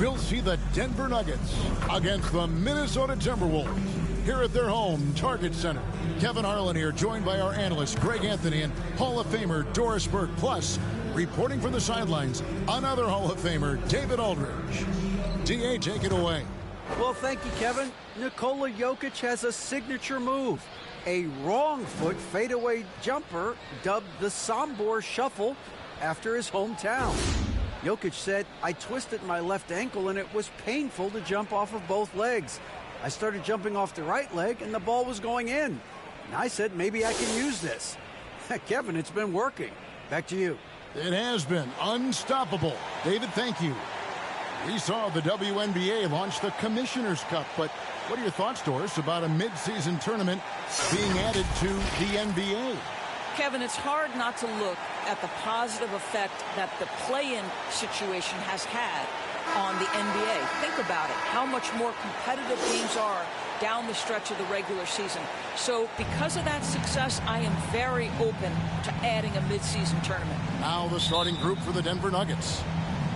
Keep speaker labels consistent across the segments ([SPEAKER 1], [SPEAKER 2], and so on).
[SPEAKER 1] we'll see the Denver Nuggets against the Minnesota Timberwolves here at their home Target Center. Kevin Harlan here, joined by our analyst Greg Anthony and Hall of Famer Doris Burke. Plus, reporting from the sidelines, another Hall of Famer, David Aldridge. DA, take it away.
[SPEAKER 2] Well, thank you, Kevin. Nikola Jokic has a signature move. A wrong foot fadeaway jumper dubbed the Sombor Shuffle after his hometown. Jokic said, "I twisted my left ankle and it was painful to jump off of both legs. I started jumping off the right leg and the ball was going in. And I said, maybe I can use this." Kevin, it's been working. Back to you.
[SPEAKER 1] It has been unstoppable. David, thank you. We saw the WNBA launch the Commissioner's Cup, but what are your thoughts, Doris, about a mid-season tournament being added to the NBA?
[SPEAKER 3] Kevin, it's hard not to look at the positive effect that the play-in situation has had on the NBA. Think about it, how much more competitive games are down the stretch of the regular season. So because of that success, I am very open to adding a mid-season tournament.
[SPEAKER 1] Now the starting group for the Denver Nuggets.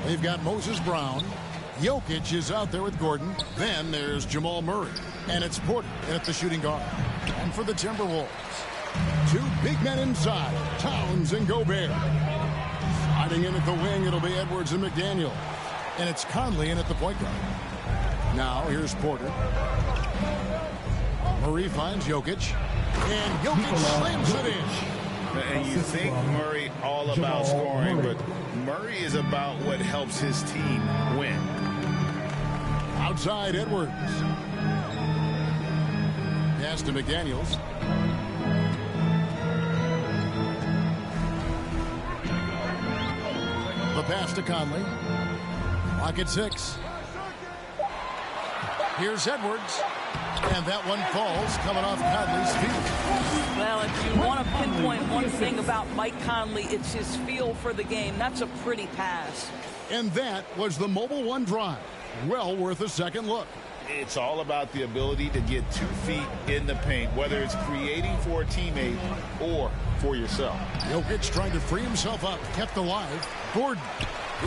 [SPEAKER 1] They've got Moses Brown. Jokic is out there with Gordon. Then there's Jamal Murray. And it's Porter at the shooting guard. And for the Timberwolves, two big men inside, Towns and Gobert. Sliding in at the wing, it'll be Edwards and McDaniel. And it's Conley in at the point guard. Now here's Porter. Murray finds Jokic. And Jokic slams it in.
[SPEAKER 4] And you think Murray all about scoring, but Murray is about what helps his team win.
[SPEAKER 1] Outside Edwards. Pass to McDaniels. The pass to Conley. Lock at 6. Here's Edwards. And that one falls, coming off Conley's feet.
[SPEAKER 3] Well, if you want to pinpoint one thing about Mike Conley, it's his feel for the game. That's a pretty pass.
[SPEAKER 1] And that was the Mobile One drive. Well worth a second look.
[SPEAKER 4] It's all about the ability to get 2 feet in the paint, whether it's creating for a teammate or for yourself.
[SPEAKER 1] Jokic trying to free himself up, kept alive. Gordon,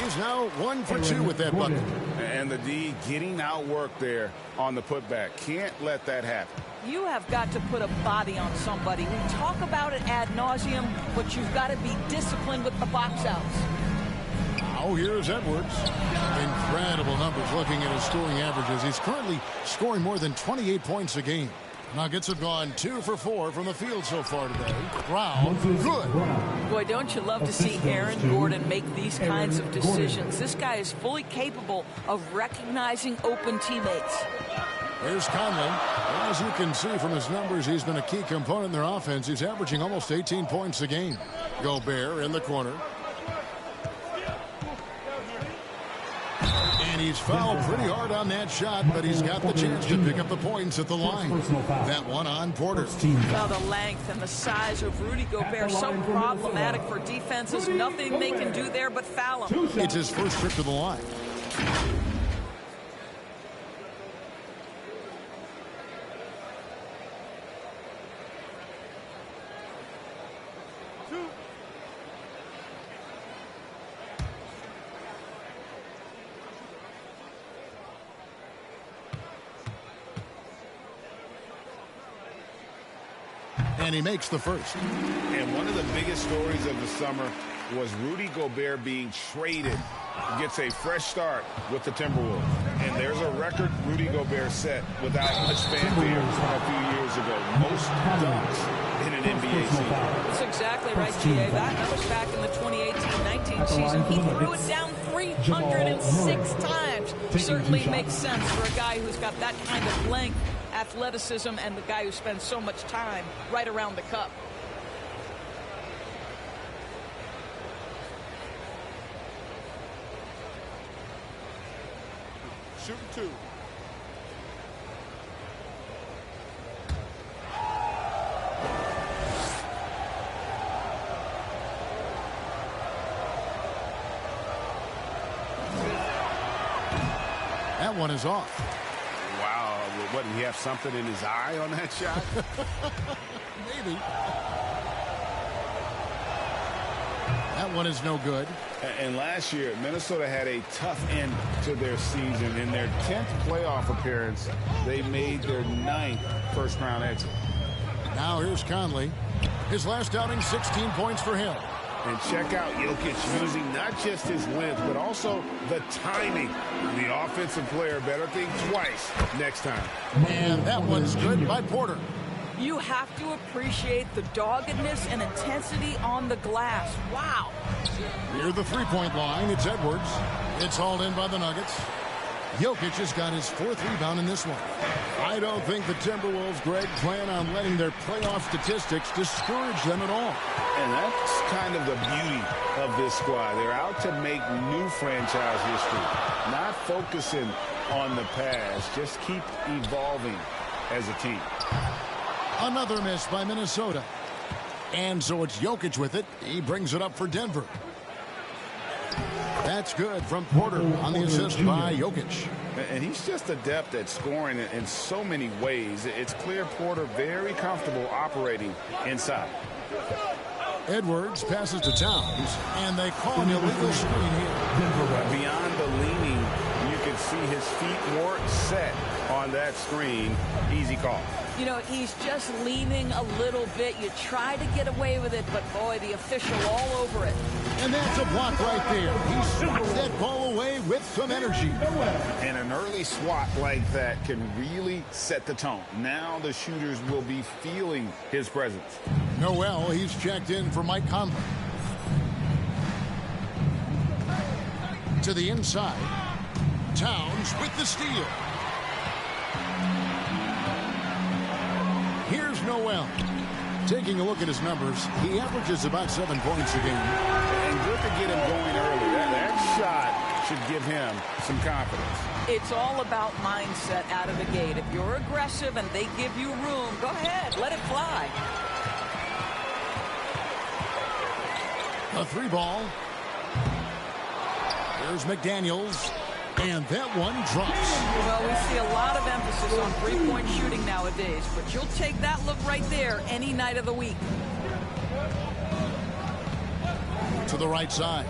[SPEAKER 1] he's now 1 for 2 with that bucket.
[SPEAKER 4] And the D getting outworked there on the putback. Can't let that happen.
[SPEAKER 3] You have got to put a body on somebody. We talk about it ad nauseum, but you've got to be disciplined with the box outs.
[SPEAKER 1] Now here's Edwards. Incredible numbers looking at his scoring averages. He's currently scoring more than 28 points a game. Nuggets have gone 2 for 4 from the field so far today. Brown, good.
[SPEAKER 3] Boy, don't you love to see Aaron Gordon make these kinds of decisions. This guy is fully capable of recognizing open teammates.
[SPEAKER 1] There's Conley. As you can see from his numbers, he's been a key component in their offense. He's averaging almost 18 points a game. Gobert in the corner. And he's fouled pretty hard on that shot, but he's got the chance to pick up the points at the line. That one on Porter.
[SPEAKER 3] Well, the length and the size of Rudy Gobert so problematic for defenses. Nothing they can do there but foul him.
[SPEAKER 1] It's his first trip to the line. And he makes the first.
[SPEAKER 4] And one of the biggest stories of the summer was Rudy Gobert being traded. Gets a fresh start with the Timberwolves. And there's a record Rudy Gobert set without much fanfare a few years ago. Most dunks in an NBA season.
[SPEAKER 3] That's exactly right, GA. That was back in the 2018-19 season. He threw it down 306 times. Certainly makes sense for a guy who's got that kind of length, athleticism, and the guy who spends so much time right around the cup.
[SPEAKER 4] Shooting 2.
[SPEAKER 1] That one is off.
[SPEAKER 4] Wow, what, did he have something in his eye on that shot?
[SPEAKER 1] Maybe. That one is no good.
[SPEAKER 4] And last year, Minnesota had a tough end to their season. In their 10th playoff appearance, they made their 9th first-round exit.
[SPEAKER 1] Now here's Conley. His last outing, 16 points for him.
[SPEAKER 4] And check out Jokic using not just his length, but also the timing. The offensive player better think twice next time.
[SPEAKER 1] And that one's good by Porter.
[SPEAKER 3] You have to appreciate the doggedness and intensity on the glass. Wow.
[SPEAKER 1] Near the three-point line, it's Edwards. It's hauled in by the Nuggets. Jokic has got his 4th rebound in this one. I don't think the Timberwolves, Greg, plan on letting their playoff statistics discourage them at all.
[SPEAKER 4] And that's kind of the beauty of this squad. They're out to make new franchise history, not focusing on the past. Just keep evolving as a team.
[SPEAKER 1] Another miss by Minnesota. And so it's Jokic with it. He brings it up for Denver. That's good from Porter on the assist by Jokic.
[SPEAKER 4] And he's just adept at scoring in so many ways. It's clear Porter very comfortable operating inside.
[SPEAKER 1] Edwards passes to Towns, and they call an illegal screen here.
[SPEAKER 4] Beyond the leaning, you can see his feet weren't set on that screen. Easy call.
[SPEAKER 3] You know, he's just leaning a little bit. You try to get away with it, but boy, the official all over it.
[SPEAKER 1] And that's a block right there. He swats that ball away with some energy.
[SPEAKER 4] And an early swat like that can really set the tone. Now the shooters will be feeling his presence.
[SPEAKER 1] Noel, he's checked in for Mike Conley. To the inside. Towns with the steal. Here's Noel. Taking a look at his numbers, he averages about 7 points a game.
[SPEAKER 4] And good to get him going early. That shot should give him some confidence.
[SPEAKER 3] It's all about mindset out of the gate. If you're aggressive and they give you room, go ahead, let it fly.
[SPEAKER 1] A 3-ball. There's McDaniels. And that one drops.
[SPEAKER 3] Well, we see a lot of emphasis on three-point shooting nowadays, but you'll take that look right there any night of the week.
[SPEAKER 1] To the right side.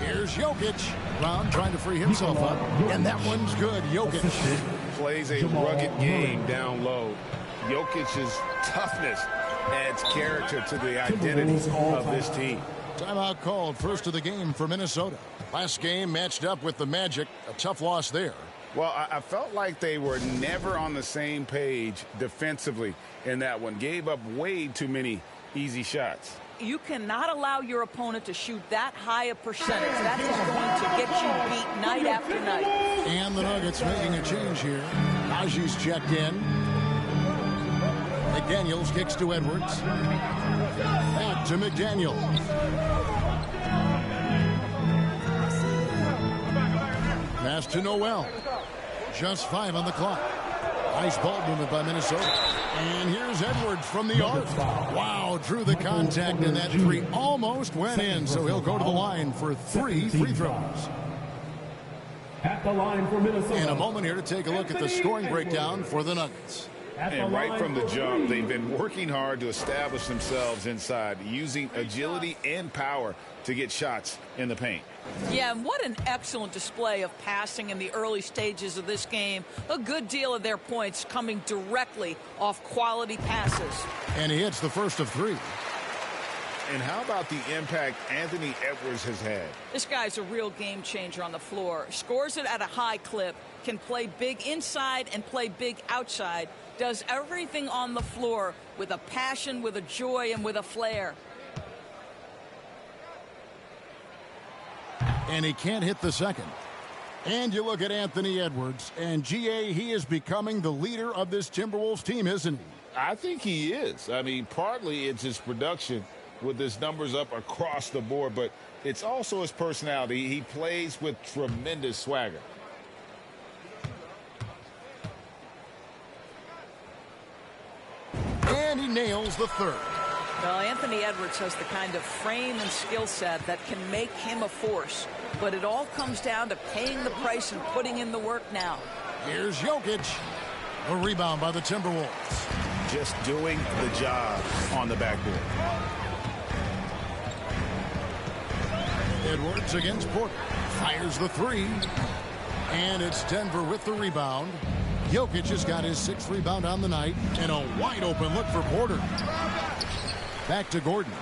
[SPEAKER 1] Here's Jokic. Brown trying to free himself up. And that one's good. Jokic
[SPEAKER 4] plays a rugged game down low. Jokic's toughness adds character to the identity of this team.
[SPEAKER 1] Timeout called, first of the game for Minnesota. Last game matched up with the Magic. A tough loss there.
[SPEAKER 4] Well, I felt like they were never on the same page defensively in that one. Gave up way too many easy shots.
[SPEAKER 3] You cannot allow your opponent to shoot that high a percentage. That is going to get you beat night after night.
[SPEAKER 1] And the Nuggets making a change here. Najee's checked in. McDaniels kicks to Edwards. Back to McDaniels. Pass to Noel. Just 5 on the clock. Nice ball movement by Minnesota. And here's Edwards from the arc. Wow, drew the contact, and that 3 almost went in. So he'll go to the line for 3 free throws.
[SPEAKER 5] At the line for Minnesota.
[SPEAKER 1] In a moment here to take a look at the scoring breakdown for the Nuggets.
[SPEAKER 4] And right from the jump, they've been working hard to establish themselves inside, using agility and power to get shots in the paint.
[SPEAKER 3] Yeah, and what an excellent display of passing in the early stages of this game. A good deal of their points coming directly off quality passes.
[SPEAKER 1] And he hits the first of 3.
[SPEAKER 4] And how about the impact Anthony Edwards has had?
[SPEAKER 3] This guy's a real game changer on the floor. Scores it at a high clip, can play big inside and play big outside. Does everything on the floor with a passion, with a joy, and with a flair.
[SPEAKER 1] And he can't hit the second. And you look at Anthony Edwards, and GA, he is becoming the leader of this Timberwolves team, isn't he?
[SPEAKER 4] I think he is. I mean, partly it's his production with his numbers up across the board, but it's also his personality. He plays with tremendous swagger.
[SPEAKER 1] And he nails the third.
[SPEAKER 3] Well, Anthony Edwards has the kind of frame and skill set that can make him a force. But it all comes down to paying the price and putting in the work now.
[SPEAKER 1] Here's Jokic. A rebound by the Timberwolves.
[SPEAKER 4] Just doing the job on the backboard.
[SPEAKER 1] Edwards against Porter. Fires the three. And it's Denver with the rebound. Jokic has got his 6th rebound on the night. And a wide open look for Porter. Back to Gordon.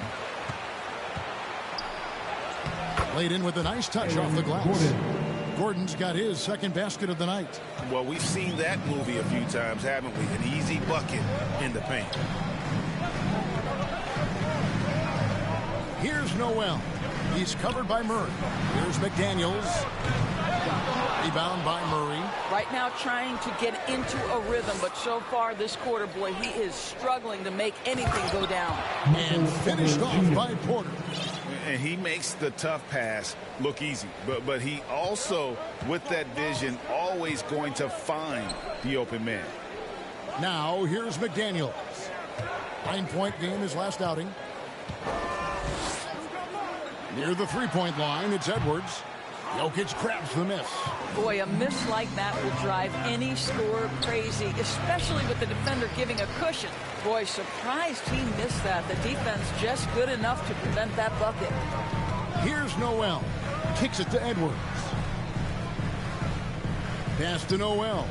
[SPEAKER 1] Laid in with a nice touch off the glass. Gordon's got his 2nd basket of the night.
[SPEAKER 4] Well, we've seen that movie a few times, haven't we? An easy bucket in the paint.
[SPEAKER 1] Here's Noel. He's covered by Murray. Here's McDaniels. Rebound by Murray.
[SPEAKER 3] Right now trying to get into a rhythm, but so far this quarter, boy, he is struggling to make anything go down.
[SPEAKER 1] And finished off by Porter.
[SPEAKER 4] And he makes the tough pass look easy. But he also, with that vision, always going to find the open man.
[SPEAKER 1] Now, here's McDaniels. 9-point game his last outing. Near the three-point line, it's Edwards. Jokic grabs the miss.
[SPEAKER 3] Boy, a miss like that will drive any scorer crazy, especially with the defender giving a cushion. Boy, surprised he missed that. The defense just good enough to prevent that bucket.
[SPEAKER 1] Here's Noel. Kicks it to Edwards. Pass to Noel.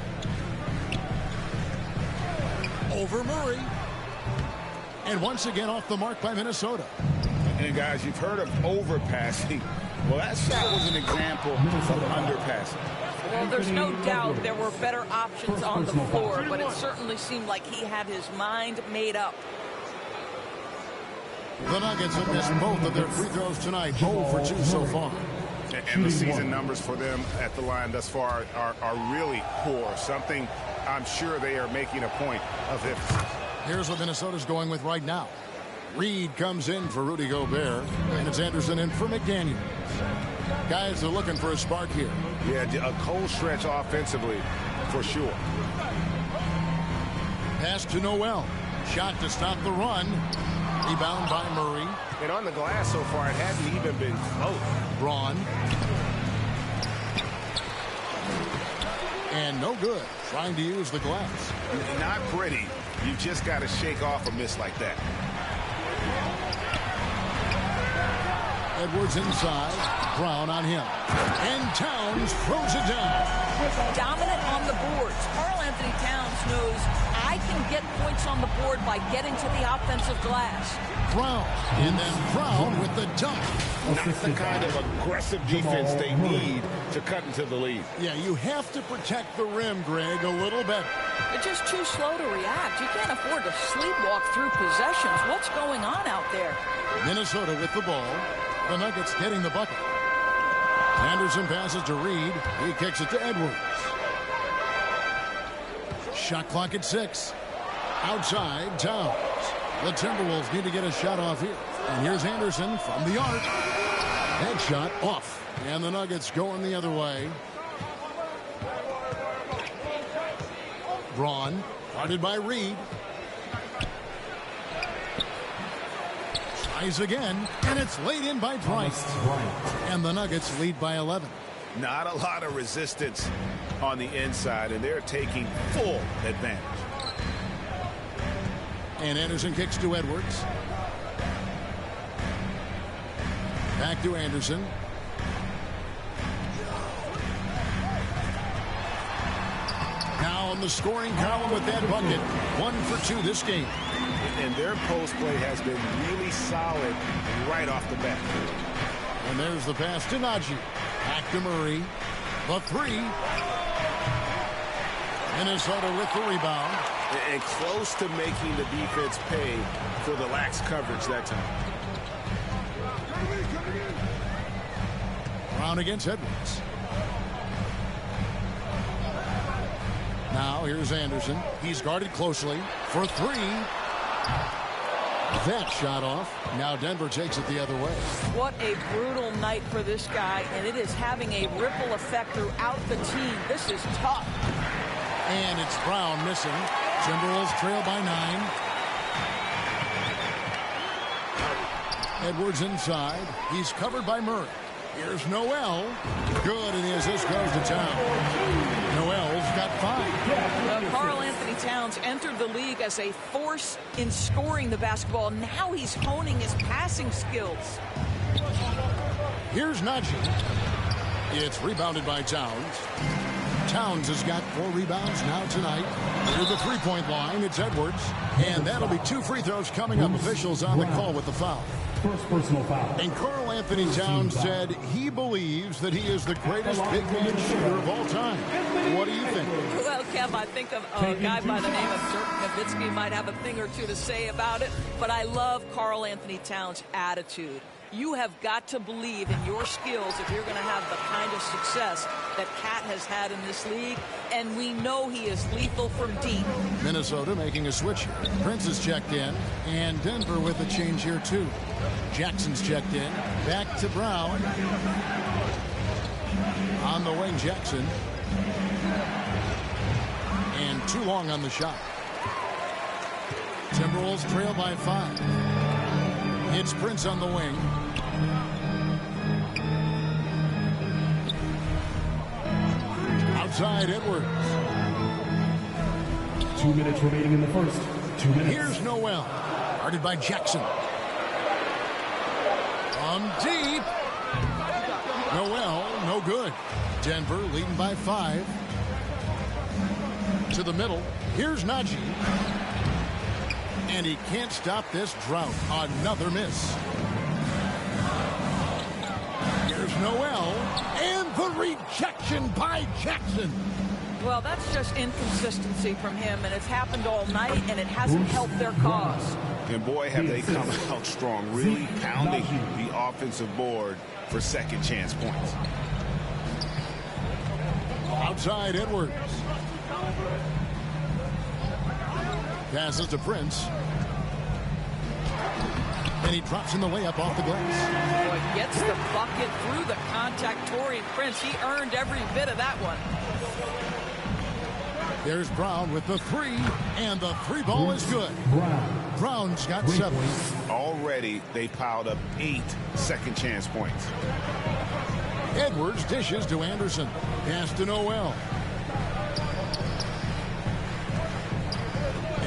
[SPEAKER 1] Over Murray. And once again off the mark by Minnesota.
[SPEAKER 4] And guys, you've heard of overpassing. Well, that shot was an example of underpassing.
[SPEAKER 3] Well, there's no doubt there were better options on the floor, but it certainly seemed like he had his mind made up.
[SPEAKER 1] The Nuggets have missed both of their free throws tonight. 0 for 2 so far.
[SPEAKER 4] And the season numbers for them at the line thus far are really poor. Something I'm sure they are making a point of emphasis.
[SPEAKER 1] Here's what Minnesota's going with right now. Reed comes in for Rudy Gobert, and it's Anderson in for McDaniels. Guys are looking for a spark here.
[SPEAKER 4] Yeah, a cold stretch offensively, for sure.
[SPEAKER 1] Pass to Noel. Shot to stop the run. Rebound by Murray.
[SPEAKER 4] And on the glass so far, it hasn't even been close.
[SPEAKER 1] Braun. And no good. Trying to use the glass.
[SPEAKER 4] Not pretty. You just got to shake off a miss like that.
[SPEAKER 1] Edwards inside. Brown on him. And Towns throws it down.
[SPEAKER 3] Dominant on the boards. Karl-Anthony Towns knows I can get points on the board by getting to the offensive glass.
[SPEAKER 1] Brown. And then Brown with the dunk.
[SPEAKER 4] Not the kind of aggressive defense they need to cut into the lead.
[SPEAKER 1] Yeah, you have to protect the rim, Greg, a little better.
[SPEAKER 3] They're just too slow to react. You can't afford to sleepwalk through possessions. What's going on out there?
[SPEAKER 1] Minnesota with the ball. The Nuggets getting the bucket. Anderson passes to Reed. He kicks it to Edwards. Shot clock at 6. Outside, Towns. The Timberwolves need to get a shot off here. And here's Anderson from the arc. Head shot off. And the Nuggets going the other way. Braun, guarded by Reed. Tries again, and it's laid in by Price. And the Nuggets lead by 11.
[SPEAKER 4] Not a lot of resistance on the inside, and they're taking full advantage.
[SPEAKER 1] And Anderson kicks to Edwards. Back to Anderson. Now on the scoring column with that bucket. 1 for 2 this game.
[SPEAKER 4] And their post play has been really solid right off the bat.
[SPEAKER 1] And there's the pass to Najee. Back to Murray. The three. Minnesota with the rebound.
[SPEAKER 4] And close to making the defense pay for the lax coverage that time.
[SPEAKER 1] Brown against Edwards. Now here's Anderson. He's guarded closely for 3. That shot off. Now Denver takes it the other way.
[SPEAKER 3] What a brutal night for this guy, and it is having a ripple effect throughout the team. This is tough.
[SPEAKER 1] And it's Brown missing. Timberwolves trail by 9. Edwards inside. He's covered by Murray. Here's Noel. Good, and his assist goes to Towns. Noel's got 5.
[SPEAKER 3] Karl-Anthony Towns entered the league as a force in scoring the basketball. Now he's honing his passing skills.
[SPEAKER 1] Here's Najee. It's rebounded by Towns. Towns has got 4 rebounds now tonight. To the three-point line, it's Edwards. And that'll be 2 free throws coming up. Officials on the call with the foul.
[SPEAKER 5] First personal foul.
[SPEAKER 1] And Karl Anthony Towns said he believes that he is the greatest big man shooter of all time. What do you think?
[SPEAKER 3] Well, Kev, I think of a guy by the name of Dirk Nowitzki might have a thing or two to say about it, but I love Karl Anthony Towns' attitude. You have got to believe in your skills if you're going to have the kind of success that Cat has had in this league, and we know he is lethal from deep.
[SPEAKER 1] Minnesota making a switch here. Prince is checked in, and Denver with a change here too. Jackson's checked in. Back to Brown. On the wing, Jackson. And too long on the shot. Timberwolves trail by 5. It's Prince on the wing. Outside, Edwards.
[SPEAKER 5] 2 minutes remaining in the first. 2 minutes.
[SPEAKER 1] Here's Noel. Guarded by Jackson. From deep. Noel, no good. Denver leading by 5. To the middle. Here's Najee. And he can't stop this drought. Another miss. Here's Noel. And the rejection by Jackson.
[SPEAKER 3] Well, that's just inconsistency from him, and it's happened all night, and it hasn't helped their cause.
[SPEAKER 4] And boy, have they come out strong, really pounding the offensive board for second chance points.
[SPEAKER 1] Outside, Edwards. Passes to Prince. And he drops in the layup off the glass.
[SPEAKER 3] Boy, gets the bucket through the contact. Taurean Prince, he earned every bit of that one.
[SPEAKER 1] There's Brown with the 3, and the 3 ball is good. Brown's got 7.
[SPEAKER 4] Already, they piled up 8 second chance points.
[SPEAKER 1] Edwards dishes to Anderson. Pass to Noel.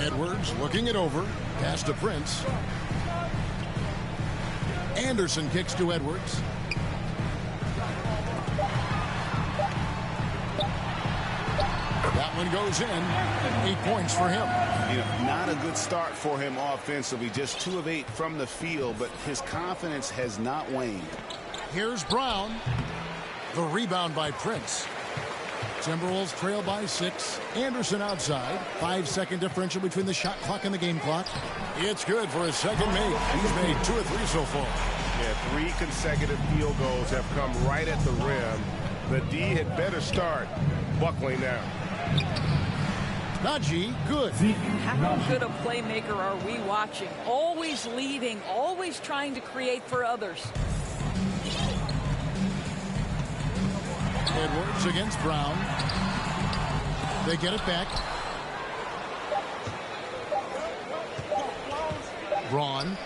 [SPEAKER 1] Edwards looking it over. Pass to Prince. Anderson kicks to Edwards. That one goes in. 8 points for him.
[SPEAKER 4] You know, not a good start for him offensively. Just 2 of 8 from the field, but his confidence has not waned.
[SPEAKER 1] Here's Brown. The rebound by Prince. Timberwolves trail by 6. Anderson outside. 5-second differential between the shot clock and the game clock. It's good for his second make. He's made 2 or 3 so far.
[SPEAKER 6] Yeah, 3 consecutive field goals have come right at the rim. The D had better start buckling now.
[SPEAKER 1] Najee, good.
[SPEAKER 3] How good a playmaker are we watching? Always leading, always trying to create for others.
[SPEAKER 1] Edwards against Brown. They get it back. Braun.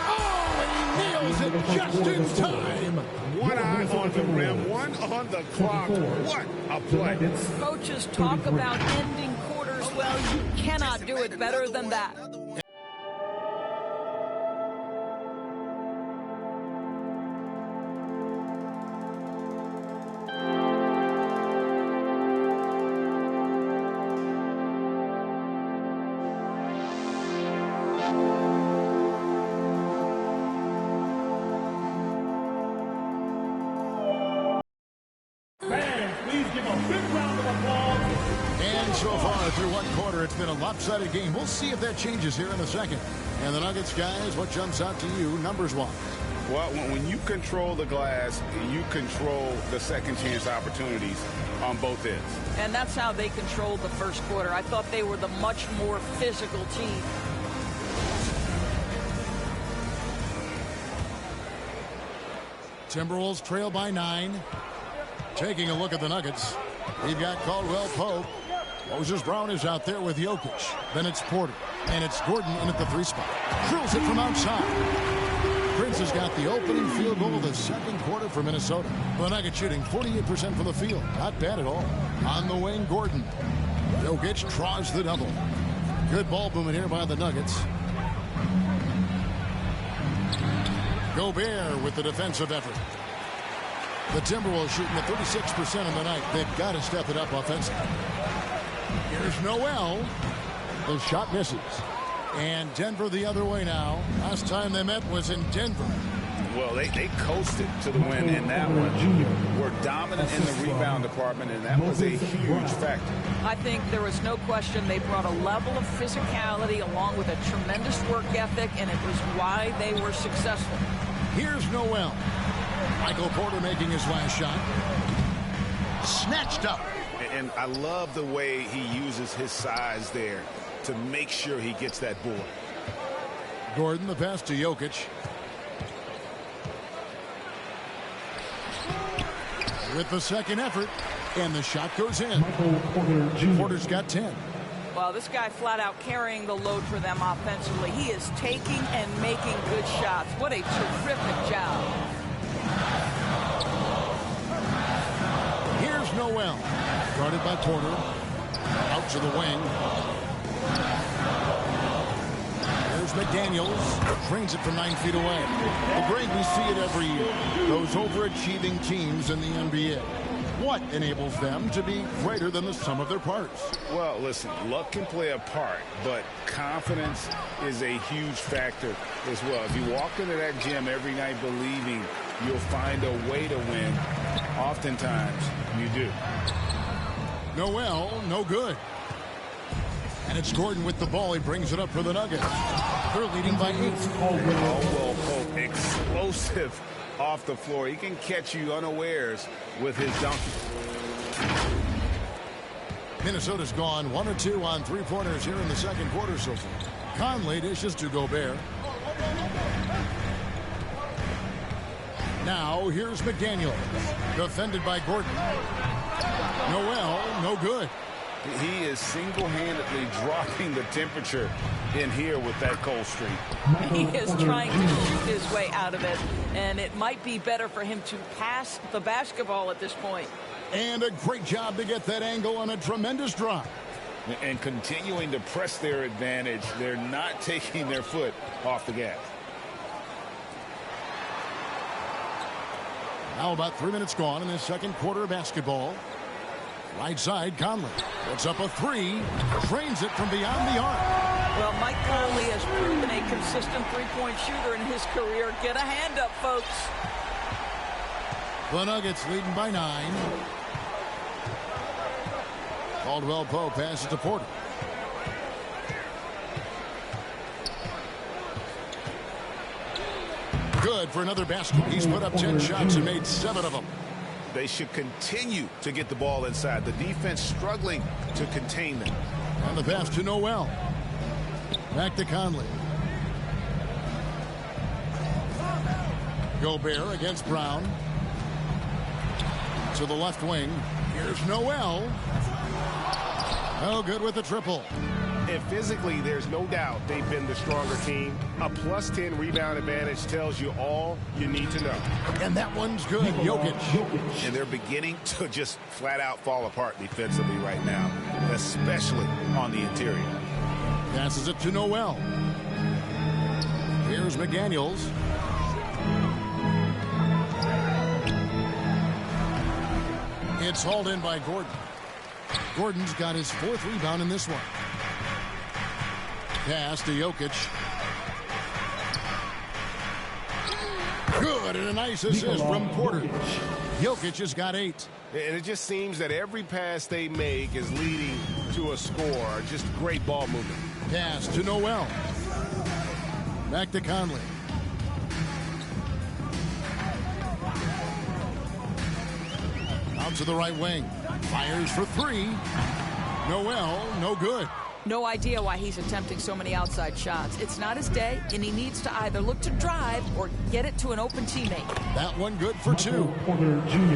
[SPEAKER 1] Oh, he nails it just in time.
[SPEAKER 6] 1 eye on the rim, 1 on the clock. What a play.
[SPEAKER 3] Coaches talk about ending quarters. Well, you cannot do it better than that.
[SPEAKER 1] So far through one quarter, it's been a lopsided game. We'll see if that changes here in a second. And the Nuggets, guys, what jumps out to you numbers-wise?
[SPEAKER 4] Well, when you control the glass, you control the second chance opportunities on both ends.
[SPEAKER 3] And that's how they controlled the first quarter. I thought they were the much more physical team.
[SPEAKER 1] Timberwolves trail by 9. Taking a look at the Nuggets. We've got Caldwell Pope. Moses Brown is out there with Jokic. Then it's Porter. And it's Gordon in at the 3 spot. Drills it from outside. Prince has got the opening field goal of the second quarter for Minnesota. The Nuggets shooting 48% from the field. Not bad at all. On the wing, Gordon. Jokic draws the double. Good ball movement here by the Nuggets. Gobert with the defensive effort. The Timberwolves shooting at 36% on the night. They've got to step it up offensively. Here's Noel. The shot misses. And Denver the other way now. Last time they met was in Denver.
[SPEAKER 4] Well, they coasted to the win in that one. Were dominant in the rebound department, and that was a huge factor.
[SPEAKER 3] I think there was no question they brought a level of physicality along with a tremendous work ethic, and it was why they were successful.
[SPEAKER 1] Here's Noel. Michael Porter making his last shot. Snatched up.
[SPEAKER 4] And I love the way he uses his size there to make sure he gets that board.
[SPEAKER 1] Gordon, the pass to Jokic. With the second effort, and the shot goes in. Porter's got 10.
[SPEAKER 3] Well, this guy flat out carrying the load for them offensively. He is taking and making good shots. What a terrific job.
[SPEAKER 1] Here's Noel. Guarded by Porter. Out to the wing. There's McDaniels. Trains it from 9 feet away. Well, Greg, we see it every year. Those overachieving teams in the NBA. What enables them to be greater than the sum of their parts?
[SPEAKER 4] Well, listen, luck can play a part, but confidence is a huge factor as well. If you walk into that gym every night believing you'll find a way to win, oftentimes you do.
[SPEAKER 1] Noel, no good. And it's Gordon with the ball. He brings it up for the Nuggets. They're leading by 8.
[SPEAKER 4] Caldwell Pope, explosive off the floor. He can catch you unawares with his dunk.
[SPEAKER 1] Minnesota's gone 1 or 2 on 3-pointers here in the second quarter so far. Conley dishes to Gobert. Now here's McDaniel. Defended by Gordon. Noel, no good.
[SPEAKER 4] He is single-handedly dropping the temperature in here with that cold streak.
[SPEAKER 3] He is trying to shoot his way out of it, and it might be better for him to pass the basketball at this point.
[SPEAKER 1] And a great job to get that angle on a tremendous drive.
[SPEAKER 4] And continuing to press their advantage, they're not taking their foot off the gas.
[SPEAKER 1] Now about 3 minutes gone in this second quarter of basketball. Right side, Conley. Puts up a 3. Trains it from beyond the arc.
[SPEAKER 3] Well, Mike Conley has proven a consistent three-point shooter in his career. Get a hand up, folks.
[SPEAKER 1] The Nuggets leading by 9. Caldwell Pope passes to Porter. Good for another basket. He's put up 10 shots and made 7 of them.
[SPEAKER 4] They should continue to get the ball inside. The defense struggling to contain them.
[SPEAKER 1] And the pass to Noel. Back to Conley. Gobert against Brown. To the left wing. Here's Noel. Oh, good with the triple.
[SPEAKER 6] And physically, there's no doubt they've been the stronger team. A +10 rebound advantage tells you all you need to know.
[SPEAKER 1] And that one's good. Jokic.
[SPEAKER 4] And they're beginning to just flat out fall apart defensively right now, especially on the interior.
[SPEAKER 1] Passes it to Noel. Here's McDaniels. It's hauled in by Gordon. Gordon's got his 4th rebound in this one. Pass to Jokic. Good, and a nice assist from Porter. Jokic has got 8.
[SPEAKER 6] And it just seems that every pass they make is leading to a score. Just great ball movement.
[SPEAKER 1] Pass to Noel. Back to Conley. Out to the right wing. Fires for 3. Noel, no good.
[SPEAKER 3] No idea why he's attempting so many outside shots. It's not his day, and he needs to either look to drive or get it to an open teammate.
[SPEAKER 1] That one good for 2.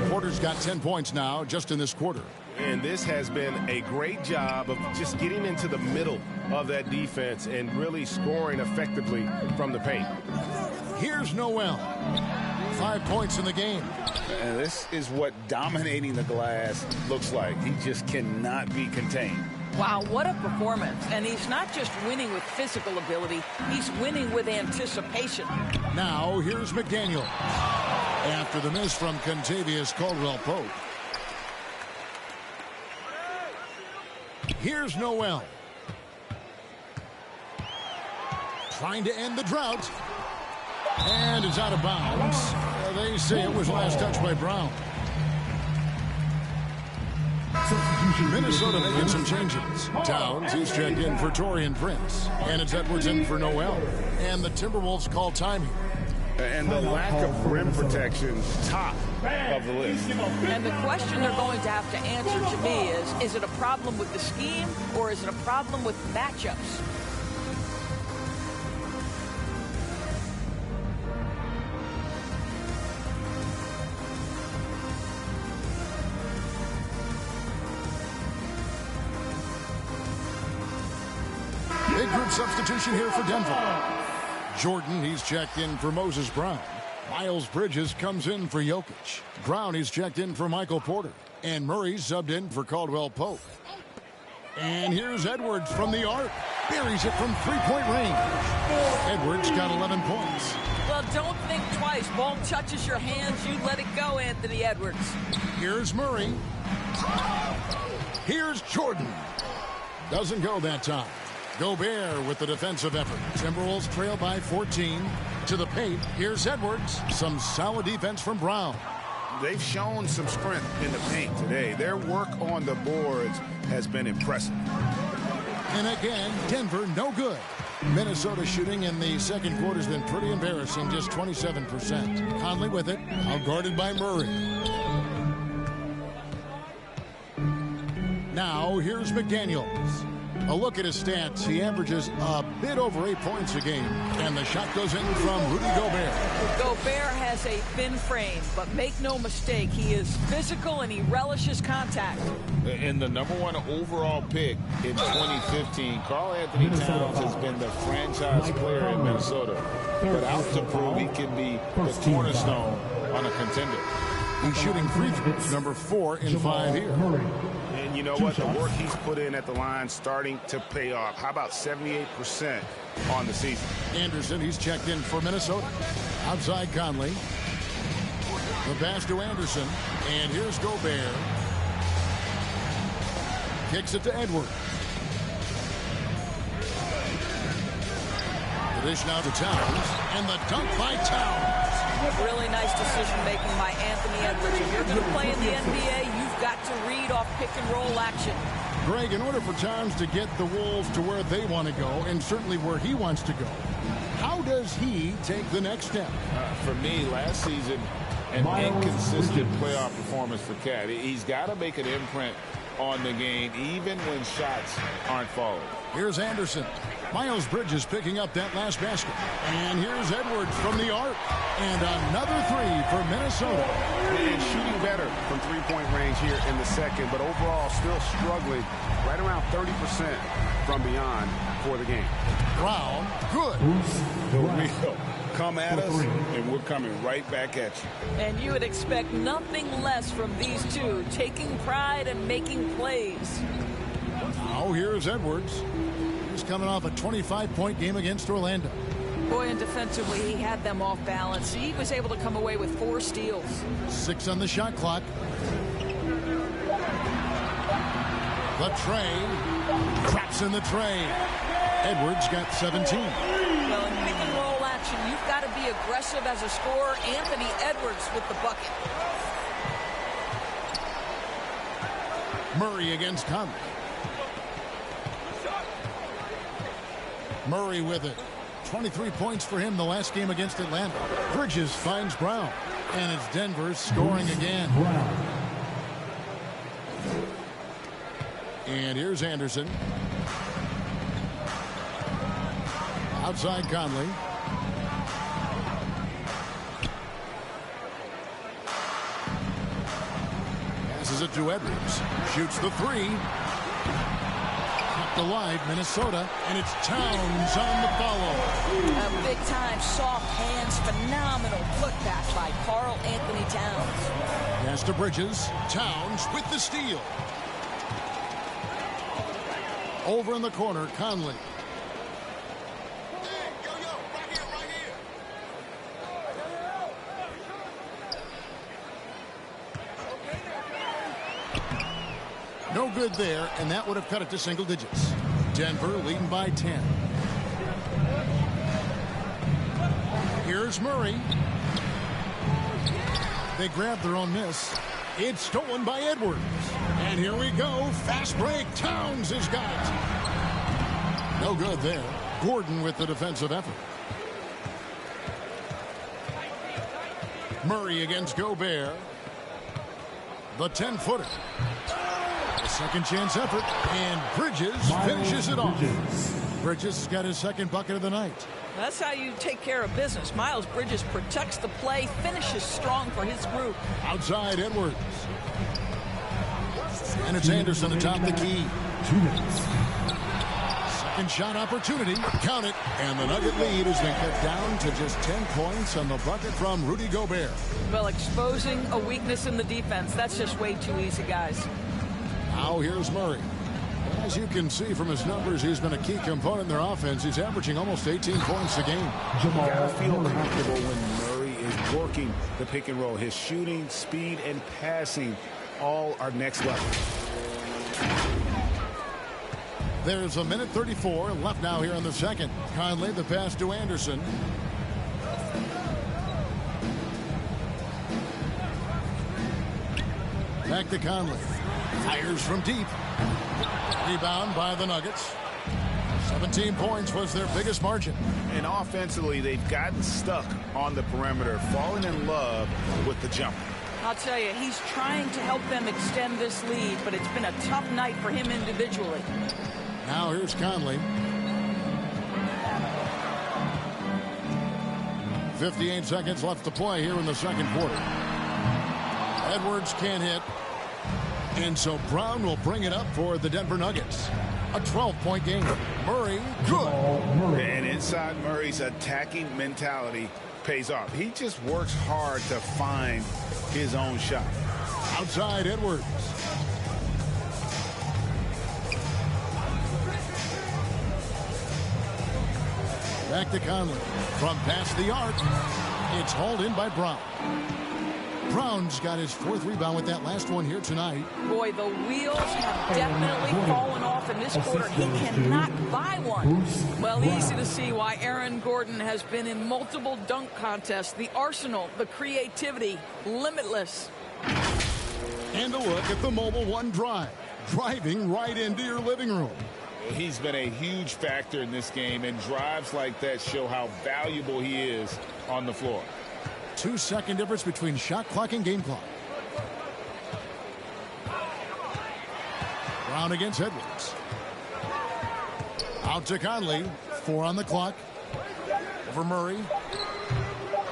[SPEAKER 1] Porter's got 10 points now just in this quarter.
[SPEAKER 6] And this has been a great job of just getting into the middle of that defense and really scoring effectively from the paint.
[SPEAKER 1] Here's Noel. 5 points in the game.
[SPEAKER 4] And this is what dominating the glass looks like. He just cannot be contained.
[SPEAKER 3] Wow, what a performance. And he's not just winning with physical ability, he's winning with anticipation.
[SPEAKER 1] Now, here's McDaniel. After the miss from Contavious Caldwell-Pope. Here's Noel. Trying to end the drought. And it's out of bounds. They say it was last touched by Brown. Minnesota making some changes. Towns, he's checked in for Taurean Prince. And it's Edwards in for Noel. And the Timberwolves call time here.
[SPEAKER 4] And the lack of rim protection, top of the list.
[SPEAKER 3] And the question they're going to have to answer to me is it a problem with the scheme or is it a problem with matchups?
[SPEAKER 1] Big group substitution here for Denver. Jordan, he's checked in for Moses Brown. Miles Bridges comes in for Jokic. Brown, he's checked in for Michael Porter. And Murray's subbed in for Caldwell-Pope. And here's Edwards from the arc. Buries it from three-point range. Edwards got 11 points.
[SPEAKER 3] Well, don't think twice. Ball touches your hands, you let it go, Anthony Edwards.
[SPEAKER 1] Here's Murray. Here's Jordan. Doesn't go that time. Gobert with the defensive effort. Timberwolves trail by 14. To the paint, here's Edwards. Some solid defense from Brown.
[SPEAKER 4] They've shown some strength in the paint today. Their work on the boards has been impressive.
[SPEAKER 1] And again, Denver no good. Minnesota shooting in the second quarter has been pretty embarrassing, just 27%. Conley with it, outguarded by Murray. Now, here's McDaniels. A look at his stats. He averages a bit over 8 points a game. And the shot goes in from Rudy Gobert.
[SPEAKER 3] Gobert has a thin frame, but make no mistake, he is physical and he relishes contact.
[SPEAKER 4] And the #1 overall pick in 2015, Karl Anthony Towns has been the franchise player in Minnesota. But out to prove he can be the cornerstone on a contender.
[SPEAKER 1] He's shooting free throws, number 4 in 5 here.
[SPEAKER 4] And you know what? The work he's put in at the line starting to pay off. How about 78% on the season?
[SPEAKER 1] Anderson, he's checked in for Minnesota. Outside Conley. The pass to Anderson. And here's Gobert. Kicks it to Edwards. The dish now to Towns. And the dunk by Towns.
[SPEAKER 3] Really nice decision-making by Anthony Edwards. If you're going to play in the NBA, you've got to read off pick-and-roll action.
[SPEAKER 1] Greg, in order for Towns to get the Wolves to where they want to go, and certainly where he wants to go, how does he take the next step?
[SPEAKER 4] For me, last season, an inconsistent playoff performance for Cat. He's got to make an imprint on the game, even when shots aren't falling.
[SPEAKER 1] Here's Anderson. Miles Bridges picking up that last basket. And here's Edwards from the arc. And another three for Minnesota.
[SPEAKER 6] And shooting better from three-point range here in the second, but overall still struggling right around 30% from beyond for the game.
[SPEAKER 1] Brown, good.
[SPEAKER 4] The real. Come at us, and we're coming right back at you.
[SPEAKER 3] And you would expect nothing less from these two, taking pride and making plays.
[SPEAKER 1] Now here's Edwards. He's coming off a 25-point game against Orlando.
[SPEAKER 3] Boy, and defensively, he had them off balance. He was able to come away with 4 steals.
[SPEAKER 1] 6 on the shot clock. The tray. Traps in the tray. Edwards got 17.
[SPEAKER 3] Well, in pick and roll action, you've got to be aggressive as a scorer. Anthony Edwards with the bucket.
[SPEAKER 1] Murray against Conley. Murray with it. 23 points for him the last game against Atlanta. Bridges finds Brown. And it's Denver scoring again. And here's Anderson. Outside Conley. Passes it to Edwards. Shoots the 3. Kept alive, Minnesota. And it's Towns on the follow.
[SPEAKER 3] A big-time soft hands, phenomenal putback by Karl Anthony Towns.
[SPEAKER 1] Pass to Bridges. Towns with the steal. Over in the corner, Conley. No good there, and that would have cut it to single digits. Denver leading by 10. Here's Murray. They grab their own miss. It's stolen by Edwards. And here we go. Fast break. Towns has got it. No good there. Gordon with the defensive effort. Murray against Gobert. The 10-footer. A second chance effort. And Bridges finishes it off. Bridges has got his second bucket of the night.
[SPEAKER 3] That's how you take care of business. Miles Bridges protects the play, finishes strong for his group.
[SPEAKER 1] Outside Edwards. And it's Anderson atop the key.
[SPEAKER 5] 2 minutes.
[SPEAKER 1] Second shot opportunity. Count it. And the Nugget lead has been cut down to just 10 points on the bucket from Rudy Gobert.
[SPEAKER 3] Well, exposing a weakness in the defense, that's just way too easy, guys.
[SPEAKER 1] Now here's Murray. As you can see from his numbers, he's been a key component in their offense. He's averaging almost 18 points a game.
[SPEAKER 4] You gotta feel comfortable when Murray is working the pick and roll. His shooting, speed, and passing all are next level.
[SPEAKER 1] There's a minute 34 left now here in the second. Conley, the pass to Anderson. Back to Conley. Fires from deep. Rebound by the Nuggets. 17 points was their biggest margin.
[SPEAKER 4] And offensively, they've gotten stuck on the perimeter, falling in love with the jumper.
[SPEAKER 3] I'll tell you, he's trying to help them extend this lead, but it's been a tough night for him individually.
[SPEAKER 1] Now here's Conley. 58 seconds left to play here in the second quarter. Edwards can't hit. And so Brown will bring it up for the Denver Nuggets. A 12-point game. Murray, good.
[SPEAKER 4] And inside Murray's attacking mentality pays off. He just works hard to find his own shot.
[SPEAKER 1] Outside Edwards. Back to Conley. From past the arc. It's hauled in by Brown. Brown's got his 4th rebound with that last one here tonight.
[SPEAKER 3] Boy, the wheels have definitely fallen off in this quarter. He cannot buy one. Well, easy to see why Aaron Gordon has been in multiple dunk contests. The arsenal, the creativity, limitless.
[SPEAKER 1] And a look at the Mobile One drive. Driving right into your living room.
[SPEAKER 4] He's been a huge factor in this game, and drives like that show how valuable he is on the floor.
[SPEAKER 1] 2-second difference between shot clock and game clock. Brown against Edwards. Out to Conley. 4 on the clock. Over Murray.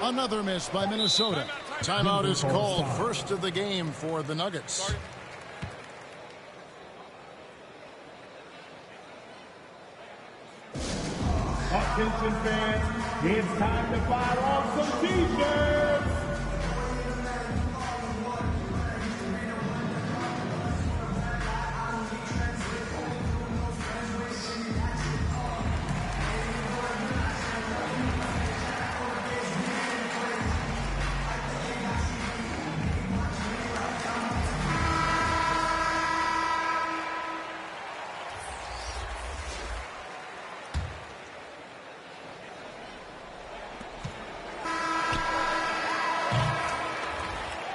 [SPEAKER 1] Another miss by Minnesota. Timeout is called. First of the game for the Nuggets.
[SPEAKER 5] Attention fans, it's time to fire off some t-shirts.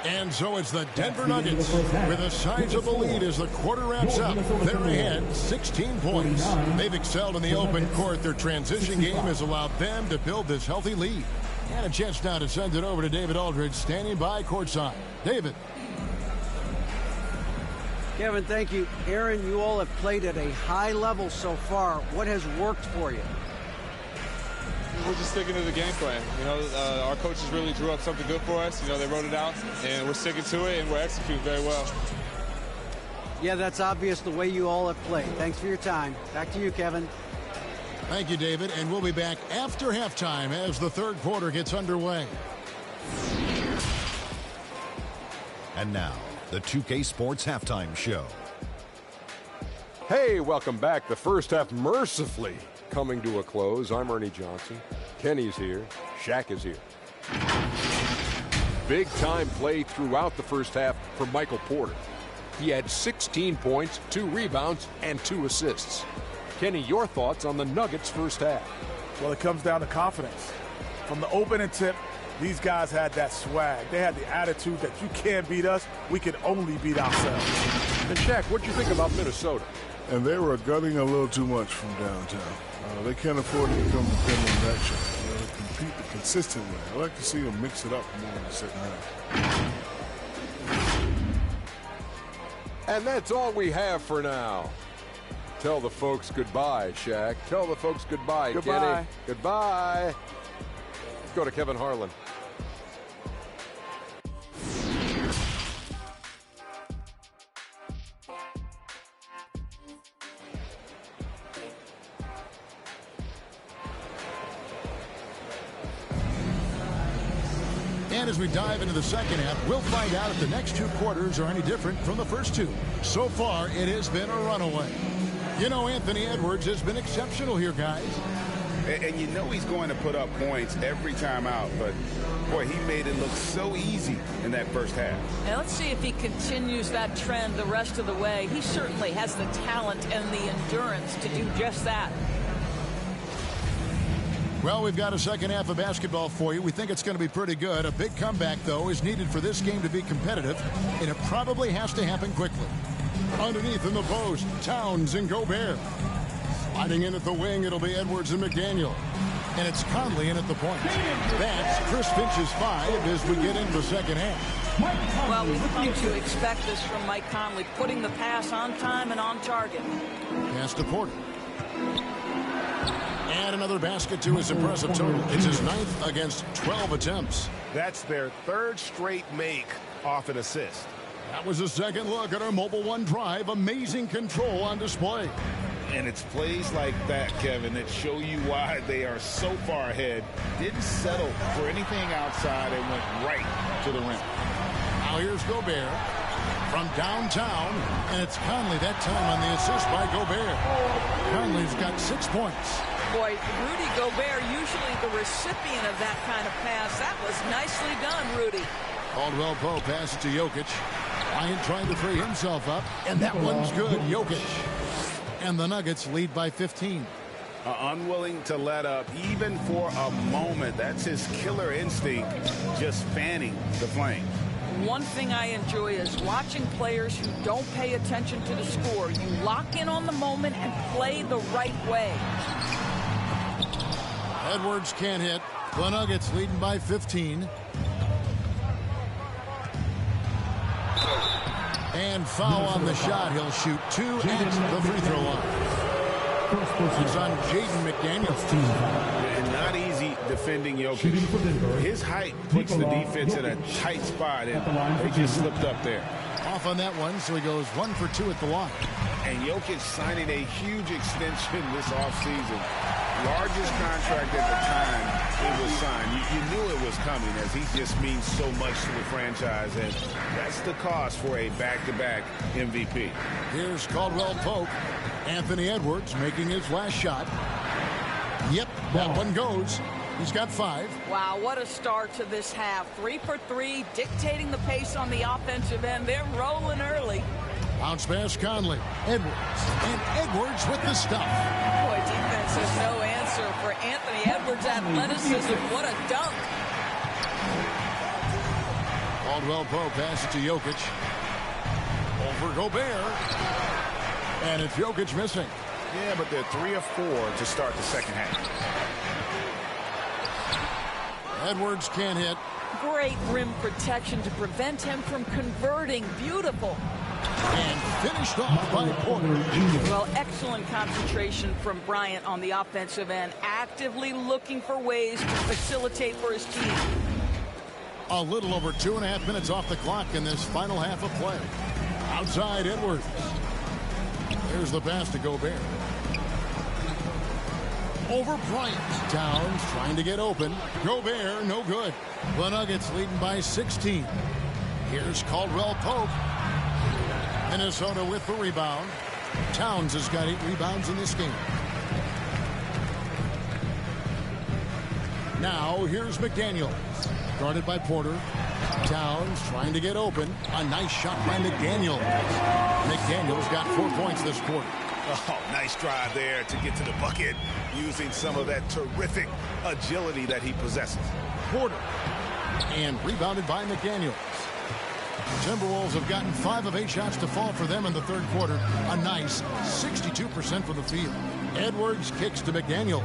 [SPEAKER 1] And so it's the Denver Nuggets with a sizable lead as the quarter wraps up. They're ahead 16 points. They've excelled in the open court. Their transition game has allowed them to build this healthy lead. And a chance now to send it over to David Aldridge, standing by courtside. David.
[SPEAKER 2] Kevin, thank you. Aaron, you all have played at a high level so far. What has worked for you?
[SPEAKER 7] We're just sticking to the game plan. You know, our coaches really drew up something good for us. You know, they wrote it out, and we're sticking to it, and we're executing very well.
[SPEAKER 2] Yeah, that's obvious the way you all have played. Thanks for your time. Back to you, Kevin.
[SPEAKER 1] Thank you, David. And we'll be back after halftime as the third quarter gets underway.
[SPEAKER 8] And now, the 2K Sports Halftime Show. Hey, welcome back. The first half mercifully coming to a close. I'm Ernie Johnson. Kenny's here. Shaq is here. Big time play throughout the first half for Michael Porter. He had 16 points, 2 rebounds, and 2 assists. Kenny, your thoughts on the Nuggets' first half?
[SPEAKER 9] Well, it comes down to confidence. From the opening tip, these guys had that swag. They had the attitude that you can't beat us, we can only beat ourselves.
[SPEAKER 8] And Shaq, what'd you think about Minnesota?
[SPEAKER 10] And they were gutting a little too much from downtown. They can't afford to become dependent on that shot. They compete the consistent way. I like to see them mix it up more in the second half.
[SPEAKER 8] And that's all we have for now. Tell the folks goodbye, Shaq. Tell the folks goodbye,
[SPEAKER 9] Goodbye.
[SPEAKER 8] Kenny. Goodbye. Let's go to Kevin Harlan.
[SPEAKER 1] And as we dive into the second half, we'll find out if the next 2 quarters are any different from the first 2. So far, it has been a runaway. You know, Anthony Edwards has been exceptional here, guys.
[SPEAKER 4] And you know he's going to put up points every time out, but boy, he made it look so easy in that first half.
[SPEAKER 3] And let's see if he continues that trend the rest of the way. He certainly has the talent and the endurance to do just that.
[SPEAKER 1] Well, we've got a second half of basketball for you. We think it's going to be pretty good. A big comeback, though, is needed for this game to be competitive, and it probably has to happen quickly. Underneath in the post, Towns and Gobert. Sliding in at the wing, it'll be Edwards and McDaniel. And it's Conley in at the point. That's Chris Finch's 5 as we get into the second half.
[SPEAKER 3] Well, we've come to expect this from Mike Conley, putting the pass on time and on target.
[SPEAKER 1] Pass to Porter. And another basket to his impressive total. It's his 9th against 12 attempts.
[SPEAKER 6] That's their 3rd straight make off an assist.
[SPEAKER 1] That was a second look at our Mobile One drive. Amazing control on display.
[SPEAKER 4] And it's plays like that, Kevin, that show you why they are so far ahead. Didn't settle for anything outside and went right to the rim.
[SPEAKER 1] Now here's Gobert from downtown, and it's Conley that time on the assist by Gobert. Conley's got 6 points.
[SPEAKER 3] Boy, Rudy Gobert, usually the recipient of that kind of pass. That was nicely done, Rudy.
[SPEAKER 1] Caldwell Pope passes to Jokic. Bryant trying to free himself up, and that one's good. Jokic. And the Nuggets lead by 15.
[SPEAKER 4] Unwilling to let up even for a moment. That's his killer instinct, just fanning the flame.
[SPEAKER 3] One thing I enjoy is watching players who don't pay attention to the score. You lock in on the moment and play the right way.
[SPEAKER 1] Edwards can't hit. The Nuggets leading by 15. And foul on the shot. He'll shoot 2 at the free throw line. It's on Jaden McDaniels.
[SPEAKER 4] And not easy defending Jokic. His height puts the defense in a tight spot, and they just slipped up there.
[SPEAKER 1] Off on that one, so he goes 1 for 2 at the line.
[SPEAKER 4] And Jokic signing a huge extension this offseason. Largest contract at the time it was signed. You knew it was coming, as he just means so much to the franchise, and that's the cost for a back-to-back MVP.
[SPEAKER 1] Here's Caldwell Pope. Anthony Edwards making his last shot. Yep, that one goes. He's got 5.
[SPEAKER 3] Wow, what a start to this half. 3 for 3, dictating the pace on the offensive end. They're rolling early.
[SPEAKER 1] Bounce pass Conley. Edwards. And Edwards with the stuff.
[SPEAKER 3] Boy, defense has no answer for Anthony Edwards' athleticism. What a dunk.
[SPEAKER 1] Caldwell Pope passes to Jokic. Over Gobert. And it's Jokic missing.
[SPEAKER 6] Yeah, but they're 3 of 4 to start the second half.
[SPEAKER 1] Edwards can't hit.
[SPEAKER 3] Great rim protection to prevent him from converting. Beautiful.
[SPEAKER 1] And finished off by Porter.
[SPEAKER 3] Well, excellent concentration from Bryant on the offensive end, actively looking for ways to facilitate for his team.
[SPEAKER 1] A little over 2.5 minutes off the clock in this final half of play. Outside Edwards. There's the pass to Gobert. Over Bryant. Towns trying to get open. Gobert, no good. The Nuggets leading by 16. Here's Caldwell Pope. Minnesota with the rebound. Towns has got 8 rebounds in this game. Now here's McDaniels, guarded by Porter. Towns trying to get open. A nice shot by McDaniels. McDaniels got 4 points this quarter.
[SPEAKER 4] Oh, nice drive there to get to the bucket, using some of that terrific agility that he possesses.
[SPEAKER 1] Porter, and rebounded by McDaniels. Timberwolves have gotten 5 of 8 shots to fall for them in the third quarter. A nice 62% from the field. Edwards kicks to McDaniels.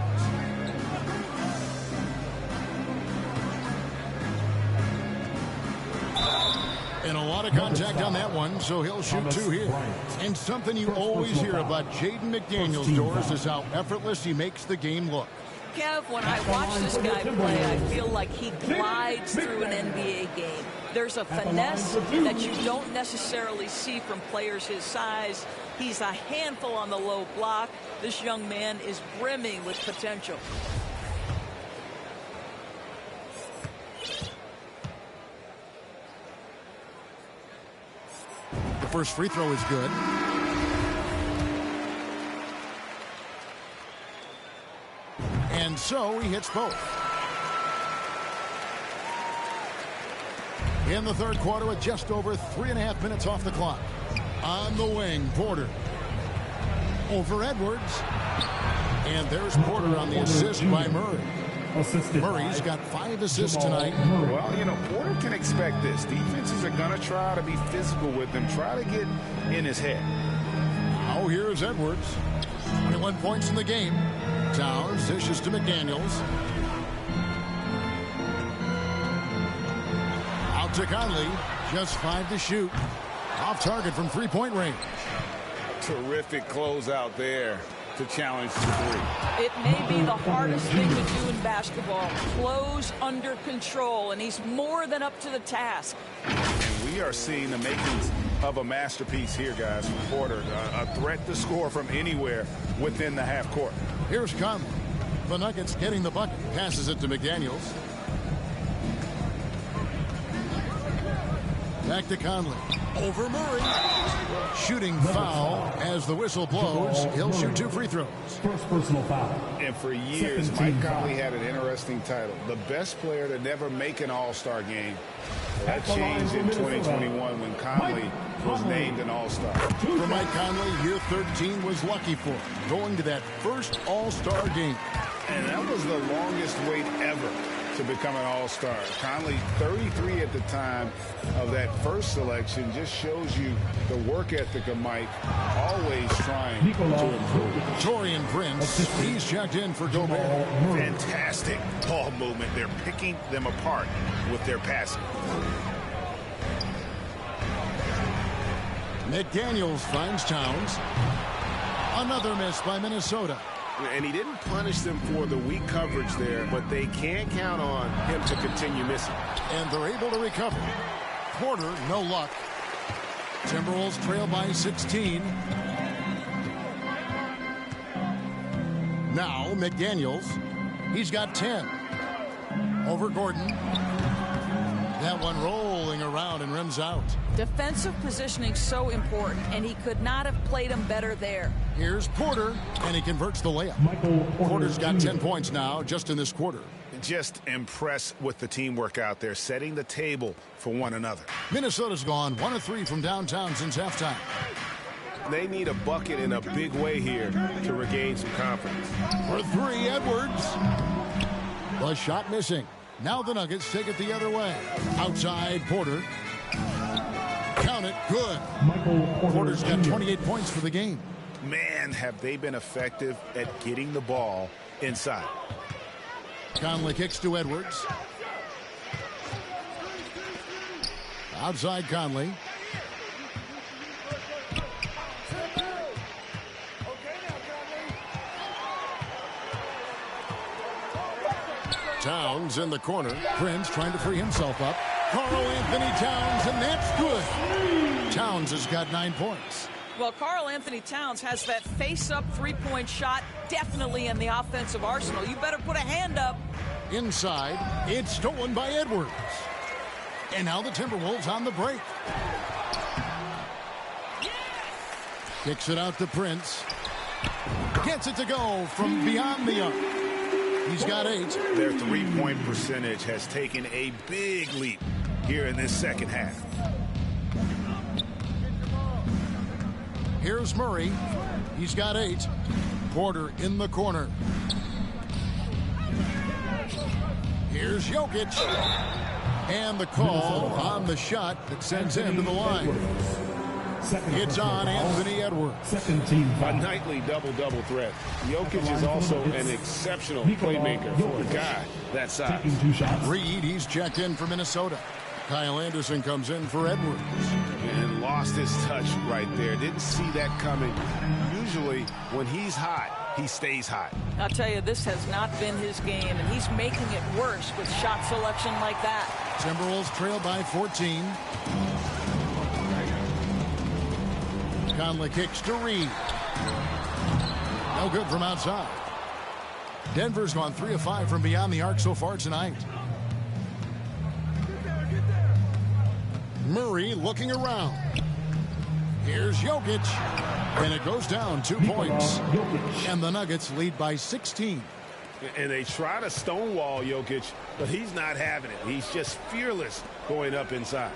[SPEAKER 1] And a lot of contact on that one, so he'll shoot 2 here. And something you always hear about Jaden McDaniels, Doors, is how effortless he makes the game look.
[SPEAKER 3] Kev, when I watch this guy play, I feel like he glides through an NBA game. There's a finesse that you don't necessarily see from players his size. He's a handful on the low block. This young man is brimming with potential.
[SPEAKER 1] The first free throw is good. And so he hits both. In the third quarter with just over 3.5 minutes off the clock. On the wing, Porter. Over Edwards. And there's Porter on the assist by Murray. Murray's got 5 assists tonight.
[SPEAKER 4] Well, you know, Porter can expect this. Defenses are going to try to be physical with him, try to get in his head.
[SPEAKER 1] Now here's Edwards. 21 points in the game. Towns dishes to McDaniels. Out to Conley. Just 5 to shoot. Off target from 3-point range.
[SPEAKER 4] Terrific closeout there to challenge the 3.
[SPEAKER 3] It may be the hardest thing to do in basketball. Close under control, and he's more than up to the task.
[SPEAKER 4] And we are seeing the makings of a masterpiece here, guys, from Porter. A threat to score from anywhere within the half court.
[SPEAKER 1] Here's Conley. The Nuggets getting the bucket. Passes it to McDaniels. Back to Conley. Over Murray. Shooting foul as the whistle blows. He'll shoot 2 free throws.
[SPEAKER 5] First personal foul.
[SPEAKER 4] And for years, Mike Conley had an interesting title. The best player to never make an all-star game. That changed in 2021 when Conley was named an all-star.
[SPEAKER 1] For Mike Conley, year 13 was lucky for him, going to that first all-star game.
[SPEAKER 4] And that was the longest wait ever to become an all-star. Conley, 33 at the time of that first selection, just shows you the work ethic of Mike, always trying to improve.
[SPEAKER 1] Torian Prince, he's checked in for Gobert.
[SPEAKER 4] Fantastic ball movement. They're picking them apart with their passing.
[SPEAKER 1] McDaniels finds Towns. Another miss by Minnesota.
[SPEAKER 6] And he didn't punish them for the weak coverage there, but they can't count on him to continue missing.
[SPEAKER 1] And they're able to recover. Porter, no luck. Timberwolves trail by 16. Now McDaniels. He's got 10. Over Gordon. That one rolling around and rims out.
[SPEAKER 3] Defensive positioning so important, and he could not have played him better there.
[SPEAKER 1] Here's Porter, and he converts the layup. Porter's got 10 points now just in this quarter.
[SPEAKER 4] Just impressed with the teamwork out there, setting the table for one another.
[SPEAKER 1] Minnesota's gone 1 of 3 from downtown since halftime.
[SPEAKER 6] They need a bucket in a big way here to regain some confidence.
[SPEAKER 1] For 3, Edwards. The shot missing. Now the Nuggets take it the other way. Outside, Porter. Count it. Good. Porter's got 28 points for the game.
[SPEAKER 4] Man, have they been effective at getting the ball inside.
[SPEAKER 1] Conley kicks to Edwards. Outside Conley. Towns in the corner. Prince trying to free himself up. Karl-Anthony Towns, and that's good. Towns has got 9 points.
[SPEAKER 3] Well, Karl-Anthony Towns has that face-up three-point shot definitely in the offensive arsenal. You better put a hand up.
[SPEAKER 1] Inside, it's stolen by Edwards. And now the Timberwolves on the break. Kicks it out to Prince. Gets it to go from beyond the arc. He's got 8.
[SPEAKER 4] Their three-point percentage has taken a big leap here in this second half.
[SPEAKER 1] Here's Murray. He's got 8. Porter in the corner. Here's Jokic. And the call on the shot that sends him to the line. It's on Anthony Edwards.
[SPEAKER 4] A nightly double-double threat. Jokic is also an exceptional playmaker for a guy that size.
[SPEAKER 1] Reed, he's checked in for Minnesota. Kyle Anderson comes in for Edwards.
[SPEAKER 4] And lost his touch right there. Didn't see that coming. Usually, when he's hot, he stays hot.
[SPEAKER 3] I'll tell you, this has not been his game, and he's making it worse with shot selection like that.
[SPEAKER 1] Timberwolves trail by 14. Conley kicks to Reed. No good from outside. Denver's gone 3 of 5 from beyond the arc so far tonight. Murray looking around. Here's Jokic. And it goes down 2 points. And the Nuggets lead by 16.
[SPEAKER 4] And they try to stonewall Jokic, but he's not having it. He's just fearless going up inside.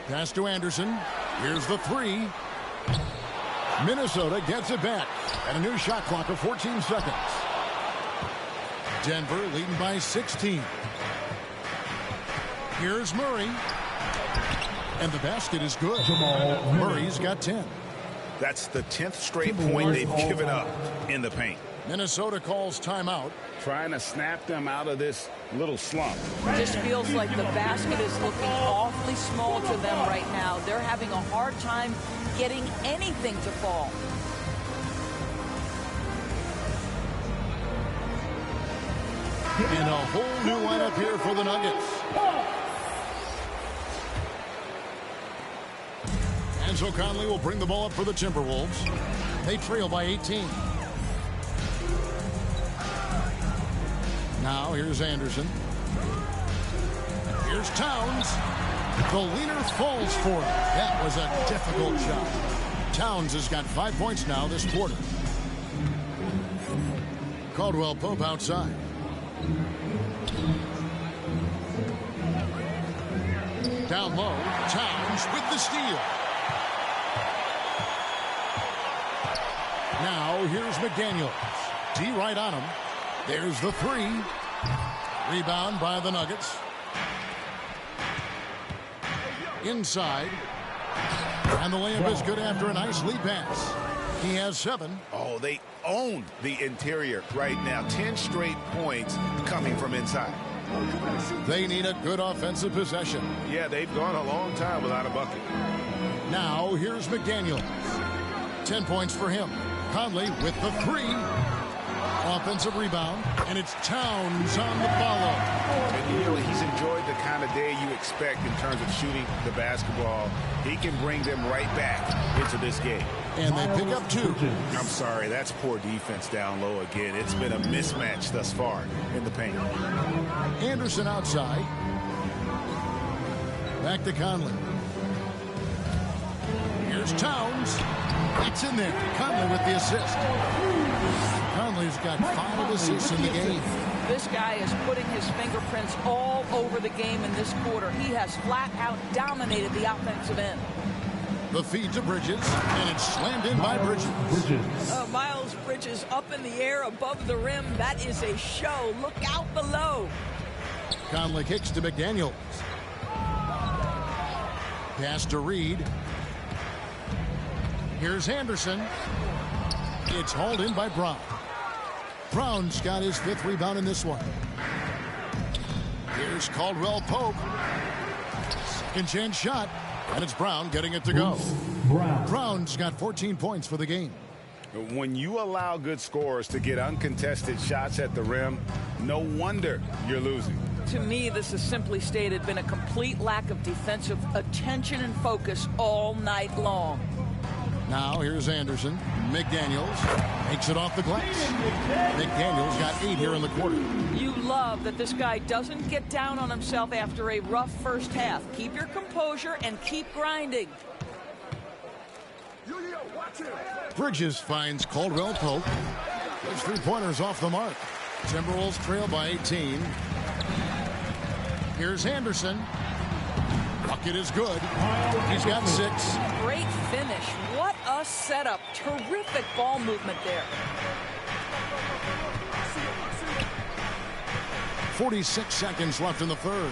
[SPEAKER 1] Pass to Anderson. Here's the 3. Minnesota gets it back. And a new shot clock of 14 seconds. Denver leading by 16. Here's Murray. And the basket is good. Murray's got 10.
[SPEAKER 4] That's the 10th straight point they've given up in the paint.
[SPEAKER 1] Minnesota calls timeout.
[SPEAKER 4] Trying to snap them out of this little slump.
[SPEAKER 3] Just feels like the basket is looking awfully small to them right now. They're having a hard time getting anything to fall.
[SPEAKER 1] And a whole new lineup here for the Nuggets. And so Conley will bring the ball up for the Timberwolves. They trail by 18. Now here's Anderson. Here's Towns. The leaner falls for it. That was a difficult shot. Towns has got 5 points now this quarter. Caldwell Pope outside. Down low, Towns with the steal. Now here's McDaniels. D right on him. There's the 3. Rebound by the Nuggets. Inside. And the layup is good after a nice lead pass. He has 7.
[SPEAKER 4] Oh, they own the interior right now. 10 straight points coming from inside.
[SPEAKER 1] They need a good offensive possession.
[SPEAKER 4] Yeah, they've gone a long time without a bucket.
[SPEAKER 1] Now here's McDaniels. 10 points for him. Conley with the 3. Offensive rebound, and it's Towns on the follow.
[SPEAKER 4] And you know, he's enjoyed the kind of day you expect in terms of shooting the basketball. He can bring them right back into this game.
[SPEAKER 1] And they pick up 2.
[SPEAKER 4] I'm sorry, that's poor defense down low again. It's been a mismatch thus far in the paint.
[SPEAKER 1] Anderson outside. Back to Conley. Here's Towns. It's in there. Conley with the assist. Conley's got 5 assists in the game.
[SPEAKER 3] This guy is putting his fingerprints all over the game in this quarter. He has flat out dominated the offensive end.
[SPEAKER 1] The feed to Bridges, and it's slammed in by Bridges.
[SPEAKER 3] Miles Bridges up in the air above the rim. That is a show. Look out below.
[SPEAKER 1] Conley kicks to McDaniels. Pass to Reed. Here's Anderson. It's hauled in by Brown. Brown's got his 5th rebound in this one. Here's Caldwell Pope. Second chance shot. And it's Brown getting it to go. Brown's got 14 points for the game.
[SPEAKER 4] When you allow good scorers to get uncontested shots at the rim, no wonder you're losing.
[SPEAKER 3] To me, this has simply stated been a complete lack of defensive attention and focus all night long.
[SPEAKER 1] Now here's Anderson. McDaniels makes it off the glass. McDaniels got 8 here in the quarter.
[SPEAKER 3] You love that this guy doesn't get down on himself after a rough first half. Keep your composure and keep grinding.
[SPEAKER 1] Bridges finds Caldwell Pope. His three-pointers off the mark. Timberwolves trail by 18. Here's Anderson. Bucket is good. He's got 6.
[SPEAKER 3] Great finish. What a setup. Terrific ball movement there.
[SPEAKER 1] 46 seconds left in the third.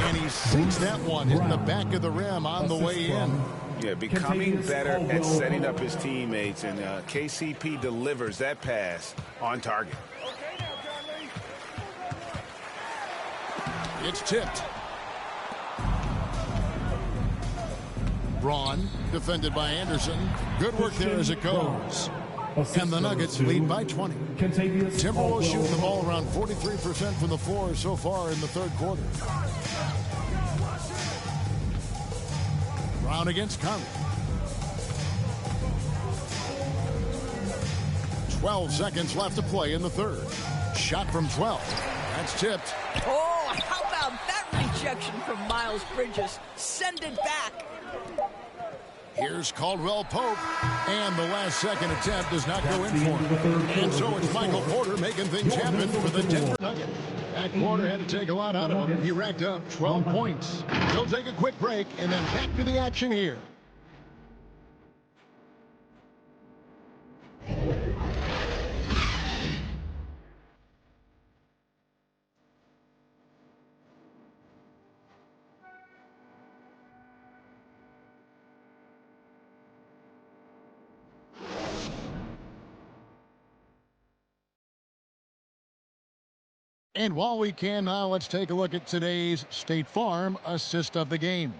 [SPEAKER 1] And he sinks that one, hitting the back of the rim on the way in.
[SPEAKER 4] Yeah, becoming better at setting up his teammates, and KCP delivers that pass on target.
[SPEAKER 1] It's tipped. Braun, defended by Anderson. Good work there as it goes. And the Nuggets lead by 20. Timberwolves shooting the ball around 43% from the floor so far in the third quarter. Brown against Conley. 12 seconds left to play in the third. Shot from 12. That's tipped.
[SPEAKER 3] Oh, how about that rejection from Miles Bridges? Send it back.
[SPEAKER 1] Here's Caldwell Pope, and the last second attempt does not go in for him. And so it's Michael Porter making things happen for the Denver Nuggets. That quarter had to take a lot out of him. He racked up 12 points. He'll take a quick break and then back to the action here. And while we can now, let's take a look at today's State Farm assist of the game.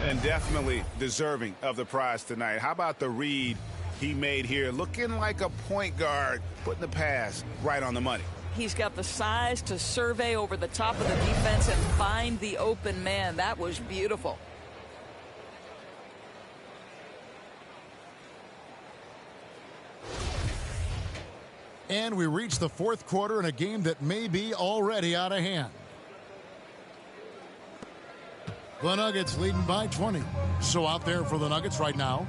[SPEAKER 4] And definitely deserving of the prize tonight. How about the read he made here? Looking like a point guard, putting the pass right on the money.
[SPEAKER 3] He's got the size to survey over the top of the defense and find the open man. That was beautiful.
[SPEAKER 1] And we reach the fourth quarter in a game that may be already out of hand. The Nuggets leading by 20. So out there for the Nuggets right now.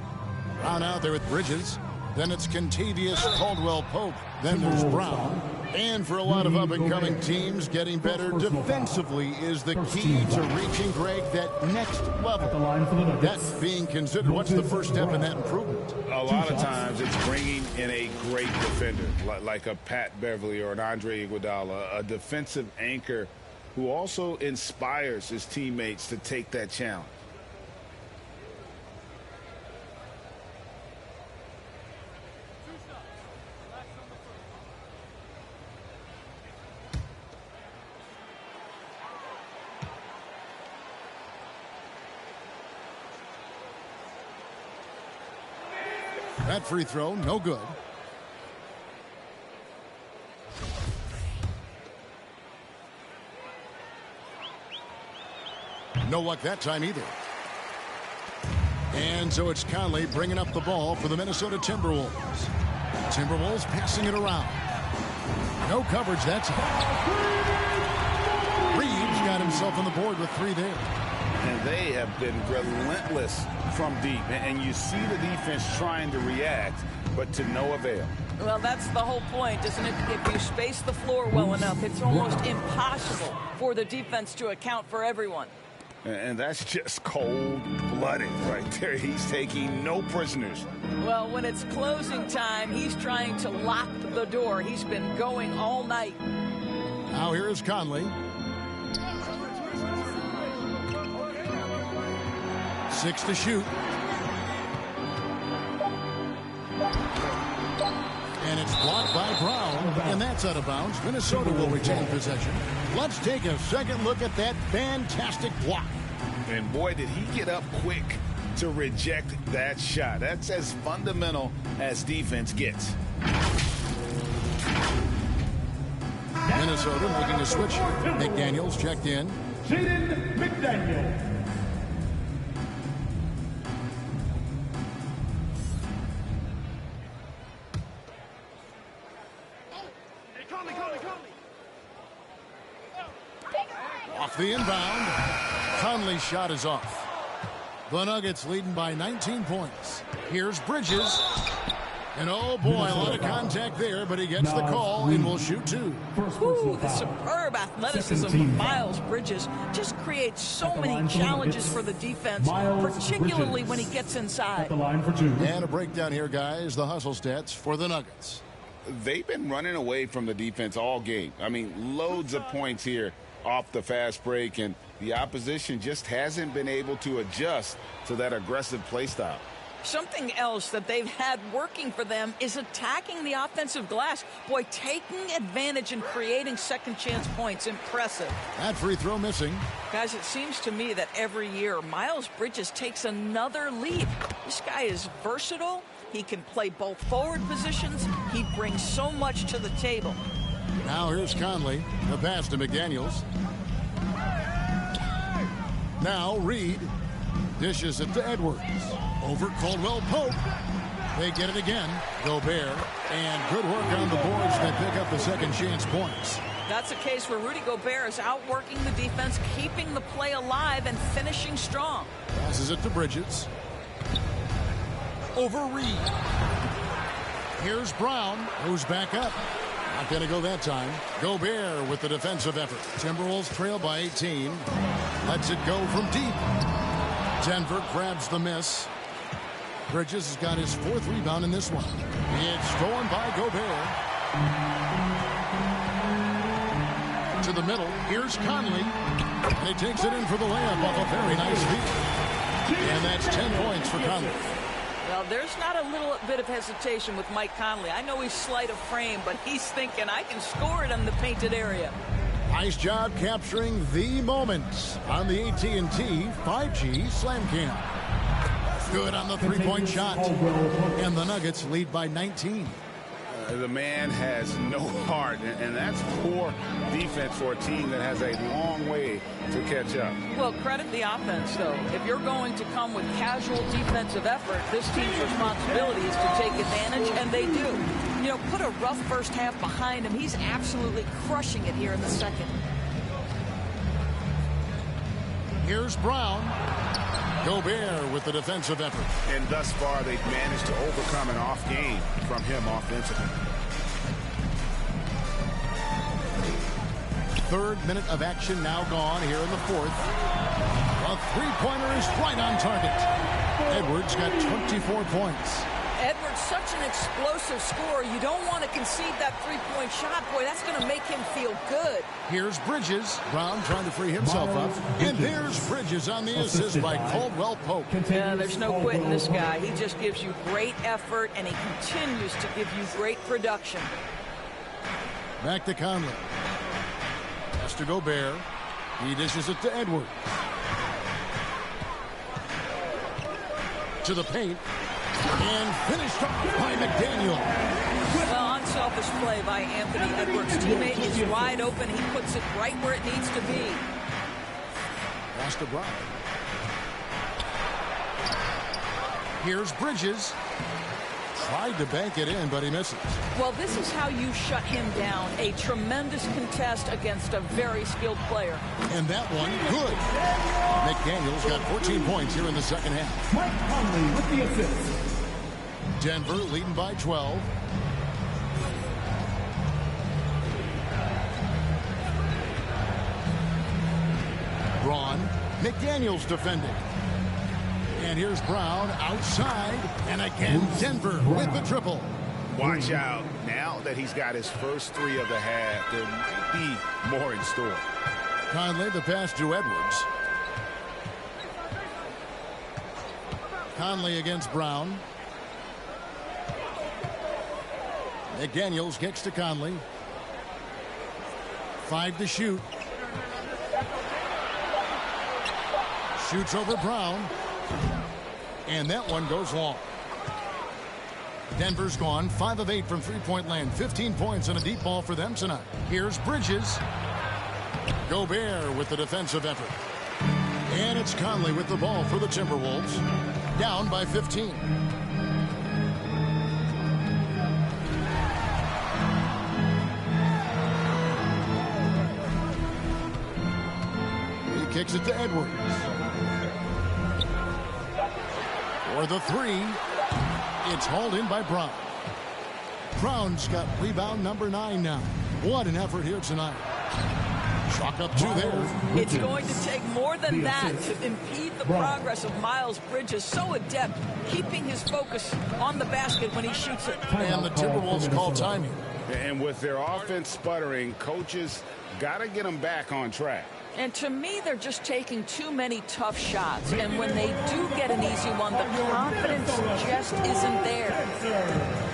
[SPEAKER 1] Brown out there with Bridges. Then it's Kentavious Caldwell-Pope. Then there's Brown. And for a lot of up-and-coming teams, getting better defensively is the key to reaching, Greg, that next level. That being considered, what's the first step in that improvement?
[SPEAKER 4] A lot of times it's bringing in a great defender, like a Pat Beverly or an Andre Iguodala, a defensive anchor who also inspires his teammates to take that challenge.
[SPEAKER 1] That free throw, no good. No luck that time either. And so it's Conley bringing up the ball for the Minnesota Timberwolves. Timberwolves passing it around. No coverage that time. Reeves got himself on the board with 3 there.
[SPEAKER 4] And they have been relentless from deep. And you see the defense trying to react, but to no avail.
[SPEAKER 3] Well, that's the whole point, isn't it? If you space the floor well enough, it's almost impossible for the defense to account for everyone.
[SPEAKER 4] And that's just cold-blooded right there. He's taking no prisoners.
[SPEAKER 3] Well, when it's closing time, he's trying to lock the door. He's been going all night.
[SPEAKER 1] Now here is Conley. 6 to shoot. And it's blocked by Brown, and that's out of bounds. Minnesota will retain possession. Let's take a second look at that fantastic block.
[SPEAKER 4] And boy, did he get up quick to reject that shot. That's as fundamental as defense gets.
[SPEAKER 1] Minnesota making a switch. McDaniels checked in.
[SPEAKER 5] Jaden McDaniels.
[SPEAKER 1] Off the inbound. Conley's shot is off. The Nuggets leading by 19 points. Here's Bridges. And oh boy, a lot of contact there, but he gets the call and will shoot two.
[SPEAKER 3] Ooh, the superb athleticism of Miles Bridges just creates so many challenges for the defense, particularly when he gets inside.
[SPEAKER 1] And a breakdown here, guys. The hustle stats for the Nuggets.
[SPEAKER 4] They've been running away from the defense all game. I mean, loads of points here off the fast break, and the opposition just hasn't been able to adjust to that aggressive play style.
[SPEAKER 3] Something else that they've had working for them is attacking the offensive glass. Boy, taking advantage and creating second chance points. Impressive.
[SPEAKER 1] That free throw missing.
[SPEAKER 3] Guys, it seems to me that every year Miles Bridges takes another leap. This guy is versatile. He can play both forward positions. He brings so much to the table.
[SPEAKER 1] Now here's Conley. The pass to McDaniels. Now Reed dishes it to Edwards. Over Caldwell Pope. They get it again. Gobert. And good work on the boards. They pick up the second chance points.
[SPEAKER 3] That's a case where Rudy Gobert is outworking the defense, keeping the play alive and finishing strong.
[SPEAKER 1] Passes it to Bridges. Over Reed. Here's Brown. Who's back up. Not going to go that time. Gobert with the defensive effort. Timberwolves trail by 18. Lets it go from deep. Denver grabs the miss. Bridges has got his fourth rebound in this one. It's stolen by Gobert. To the middle. Here's Conley. And he takes it in for the layup off a very nice feed. And that's 10 points for Conley.
[SPEAKER 3] Well, there's not a little bit of hesitation with Mike Conley. I know he's slight of frame, but he's thinking, I can score it in the painted area.
[SPEAKER 1] Nice job capturing the moments on the AT&T 5G Slam Cam. Good on the three-point shot. And the Nuggets lead by 19.
[SPEAKER 4] The man has no heart, and that's poor defense for a team that has a long way to catch up.
[SPEAKER 3] Well, credit the offense, though. If you're going to come with casual defensive effort, this team's responsibility is to take advantage, and they do. You know, put a rough first half behind him. He's absolutely crushing it here in the second.
[SPEAKER 1] Here's Brown. Gobert with the defensive effort.
[SPEAKER 4] And thus far, they've managed to overcome an off game from him offensively.
[SPEAKER 1] Third minute of action now gone here in the fourth. A three-pointer is right on target. Edwards got 24 points.
[SPEAKER 3] Edwards, such an explosive scorer. You don't want to concede that three-point shot. Boy, that's going to make him feel good.
[SPEAKER 1] Here's Bridges. Brown trying to free himself up. And there's Bridges on the assist by Caldwell Pope.
[SPEAKER 3] Yeah, there's no quitting this guy. He just gives you great effort, and he continues to give you great production.
[SPEAKER 1] Back to Conley. Pass to Gobert. He dishes it to Edwards. To the paint. And finished off by McDaniel.
[SPEAKER 3] Well, unselfish play by Anthony Edwards. Teammate is wide open. He puts it right where it needs to be.
[SPEAKER 1] Pass to Brown. Here's Bridges. Tried to bank it in, but he misses.
[SPEAKER 3] Well, this is how you shut him down. A tremendous contest against a very skilled player.
[SPEAKER 1] And that one, good. McDaniel's got 14 points here in the second half.
[SPEAKER 5] Mike Conley with the assist.
[SPEAKER 1] Denver leading by 12. Braun. McDaniel's defending. And here's Brown outside. And again, Denver with the triple.
[SPEAKER 4] Watch out. Now that he's got his first three of the half, there might be more in store.
[SPEAKER 1] Conley, the pass to Edwards. Conley against Brown. McDaniels kicks to Conley. 5 to shoot. Shoots over Brown. And that one goes long. Denver's gone 5 of 8 from three-point land. 15 points and a deep ball for them tonight. Here's Bridges. Gobert with the defensive effort. And it's Conley with the ball for the Timberwolves. Down by 15. He kicks it to Edwards. For the three, it's hauled in by Brown. Brown's got rebound number 9 now. What an effort here tonight. Chalk up 2 there.
[SPEAKER 3] It's going to take more than that to impede the progress of Miles Bridges. So adept, keeping his focus on the basket when he shoots it.
[SPEAKER 1] And the Timberwolves call timing.
[SPEAKER 4] And with their offense sputtering, coaches got to get them back on track.
[SPEAKER 3] And to me, they're just taking too many tough shots. And when they do get an easy one, the confidence just isn't there.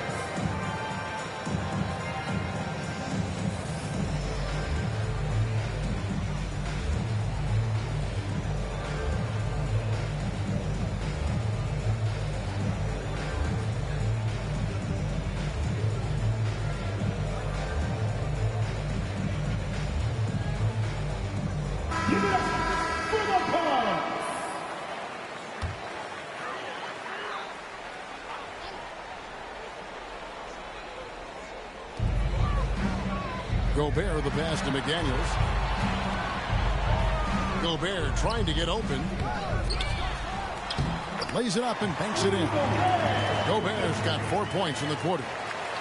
[SPEAKER 1] Gobert the pass to McDaniels. Gobert trying to get open. Lays it up and banks it in. Gobert's got 4 points in the quarter.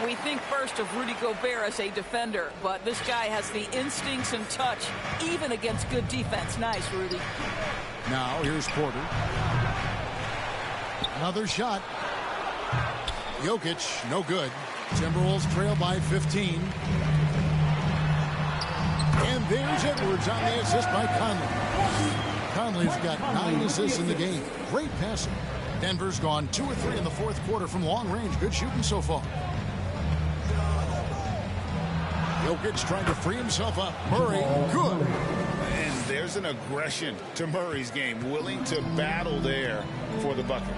[SPEAKER 3] We think first of Rudy Gobert as a defender, but this guy has the instincts and touch, even against good defense. Nice, Rudy.
[SPEAKER 1] Now here's Porter. Another shot. Jokic, no good. Timberwolves trail by 15. And there's Edwards on the assist by Conley. Conley's got 9 assists in the game. Great passing. Denver's gone 2 or 3 in the fourth quarter from long range. Good shooting so far. Jokic trying to free himself up. Murray, good.
[SPEAKER 4] And there's an aggression to Murray's game, willing to battle there for the bucket.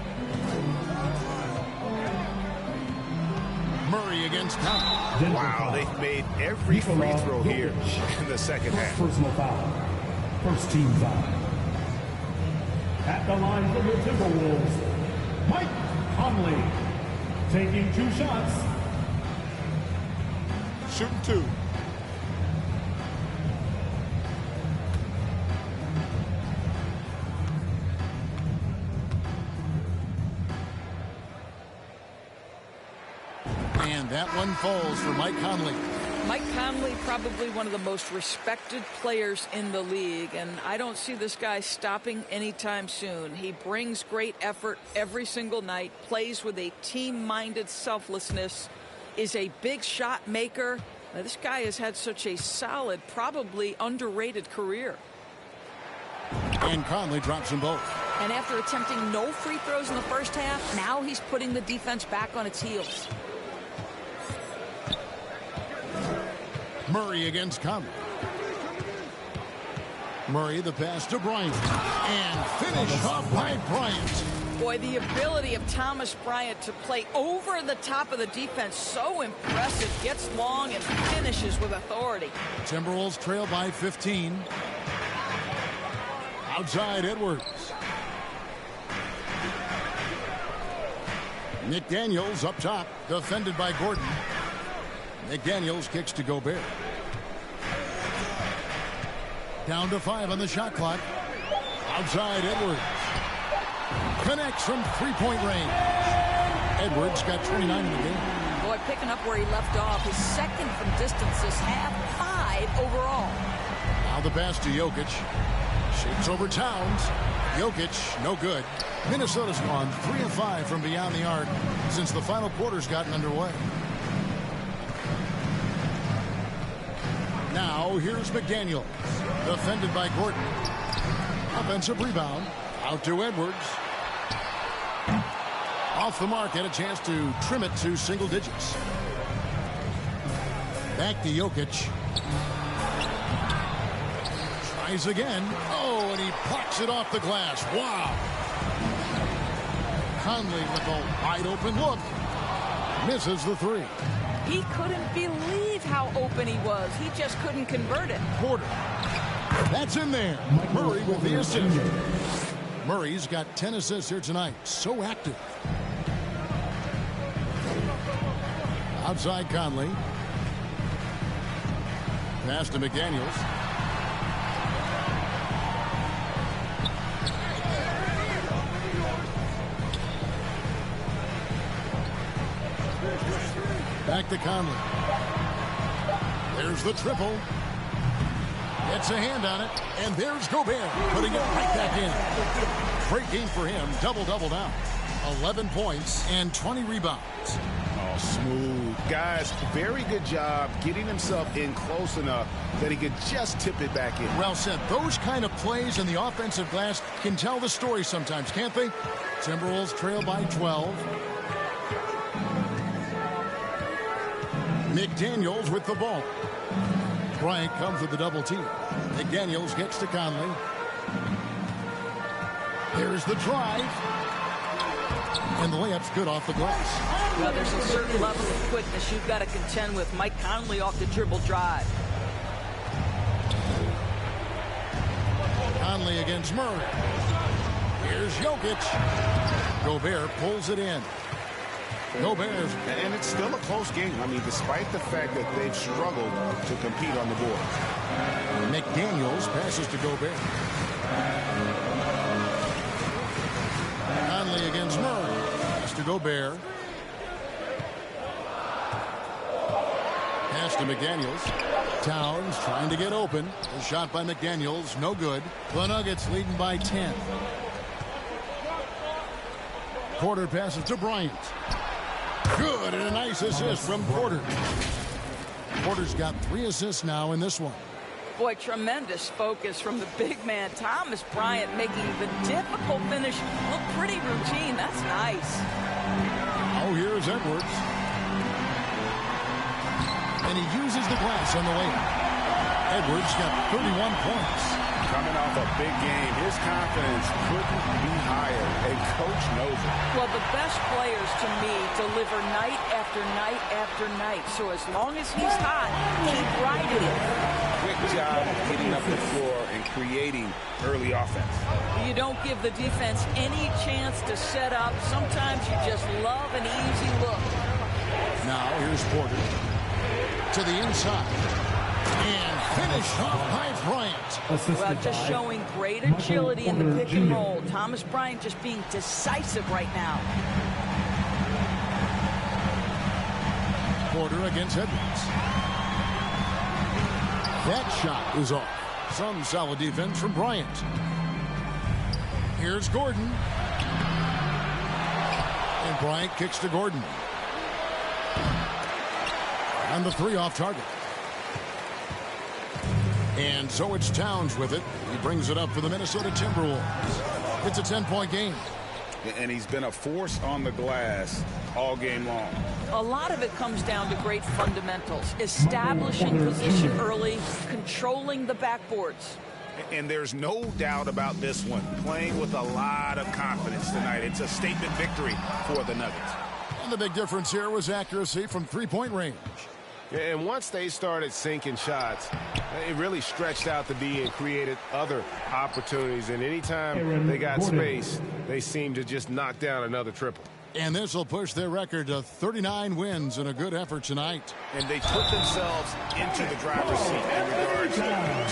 [SPEAKER 1] Murray against Conley.
[SPEAKER 4] Wow, they've made every free throw here in the second half.
[SPEAKER 5] Personal foul. First team foul. At the line from the Timberwolves, Mike Conley taking 2 shots.
[SPEAKER 1] Shooting 2. And that one falls for Mike Conley.
[SPEAKER 3] Mike Conley, probably one of the most respected players in the league, and I don't see this guy stopping anytime soon. He brings great effort every single night, plays with a team-minded selflessness, is a big shot maker. Now, this guy has had such a solid, probably underrated career.
[SPEAKER 1] And Conley drops them both.
[SPEAKER 3] And after attempting no free throws in the first half, now he's putting the defense back on its heels.
[SPEAKER 1] Murray against Conley. Murray the pass to Bryant. And finish off by Bryant.
[SPEAKER 3] Boy, the ability of Thomas Bryant to play over the top of the defense, so impressive. Gets long and finishes with authority.
[SPEAKER 1] Timberwolves trail by 15. Outside Edwards. McDaniels up top, defended by Gordon. McDaniels kicks to Gobert. Down to 5 on the shot clock. Outside Edwards. Connects from 3-point range. Edwards got 29 in the game.
[SPEAKER 3] Boy, picking up where he left off. His second from distance this half, 5 overall.
[SPEAKER 1] Now the pass to Jokic. Shakes over Towns. Jokic, no good. Minnesota's gone 3 of 5 from beyond the arc since the final quarter's gotten underway. Now here's McDaniels, defended by Gordon. Offensive rebound, out to Edwards. Off the mark, had a chance to trim it to single digits. Back to Jokic. Tries again. Oh, and he plucks it off the glass. Wow. Conley with a wide open look. Misses the 3.
[SPEAKER 3] He couldn't believe how open he was. He just couldn't convert it.
[SPEAKER 1] Porter. That's in there. Murray with the assist. Murray's got 10 assists here tonight. So active. Outside Conley. Pass to McDaniels. Back to Conley. There's the triple. Gets a hand on it. And there's Gobert putting it right back in. Great game for him. Double-double now. 11 points and 20 rebounds.
[SPEAKER 6] Oh, smooth. Guys, very good job getting himself in close enough that he could just tip it back in.
[SPEAKER 1] Well said. Those kind of plays in the offensive glass can tell the story sometimes, can't they? Timberwolves trail by 12. McDaniels with the ball. Bryant comes with the double team. McDaniels gets to Conley. Here's the drive. And the layup's good off the glass.
[SPEAKER 3] Well, there's a certain level of quickness you've got to contend with. Mike Conley off the dribble drive.
[SPEAKER 1] Conley against Murray. Here's Jokic. Gobert pulls it in. Gobert.
[SPEAKER 6] And it's still a close game. I mean, despite the fact that they've struggled to compete on the board.
[SPEAKER 1] McDaniels passes to Gobert. Conley against Murray. Pass to Gobert. Pass to McDaniels. Towns trying to get open. A shot by McDaniels. No good. The Nuggets leading by 10. Porter passes to Bryant. Good, and a nice assist from Porter. Porter's got 3 assists now in this one.
[SPEAKER 3] Boy, tremendous focus from the big man, Thomas Bryant, making the difficult finish look pretty routine. That's nice.
[SPEAKER 1] Oh, here's Edwards. And he uses the glass on the way. Edwards got 31 points.
[SPEAKER 6] Coming off a big game, his confidence couldn't be higher, and coach knows it.
[SPEAKER 3] Well, the best players, to me, deliver night after night after night. So as long as he's hot, keep riding it.
[SPEAKER 6] Quick job of getting up the floor and creating early offense.
[SPEAKER 3] You don't give the defense any chance to set up. Sometimes you just love an easy look.
[SPEAKER 1] Now here's Porter to the inside. And finished off by Bryant.
[SPEAKER 3] Well, just showing great agility in the pick and roll. Thomas Bryant just being decisive right now.
[SPEAKER 1] Porter against Edwards. That shot is off. Some solid defense from Bryant. Here's Gordon. And Bryant kicks to Gordon. And the 3 off target. And so it's Towns with it. He brings it up for the Minnesota Timberwolves. It's a 10-point game.
[SPEAKER 6] And he's been a force on the glass all game long.
[SPEAKER 3] A lot of it comes down to great fundamentals. Establishing position early, controlling the backboards.
[SPEAKER 6] And there's no doubt about this one. Playing with a lot of confidence tonight. It's a statement victory for the Nuggets.
[SPEAKER 1] And the big difference here was accuracy from 3-point range.
[SPEAKER 11] And once they started sinking shots, it really stretched out the D and created other opportunities. And anytime they got space, they seemed to just knock down another triple.
[SPEAKER 1] And this will push their record to 39 wins in a good effort tonight.
[SPEAKER 6] And they put themselves into the driver's seat in regards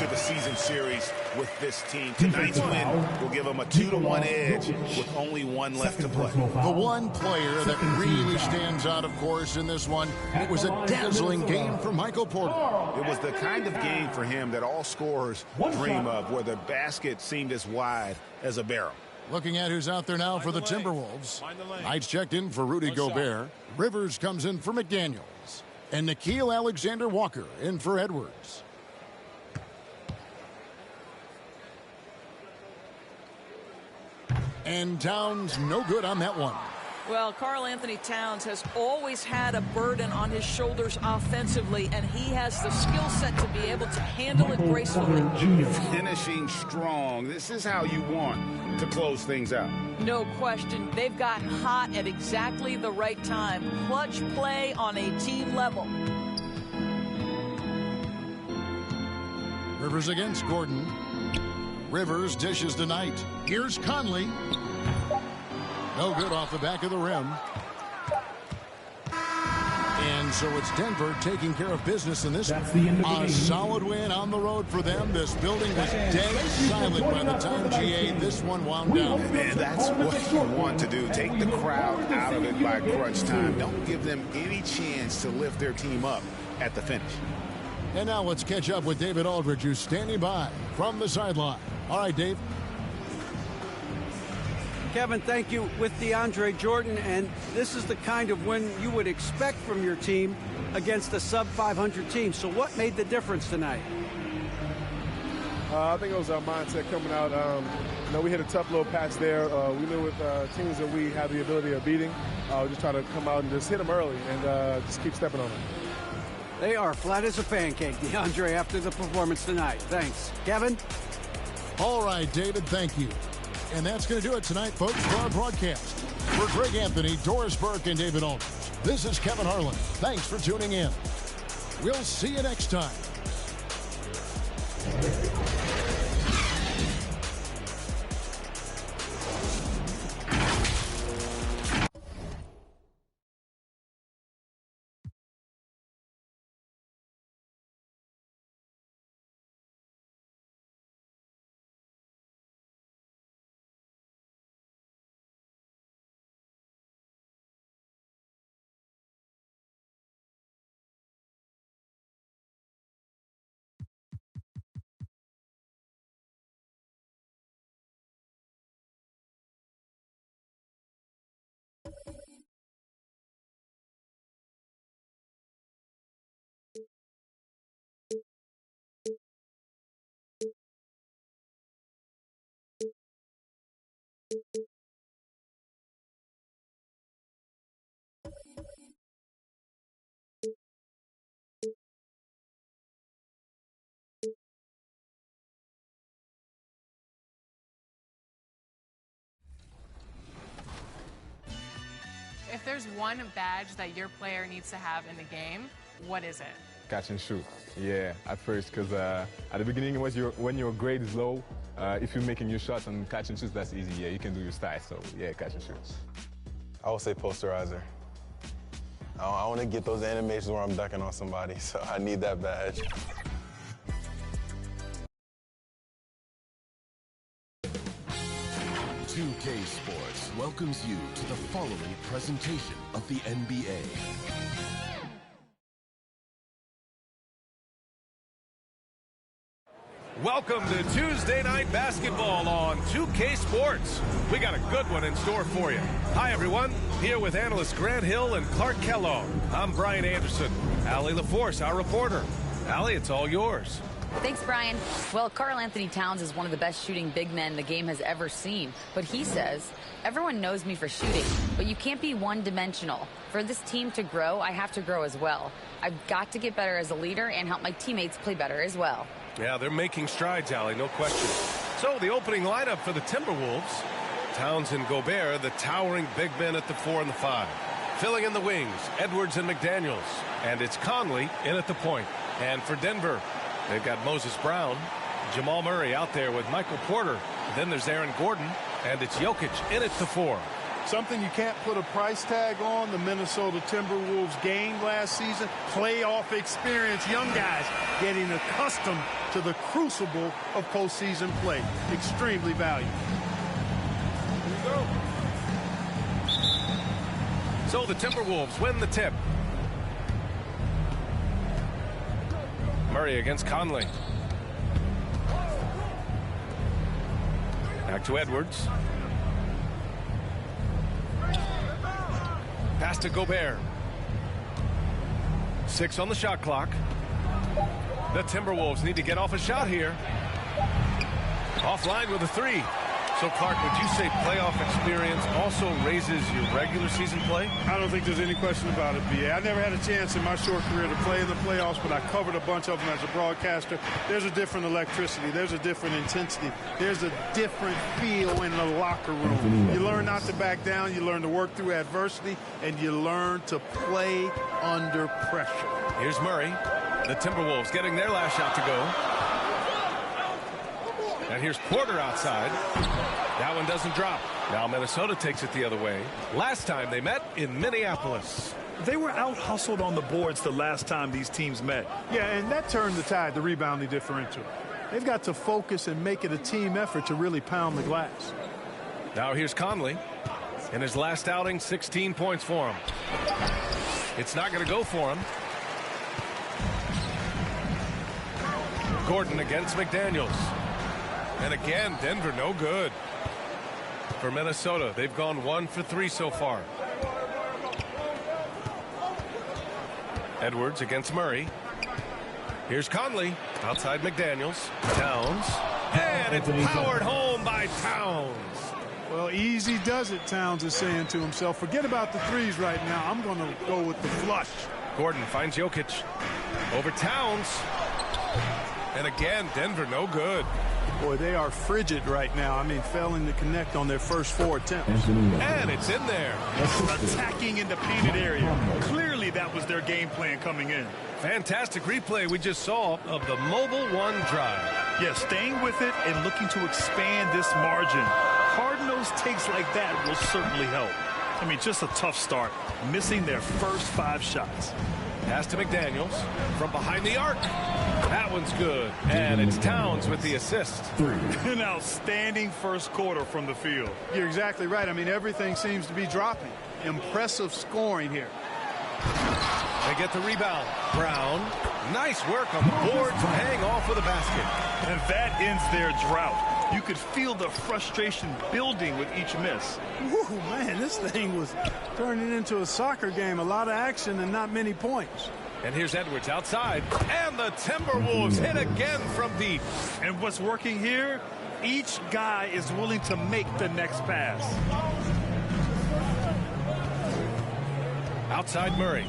[SPEAKER 6] to the season series with this team. Tonight's win will give them a 2-1 edge with only 1 left to play.
[SPEAKER 1] The one player that really stands out, of course, in this one, it was a dazzling game for Michael Porter.
[SPEAKER 6] It was the kind of game for him that all scorers dream of, where the basket seemed as wide as a barrel.
[SPEAKER 1] Looking at who's out there now for the Timberwolves. Knights checked in for Rudy Gobert. Rivers comes in for McDaniels. And Nickeil Alexander-Walker in for Edwards. And Towns no good on that one.
[SPEAKER 3] Well, Karl Anthony Towns has always had a burden on his shoulders offensively, and he has the skill set to be able to handle it gracefully.
[SPEAKER 6] Finishing strong. This is how you want to close things out.
[SPEAKER 3] No question. They've gotten hot at exactly the right time. Clutch play on a team level.
[SPEAKER 1] Rivers against Gordon. Rivers dishes tonight. Here's Conley. No good off the back of the rim. And And so it's Denver taking care of business in this
[SPEAKER 5] That's
[SPEAKER 1] one.
[SPEAKER 5] the end of the
[SPEAKER 1] A
[SPEAKER 5] game.
[SPEAKER 1] solid win on the road for them. This building was dead silent by the time GA this one wound down.
[SPEAKER 6] And that's what you want to do. Take the crowd out of it by crunch time. Don't give them any chance to lift their team up at the finish.
[SPEAKER 1] And now let's catch up with David Aldridge, who's standing by from the sideline. All right, Dave.
[SPEAKER 2] Kevin, thank you. With DeAndre Jordan, and this is the kind of win you would expect from your team against a sub-500 team. So what made the difference tonight?
[SPEAKER 9] I think it was our mindset coming out. We hit a tough little patch there. We knew with teams that we have the ability of beating, just try to come out and just hit them early and just keep stepping on them.
[SPEAKER 2] They are flat as a pancake, DeAndre, after the performance tonight. Thanks. Kevin?
[SPEAKER 1] All right, David, thank you. And that's going to do it tonight, folks, for our broadcast. For Greg Anthony, Doris Burke, and David Aldridge, this is Kevin Harlan. Thanks for tuning in. We'll see you next time.
[SPEAKER 12] If there's one badge that your player needs to have in the game, what is it?
[SPEAKER 7] Catch and shoot. Yeah, at first, because at the beginning, when your grade is low, if you're making your shots on catch and shoots, that's easy. Yeah, you can do your style. So, yeah, catch and shoot.
[SPEAKER 13] I would say posterizer. I want to get those animations where I'm dunking on somebody, so I need that badge.
[SPEAKER 14] .2K Sports welcomes you to the following presentation of the NBA.
[SPEAKER 15] Welcome to Tuesday Night Basketball on 2K Sports. We got a good one in store for you. Hi, everyone. Here with analysts Grant Hill and Clark Kellogg. I'm Brian Anderson. Allie LaForce, our reporter. Allie, it's all yours.
[SPEAKER 16] Thanks, Brian. Well, Karl Anthony Towns is one of the best shooting big men the game has ever seen. But he says, everyone knows me for shooting, but you can't be one-dimensional. For this team to grow, I have to grow as well. I've got to get better as a leader and help my teammates play better as well.
[SPEAKER 15] Yeah, they're making strides, Allie, no question. So the opening lineup for the Timberwolves, Towns and Gobert, the towering big men at the 4 and the 5. Filling in the wings, Edwards and McDaniels. And it's Conley in at the point. And for Denver, they've got Moses Brown, Jamal Murray out there with Michael Porter. Then there's Aaron Gordon, and it's Jokic in at the 4.
[SPEAKER 9] Something you can't put a price tag on, the Minnesota Timberwolves gained last season. Playoff experience, young guys getting accustomed to the crucible of postseason play. Extremely valuable.
[SPEAKER 15] Here we go. So the Timberwolves win the tip. Murray against Conley. Back to Edwards. Pass to Gobert. 6 on the shot clock. The Timberwolves need to get off a shot here. Offline with a 3. So, Clark, would you say playoff experience also raises your regular season play?
[SPEAKER 9] I don't think there's any question about it, B.A. I never had a chance in my short career to play in the playoffs, but I covered a bunch of them as a broadcaster. There's a different electricity. There's a different intensity. There's a different feel in the locker room. You learn not to back down. You learn to work through adversity, and you learn to play under pressure.
[SPEAKER 15] Here's Murray. The Timberwolves getting their last shot to go. And here's Porter outside. That one doesn't drop. Now Minnesota takes it the other way. Last time they met in Minneapolis.
[SPEAKER 17] They were out-hustled on the boards the last time these teams met.
[SPEAKER 9] Yeah, and that turned the tide, the rebounding differential. They've got to focus and make it a team effort to really pound the glass.
[SPEAKER 15] Now here's Conley. In his last outing, 16 points for him. It's not going to go for him. Gordon against McDaniels. And again, Denver no good. For Minnesota, they've gone 1 for 3 so far. Edwards against Murray. Here's Conley outside McDaniels. Towns. And it's powered home by Towns.
[SPEAKER 9] Well, easy does it, Towns is saying to himself. Forget about the threes right now. I'm going to go with the flush.
[SPEAKER 15] Gordon finds Jokic. Over Towns. And again, Denver no good.
[SPEAKER 9] Boy, they are frigid right now. I mean, failing to connect on their first 4 attempts.
[SPEAKER 15] And it's in there.
[SPEAKER 17] Attacking in the painted area. Clearly, that was their game plan coming in.
[SPEAKER 15] Fantastic replay we just saw of the Mobile One drive.
[SPEAKER 17] Yeah, staying with it and looking to expand this margin. Hard-nosed takes like that will certainly help. I mean, just a tough start, missing their first 5 shots.
[SPEAKER 15] Pass to McDaniels from behind the arc. That one's good. And it's Towns with the assist.
[SPEAKER 17] An outstanding first quarter from the field.
[SPEAKER 9] You're exactly right. I mean, everything seems to be dropping. Impressive scoring here.
[SPEAKER 15] They get the rebound. Brown. Nice work on the board to hang off with a basket.
[SPEAKER 17] And that ends their drought. You could feel the frustration building with each miss.
[SPEAKER 9] Ooh, man, this thing was turning into a soccer game. A lot of action and not many points.
[SPEAKER 15] And here's Edwards outside. And the Timberwolves hit again from deep.
[SPEAKER 17] And what's working here, each guy is willing to make the next pass.
[SPEAKER 15] Outside Murray.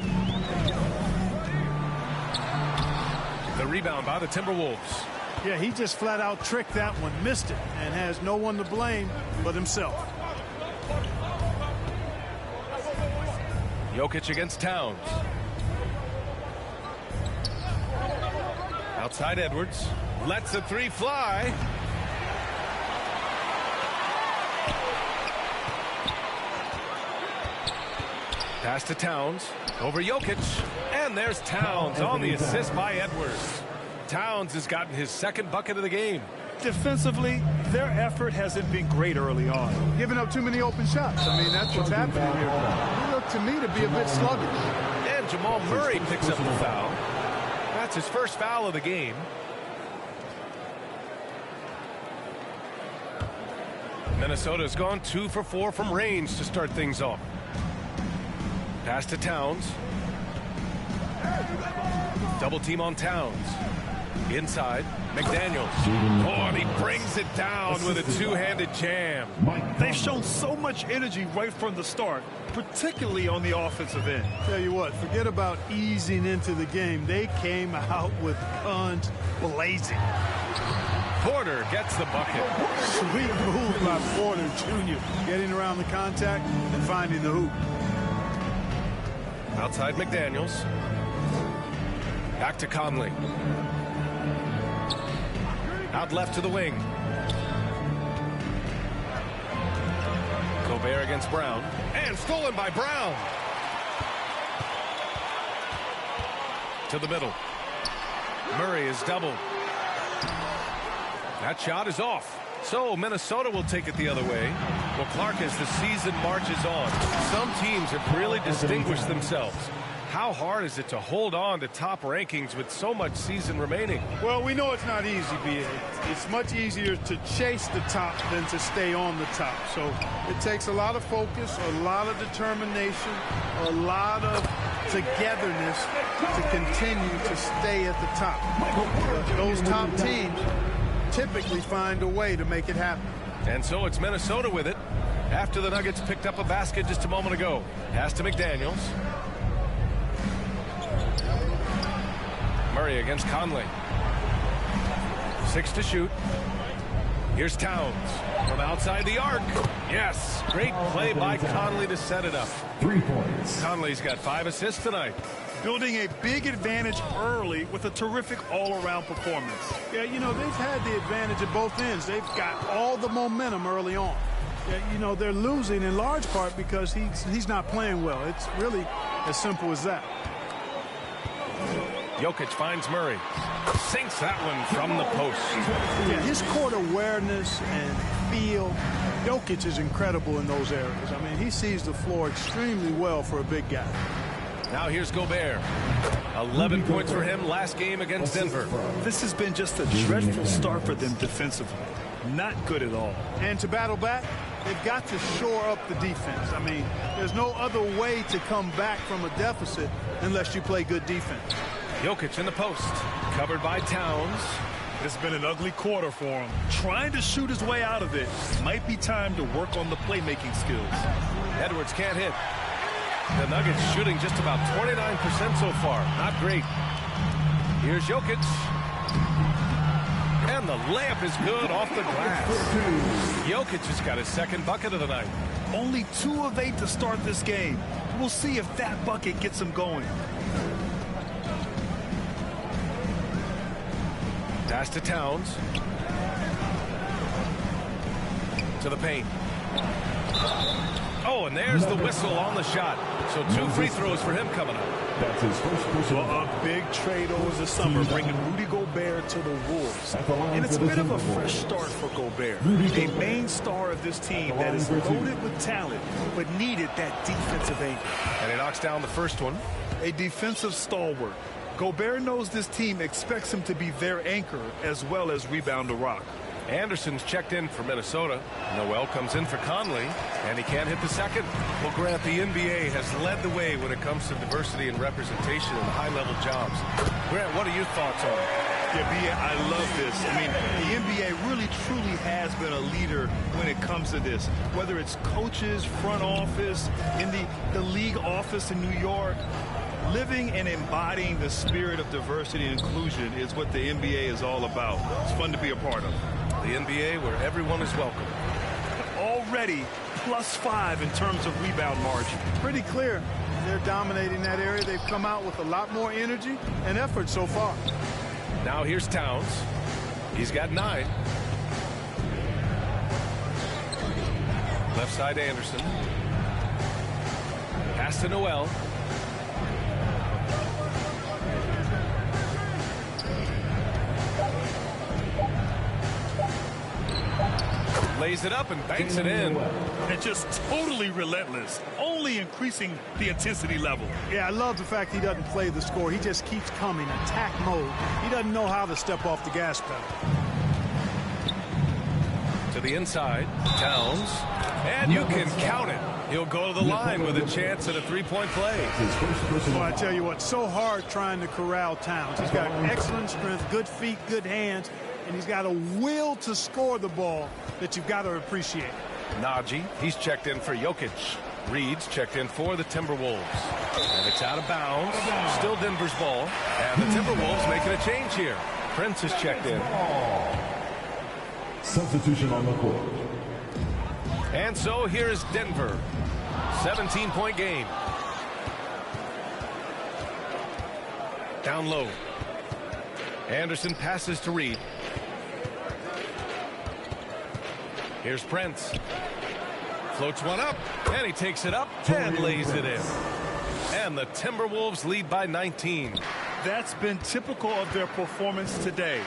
[SPEAKER 15] The rebound by the Timberwolves.
[SPEAKER 9] Yeah, he just flat out tricked that one, missed it, and has no one to blame but himself.
[SPEAKER 15] Jokic against Towns. Outside Edwards. Lets the 3 fly. Pass to Towns. Over Jokic. And there's Towns on the assist by Edwards. Towns has gotten his 2nd bucket of the game.
[SPEAKER 17] Defensively, their effort hasn't been great early on.
[SPEAKER 9] Giving up too many open shots. I mean, that's what's happening here. He looked to me to be a bit sluggish.
[SPEAKER 15] And Jamal Murray picks up the foul. That's his first foul of the game. Minnesota's gone 2 for 4 from range to start things off. Pass to Towns. Double team on Towns. Inside, McDaniels. Oh, and he brings it down with a 2-handed jam.
[SPEAKER 17] They've shown so much energy right from the start, particularly on the offensive end.
[SPEAKER 9] Tell you what, forget about easing into the game. They came out with guns blazing.
[SPEAKER 15] Porter gets the bucket.
[SPEAKER 9] Sweet move by Porter Jr. Getting around the contact and finding the hoop.
[SPEAKER 15] Outside McDaniels. Back to Conley. Out left to the wing. Gobert against Brown. And stolen by Brown. To the middle. Murray is doubled. That shot is off. So Minnesota will take it the other way. Well, Clark, as the season marches on, some teams have really distinguished themselves. How hard is it to hold on to top rankings with so much season remaining?
[SPEAKER 9] Well, we know it's not easy, B.A. It's much easier to chase the top than to stay on the top. So it takes a lot of focus, a lot of determination, a lot of togetherness to continue to stay at the top. Those top teams typically find a way to make it happen.
[SPEAKER 15] And so it's Minnesota with it after the Nuggets picked up a basket just a moment ago. Pass to McDaniels. Murray against Conley. 6 to shoot. Here's Towns from outside the arc. Yes, great play by Conley to set it up.
[SPEAKER 5] 3 points.
[SPEAKER 15] Conley's got 5 assists tonight.
[SPEAKER 17] Building a big advantage early with a terrific all-around performance.
[SPEAKER 9] Yeah, you know, they've had the advantage at both ends. They've got all the momentum early on. Yeah, you know, they're losing in large part because he's not playing well. It's really as simple as that.
[SPEAKER 15] Jokic finds Murray. Sinks that one from the post.
[SPEAKER 9] Yeah, his court awareness and feel, Jokic is incredible in those areas. I mean, he sees the floor extremely well for a big guy.
[SPEAKER 15] Now here's Gobert. 11 points for him last game against Denver.
[SPEAKER 17] This has been just a dreadful start for them defensively. Not good at all.
[SPEAKER 9] And to battle back, they've got to shore up the defense. I mean, there's no other way to come back from a deficit unless you play good defense.
[SPEAKER 15] Jokic in the post. Covered by Towns.
[SPEAKER 17] It's been an ugly quarter for him. Trying to shoot his way out of it. Might be time to work on the playmaking skills.
[SPEAKER 15] Edwards can't hit. The Nuggets shooting just about 29% so far. Not great. Here's Jokic. And the layup is good off the glass. Jokic has got his second bucket of the night.
[SPEAKER 17] Only 2 of 8 to start this game. We'll see if that bucket gets him going.
[SPEAKER 15] Pass to Towns. To the paint. Oh, and there's the whistle on the shot. So 2 free throws for him coming up.
[SPEAKER 17] That's his first personal. Well, a big trade over the summer, bringing Rudy Gobert to the Wolves. And it's a bit of a fresh start for Gobert. A main star of this team that is loaded with talent, but needed that defensive anchor.
[SPEAKER 15] And he knocks down the first one.
[SPEAKER 17] A defensive stalwart. Gobert knows this team expects him to be their anchor as well as rebound the rock.
[SPEAKER 15] Anderson's checked in for Minnesota. Noel comes in for Conley, and he can't hit the second. Well, Grant, the NBA has led the way when it comes to diversity and representation in high-level jobs. Grant, what are your thoughts on it?
[SPEAKER 17] Yeah, B.A., I love this. I mean, the NBA really, truly has been a leader when it comes to this. Whether it's coaches, front office, in the league office in New York, living and embodying the spirit of diversity and inclusion is what the NBA is all about. It's fun to be a part of.
[SPEAKER 15] The NBA where everyone is welcome.
[SPEAKER 17] Already +5 in terms of rebound margin.
[SPEAKER 9] Pretty clear. They're dominating that area. They've come out with a lot more energy and effort so far.
[SPEAKER 15] Now here's Towns. He's got 9. Left side Anderson. Pass to Noel. Lays it up and banks it in.
[SPEAKER 17] And just totally relentless, only increasing the intensity level.
[SPEAKER 9] Yeah, I love the fact he doesn't play the score. He just keeps coming, attack mode. He doesn't know how to step off the gas pedal.
[SPEAKER 15] To the inside, Towns. And you can count it. He'll go to the line with a chance at a 3-point play.
[SPEAKER 9] Well, I tell you what, so hard trying to corral Towns. He's got excellent strength, good feet, good hands, and he's got a will to score the ball that you've got to appreciate.
[SPEAKER 15] Najee, he's checked in for Jokic. Reed's checked in for the Timberwolves. And it's out of bounds. Still Denver's ball. And the Timberwolves making a change here. Prince is checked in.
[SPEAKER 5] Substitution on the court.
[SPEAKER 15] And so here is Denver. 17-point game. Down low. Anderson passes to Reed. Here's Prince. Floats one up, and he takes it up and lays it in. And the Timberwolves lead by 19.
[SPEAKER 17] That's been typical of their performance today.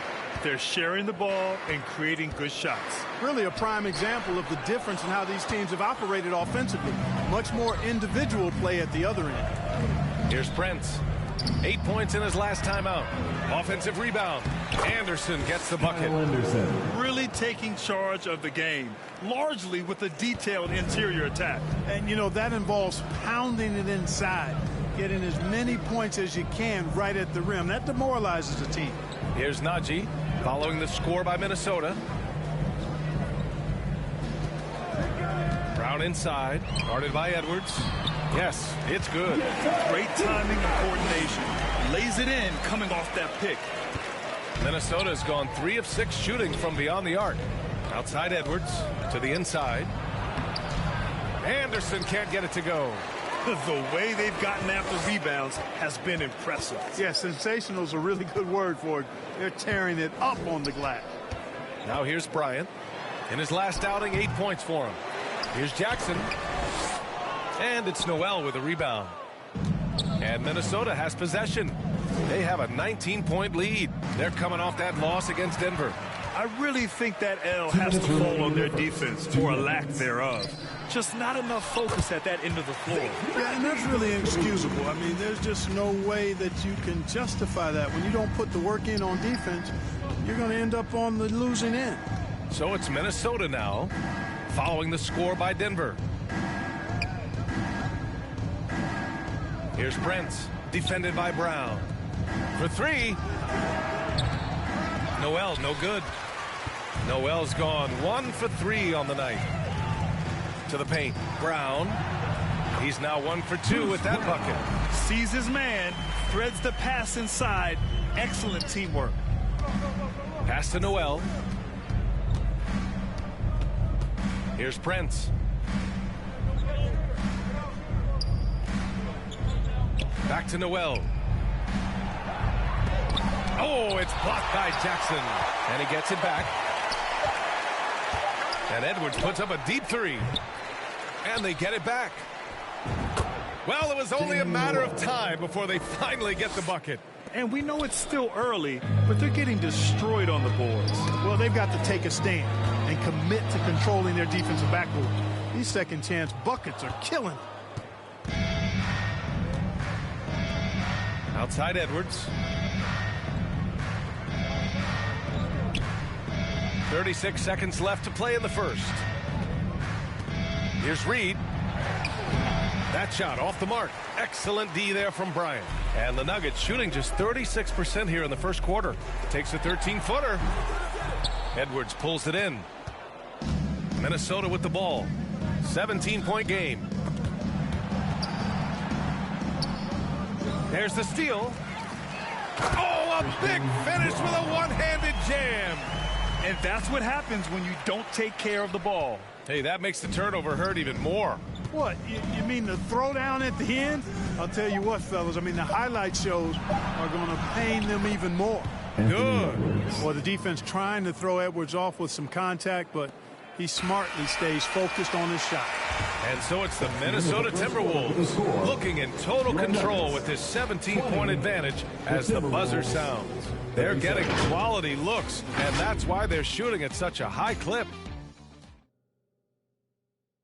[SPEAKER 17] They're sharing the ball and creating good shots.
[SPEAKER 9] Really a prime example of the difference in how these teams have operated offensively. Much more individual play at the other end.
[SPEAKER 15] Here's Prince. 8 points in his last time out. Offensive rebound. Anderson gets the bucket.
[SPEAKER 17] Really taking charge of the game, largely with a detailed interior attack.
[SPEAKER 9] And, you know, that involves pounding it inside, getting as many points as you can right at the rim. That demoralizes a team.
[SPEAKER 15] Here's Najee, following the score by Minnesota. Brown inside, guarded by Edwards. Yes, it's good.
[SPEAKER 17] Great timing and coordination. Lays it in, coming off that pick.
[SPEAKER 15] Minnesota's gone 3 of 6 shooting from beyond the arc. Outside Edwards, to the inside. Anderson can't get it to go.
[SPEAKER 17] The way they've gotten after rebounds has been impressive.
[SPEAKER 9] Yeah, sensational is a really good word for it. They're tearing it up on the glass.
[SPEAKER 15] Now here's Bryant. In his last outing, 8 points for him. Here's Jackson. And it's Noel with a rebound. And Minnesota has possession. They have a 19-point lead. They're coming off that loss against Denver.
[SPEAKER 17] I really think that L has to fall on their defense, or a lack thereof. Just not enough focus at that end of the floor.
[SPEAKER 9] Yeah, and that's really inexcusable. I mean, there's just no way that you can justify that. When you don't put the work in on defense, you're going to end up on the losing end.
[SPEAKER 15] So it's Minnesota now, following the score by Denver. Here's Brent, defended by Brown. For three. Noel, no good. Noel's gone 1 for 3 on the night. To the paint. Brown. He's now 1 for 2 with that bucket.
[SPEAKER 17] Sees his man, threads the pass inside. Excellent teamwork.
[SPEAKER 15] Pass to Noel. Here's Brent. Back to Noel. Oh, it's blocked by Jackson. And he gets it back. And Edwards puts up a deep three. And they get it back. Well, it was only a matter of time before they finally get the bucket.
[SPEAKER 17] And we know it's still early, but they're getting destroyed on the boards.
[SPEAKER 9] Well, they've got to take a stand and commit to controlling their defensive backboard. These second chance buckets are killing.
[SPEAKER 15] Outside Edwards. 36 seconds left to play in the first. Here's Reed. That shot off the mark. Excellent D there from Bryant. And the Nuggets shooting just 36% here in the first quarter. Takes a 13-footer. Edwards pulls it in. Minnesota with the ball. 17-point game. There's the steal. Oh, a big finish with a one-handed jam.
[SPEAKER 17] And that's what happens when you don't take care of the ball.
[SPEAKER 15] Hey, that makes the turnover hurt even more.
[SPEAKER 9] What, you mean the throwdown at the end? I'll tell you what, fellas, I mean, the highlight shows are going to pain them even more.
[SPEAKER 15] Good.
[SPEAKER 9] Well, the defense trying to throw Edwards off with some contact, but he smartly stays focused on his shot.
[SPEAKER 15] And so it's the Minnesota Timberwolves looking in total control with this 17-point advantage as the buzzer sounds. They're getting quality looks, and that's why they're shooting at such a high clip.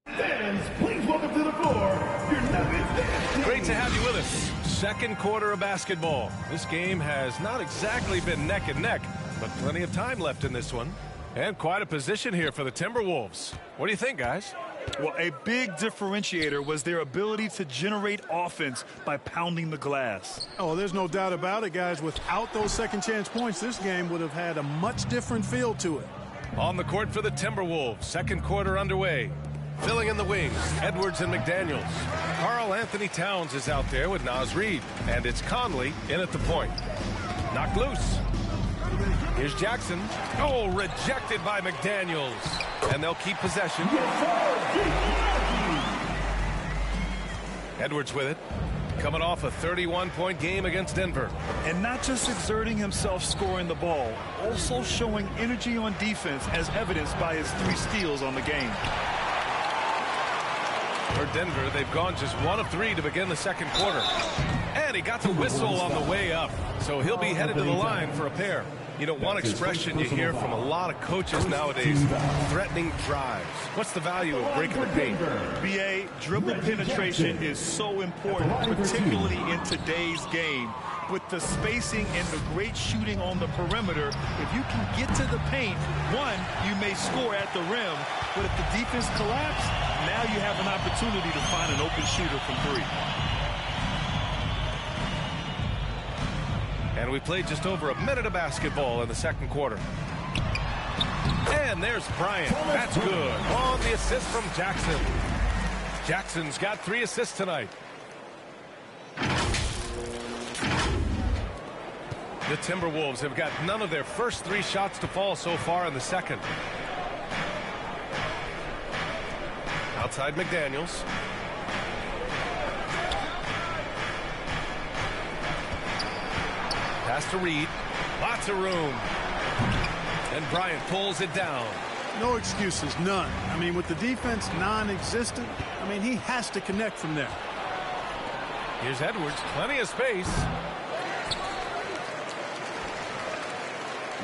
[SPEAKER 5] Fans, please welcome to the floor your Nuggets.
[SPEAKER 15] Great to have you with us. Second quarter of basketball. This game has not exactly been neck and neck, but plenty of time left in this one. And quite a position here for the Timberwolves. What do you think, guys?
[SPEAKER 17] Well, a big differentiator was their ability to generate offense by pounding the glass.
[SPEAKER 9] Oh, there's no doubt about it, guys. Without those second chance points, this game would have had a much different feel to it.
[SPEAKER 15] On the court for the Timberwolves. Second quarter underway. Filling in the wings, Edwards and McDaniels. Karl Anthony Towns is out there with Naz Reid. And it's Conley in at the point. Knocked loose. Here's Jackson. Oh, rejected by McDaniels. And they'll keep possession. Edwards with it. Coming off a 31-point game against Denver.
[SPEAKER 17] And not just exerting himself scoring the ball, also showing energy on defense as evidenced by his 3 steals on the game.
[SPEAKER 15] For Denver, they've gone just 1 of 3 to begin the second quarter. And he got the whistle on the way up. So he'll be headed to the line for a pair. You know, one expression you hear from a lot of coaches nowadays, threatening drives. What's the value of breaking the paint?
[SPEAKER 17] BA, dribble penetration is so important, particularly in today's game. With the spacing and the great shooting on the perimeter, if you can get to the paint, one, you may score at the rim, but if the defense collapses, now you have an opportunity to find an open shooter from 3.
[SPEAKER 15] And we played just over a minute of basketball in the second quarter. And there's Bryant. That's good. On the assist from Jackson. Jackson's got 3 assists tonight. The Timberwolves have got none of their first 3 shots to fall so far in the second. Outside McDaniels. Pass to Reed. Lots of room. And Bryant pulls it down.
[SPEAKER 9] No excuses, none. I mean, with the defense non-existent, I mean, he has to connect from there.
[SPEAKER 15] Here's Edwards, plenty of space.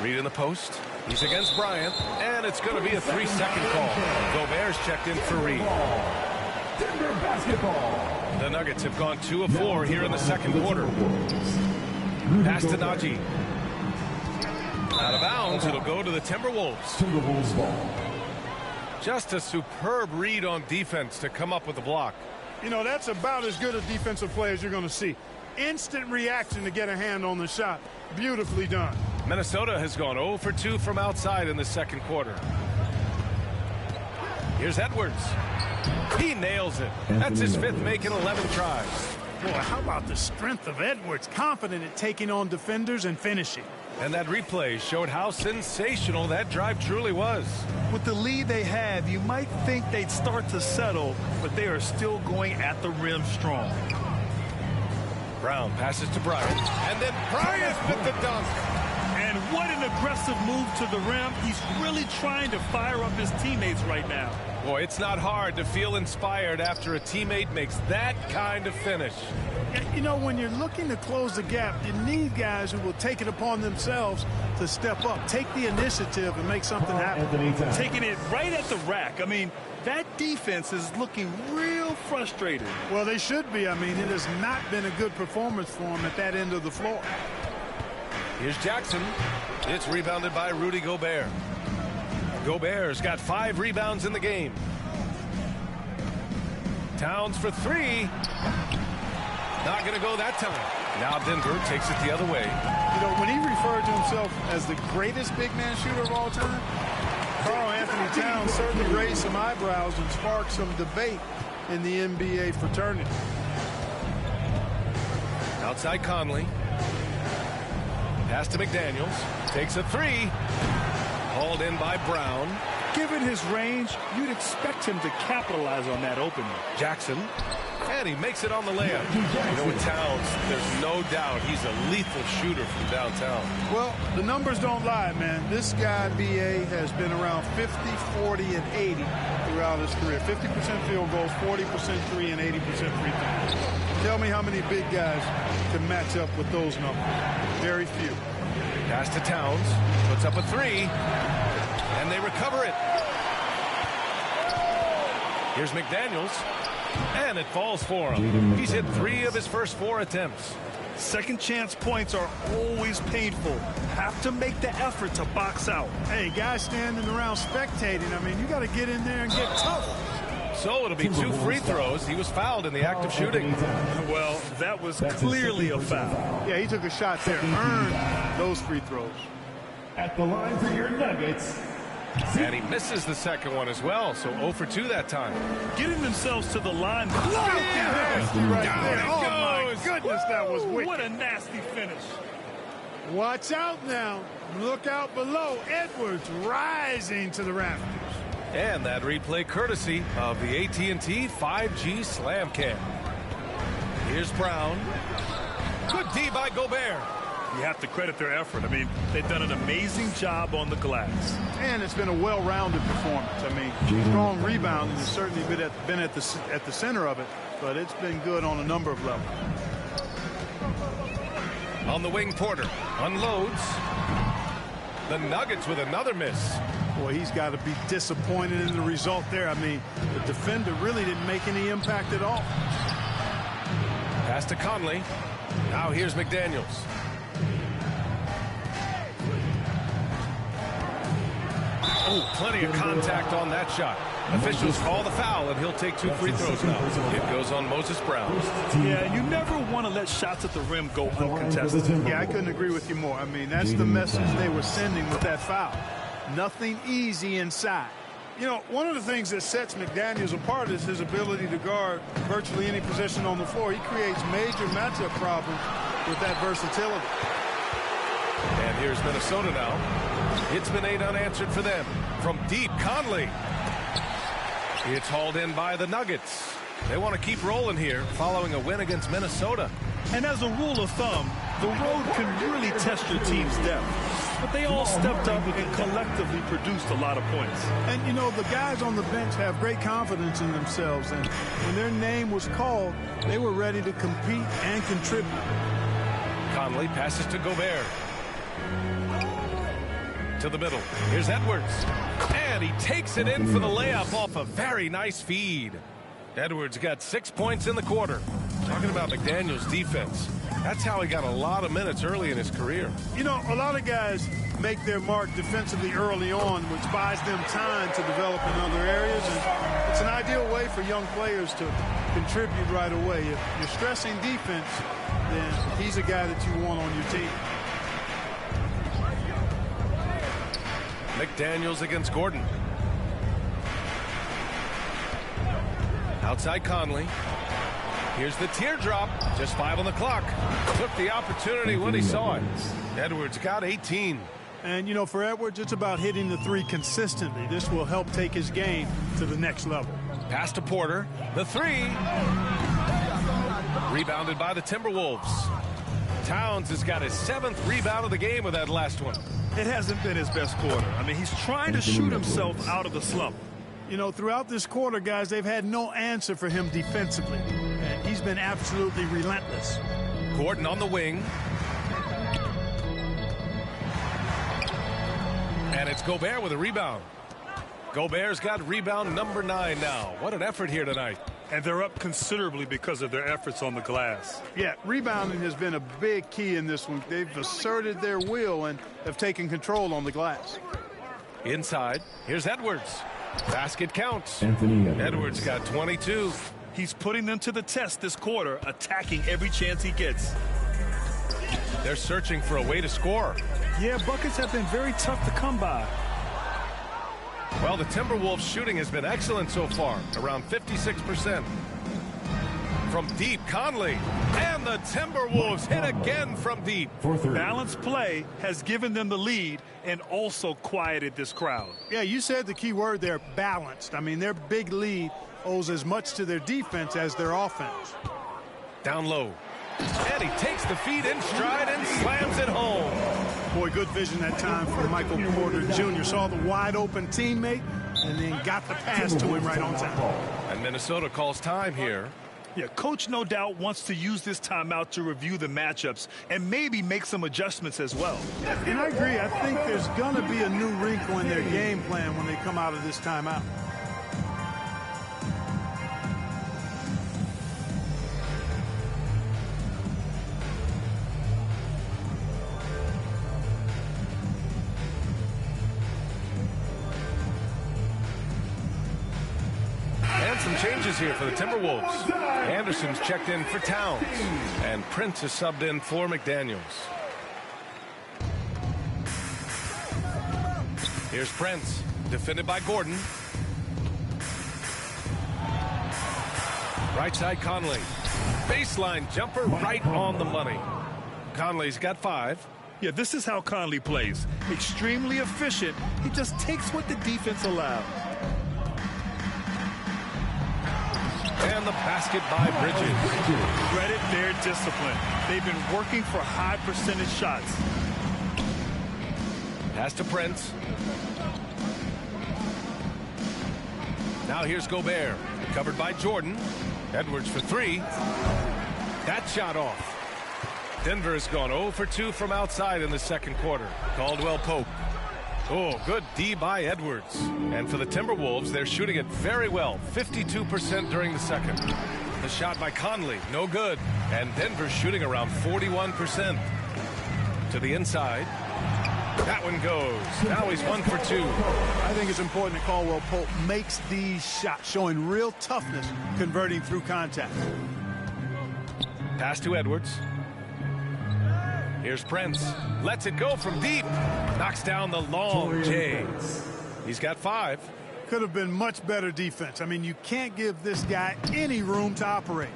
[SPEAKER 15] Reed in the post. He's against Bryant, and it's going to be a 3-second call. Gobert's checked in for Reed.
[SPEAKER 5] Denver basketball.
[SPEAKER 15] The Nuggets have gone 2 of 4 here in the second quarter. Pass to Najee. Out of bounds, it'll go to the Timberwolves.
[SPEAKER 5] Timberwolves ball.
[SPEAKER 15] Just a superb read on defense to come up with the block.
[SPEAKER 9] You know, that's about as good a defensive play as you're going to see. Instant reaction to get a hand on the shot. Beautifully done.
[SPEAKER 15] Minnesota has gone 0 for 2 from outside in the second quarter. Here's Edwards. He nails it. That's his 5th make in 11 tries.
[SPEAKER 9] Boy, how about the strength of Edwards? Confident at taking on defenders and finishing.
[SPEAKER 15] And that replay showed how sensational that drive truly was.
[SPEAKER 17] With the lead they have, you might think they'd start to settle, but they are still going at the rim strong.
[SPEAKER 15] Brown passes to Bryant, and then Bryant with the dunk.
[SPEAKER 17] And what an aggressive move to the rim. He's really trying to fire up his teammates right now.
[SPEAKER 15] Boy, it's not hard to feel inspired after a teammate makes that kind of finish.
[SPEAKER 9] You know, when you're looking to close the gap, you need guys who will take it upon themselves to step up, take the initiative and make something happen.
[SPEAKER 17] Taking it right at the rack. I mean, that defense is looking real frustrated.
[SPEAKER 9] Well, they should be. I mean, it has not been a good performance for them at that end of the floor.
[SPEAKER 15] Here's Jackson. It's rebounded by Rudy Gobert. Gobert's got 5 rebounds in the game. Towns for 3. Not going to go that time. Now Denver takes it the other way.
[SPEAKER 9] You know, when he referred to himself as the greatest big man shooter of all time, Karl Anthony Towns certainly raised some eyebrows and sparked some debate in the NBA fraternity.
[SPEAKER 15] Outside Conley. Pass to McDaniels. Takes a 3. Hauled in by Brown.
[SPEAKER 17] Given his range, you'd expect him to capitalize on that opening.
[SPEAKER 15] Jackson. And he makes it on the layup. You know, with Towns, there's no doubt he's a lethal shooter from downtown.
[SPEAKER 9] Well, the numbers don't lie, man. This guy, B.A., has been around 50, 40, and 80 throughout his career. 50% field goals, 40% 3, and 80% free throws. Tell me how many big guys can match up with those numbers. Very few.
[SPEAKER 15] Pass to Towns. Puts up a 3. And they recover it. Here's McDaniels. And it falls for him. He's hit 3 of his first 4 attempts.
[SPEAKER 17] Second chance points are always painful. Have to make the effort to box out.
[SPEAKER 9] Hey, guys standing around spectating, I mean, you got to get in there and get tough.
[SPEAKER 15] So it'll be 2 free throws. He was fouled in the act of shooting.
[SPEAKER 17] Well, that was clearly a foul.
[SPEAKER 9] Yeah, he took a shot there, earned those free throws.
[SPEAKER 5] At the line for your Nuggets.
[SPEAKER 15] And he misses the second one as well, so 0 for 2 that time.
[SPEAKER 17] Getting themselves to the line.
[SPEAKER 9] Right there. Oh, my goodness, that was wicked.
[SPEAKER 17] What a nasty finish.
[SPEAKER 9] Watch out now. Look out below. Edwards rising to the rafters.
[SPEAKER 15] And that replay courtesy of the AT&T 5G Slam Cam. Here's Brown. Good D by Gobert.
[SPEAKER 17] You have to credit their effort. I mean, they've done an amazing job on the glass.
[SPEAKER 9] And it's been a well-rounded performance. I mean, strong rebounding has certainly been at the center of it, but it's been good on a number of levels.
[SPEAKER 15] On the wing, Porter unloads. The Nuggets with another miss.
[SPEAKER 9] Boy, he's got to be disappointed in the result there. I mean, the defender really didn't make any impact at all.
[SPEAKER 15] Pass to Conley. Now here's McDaniels. Oh, plenty of contact on that shot. Officials call the foul, and he'll take 2 free throws now. It goes on Moses Brown.
[SPEAKER 17] Yeah, you never want to let shots at the rim go uncontested.
[SPEAKER 9] Yeah, I couldn't agree with you more. I mean, that's the message they were sending with that foul. Nothing easy inside. You know, one of the things that sets McDaniels apart is his ability to guard virtually any position on the floor. He creates major matchup problems with that versatility.
[SPEAKER 15] And here's Minnesota now. It's been 8 unanswered for them. From deep, Conley. It's hauled in by the Nuggets. They want to keep rolling here following a win against Minnesota.
[SPEAKER 17] And as a rule of thumb, the road can really test your team's depth. but they all stepped up and collectively produced a lot of points.
[SPEAKER 9] And, you know, the guys on the bench have great confidence in themselves. And when their name was called, they were ready to compete and contribute.
[SPEAKER 15] Conley passes to Gobert. To the middle. Here's Edwards. And he takes it in for the layup off a very nice feed. Edwards got 6 points in the quarter. Talking about McDaniels' defense. That's how he got a lot of minutes early in his career.
[SPEAKER 9] You know, a lot of guys make their mark defensively early on, which buys them time to develop in other areas. And it's an ideal way for young players to contribute right away. If you're stressing defense, then he's a guy that you want on your team.
[SPEAKER 15] McDaniels against Gordon. Outside Conley. Here's the teardrop. Just 5 on the clock. Took the opportunity when he saw it. Edwards got 18.
[SPEAKER 9] And, you know, for Edwards, it's about hitting the three consistently. This will help take his game to the next level.
[SPEAKER 15] Pass to Porter. The three. Rebounded by the Timberwolves. Towns has got his 7th rebound of the game with that last one.
[SPEAKER 17] It hasn't been his best quarter. I mean, he's trying to shoot himself out of the slump.
[SPEAKER 9] You know, throughout this quarter, guys, they've had no answer for him defensively. And he's been absolutely relentless.
[SPEAKER 15] Gordon on the wing. And it's Gobert with a rebound. Gobert's got rebound number 9 now. What an effort here tonight.
[SPEAKER 17] And they're up considerably because of their efforts on the glass.
[SPEAKER 9] Yeah, rebounding has been a big key in this one. They've asserted their will and have taken control on the glass.
[SPEAKER 15] Inside, here's Edwards. Basket counts. Edwards got 22.
[SPEAKER 17] He's putting them to the test this quarter, attacking every chance he gets.
[SPEAKER 15] They're searching for a way to score.
[SPEAKER 17] Yeah, buckets have been very tough to come by.
[SPEAKER 15] Well, the Timberwolves shooting has been excellent so far, around 56%. From deep, Conley. And the Timberwolves hit again from deep.
[SPEAKER 17] Balanced play has given them the lead and also quieted this crowd.
[SPEAKER 9] Yeah, you said the key word there, balanced. I mean, their big lead owes as much to their defense as their offense.
[SPEAKER 15] Down low. And he takes the feed in stride and slams it home.
[SPEAKER 9] Boy, good vision that time from Michael Porter Jr. Saw the wide open teammate and then got the pass to him right on time.
[SPEAKER 15] And Minnesota calls time here.
[SPEAKER 17] Yeah, coach no doubt wants to use this timeout to review the matchups and maybe make some adjustments as well.
[SPEAKER 9] And I agree. I think there's going to be a new wrinkle in their game plan when they come out of this timeout.
[SPEAKER 15] And some changes here for the Timberwolves. Anderson's checked in for Towns. And Prince is subbed in for McDaniels. Here's Prince, defended by Gordon. Right side Conley. Baseline jumper right on the money. Conley's got 5.
[SPEAKER 17] Yeah, this is how Conley plays. Extremely efficient. He just takes what the defense allows.
[SPEAKER 15] And the basket by Bridges.
[SPEAKER 17] Credit their discipline. They've been working for high percentage shots.
[SPEAKER 15] Pass to Prince. Now here's Gobert. Covered by Jordan. Edwards for 3. That shot off. Denver has gone 0 for 2 from outside in the second quarter. Caldwell Pope. Oh, good D by Edwards. And for the Timberwolves, they're shooting it very well. 52% during the second. The shot by Conley, no good. And Denver's shooting around 41%. To the inside. That one goes. Now he's 1 for 2.
[SPEAKER 9] I think it's important that Caldwell Pope makes these shots, showing real toughness, converting through contact.
[SPEAKER 15] Pass to Edwards. Here's Prince. Lets it go from deep. Knocks down the long J. He's got 5.
[SPEAKER 9] Could have been much better defense. I mean, you can't give this guy any room to operate.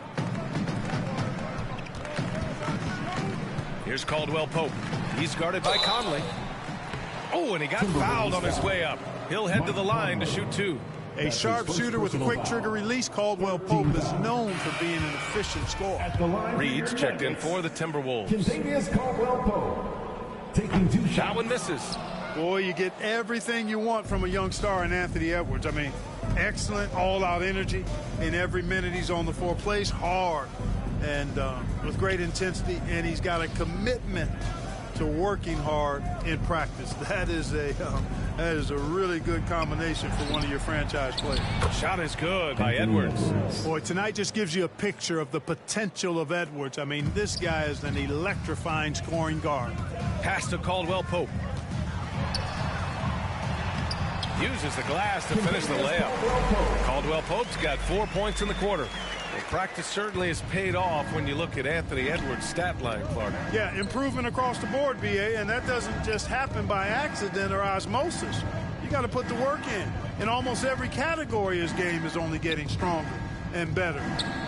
[SPEAKER 15] Here's Caldwell Pope. He's guarded by Conley. Oh, and he got fouled on his way up. He'll head to the line to shoot 2.
[SPEAKER 9] A sharp shooter with a quick trigger release. Caldwell Pope is known for being an efficient scorer.
[SPEAKER 15] Reed's checked in for the Timberwolves.
[SPEAKER 5] taking 2 shots.
[SPEAKER 15] That one misses.
[SPEAKER 9] Boy, you get everything you want from a young star in Anthony Edwards. I mean, excellent all-out energy in every minute he's on the floor. Plays hard and with great intensity, and he's got a commitment to working hard in practice. That is a really good combination for one of your franchise players.
[SPEAKER 15] Shot is good by Edwards.
[SPEAKER 9] Boy, tonight just gives you a picture of the potential of Edwards. I mean, this guy is an electrifying scoring guard.
[SPEAKER 15] Pass to Caldwell Pope. Uses the glass to finish the layup. Caldwell Pope's got 4 points in the quarter. Well, practice certainly has paid off when you look at Anthony Edwards' stat line, Clark.
[SPEAKER 9] Yeah, improvement across the board, BA, and that doesn't just happen by accident or osmosis. You got to put the work in. In almost every category, his game is only getting stronger and better.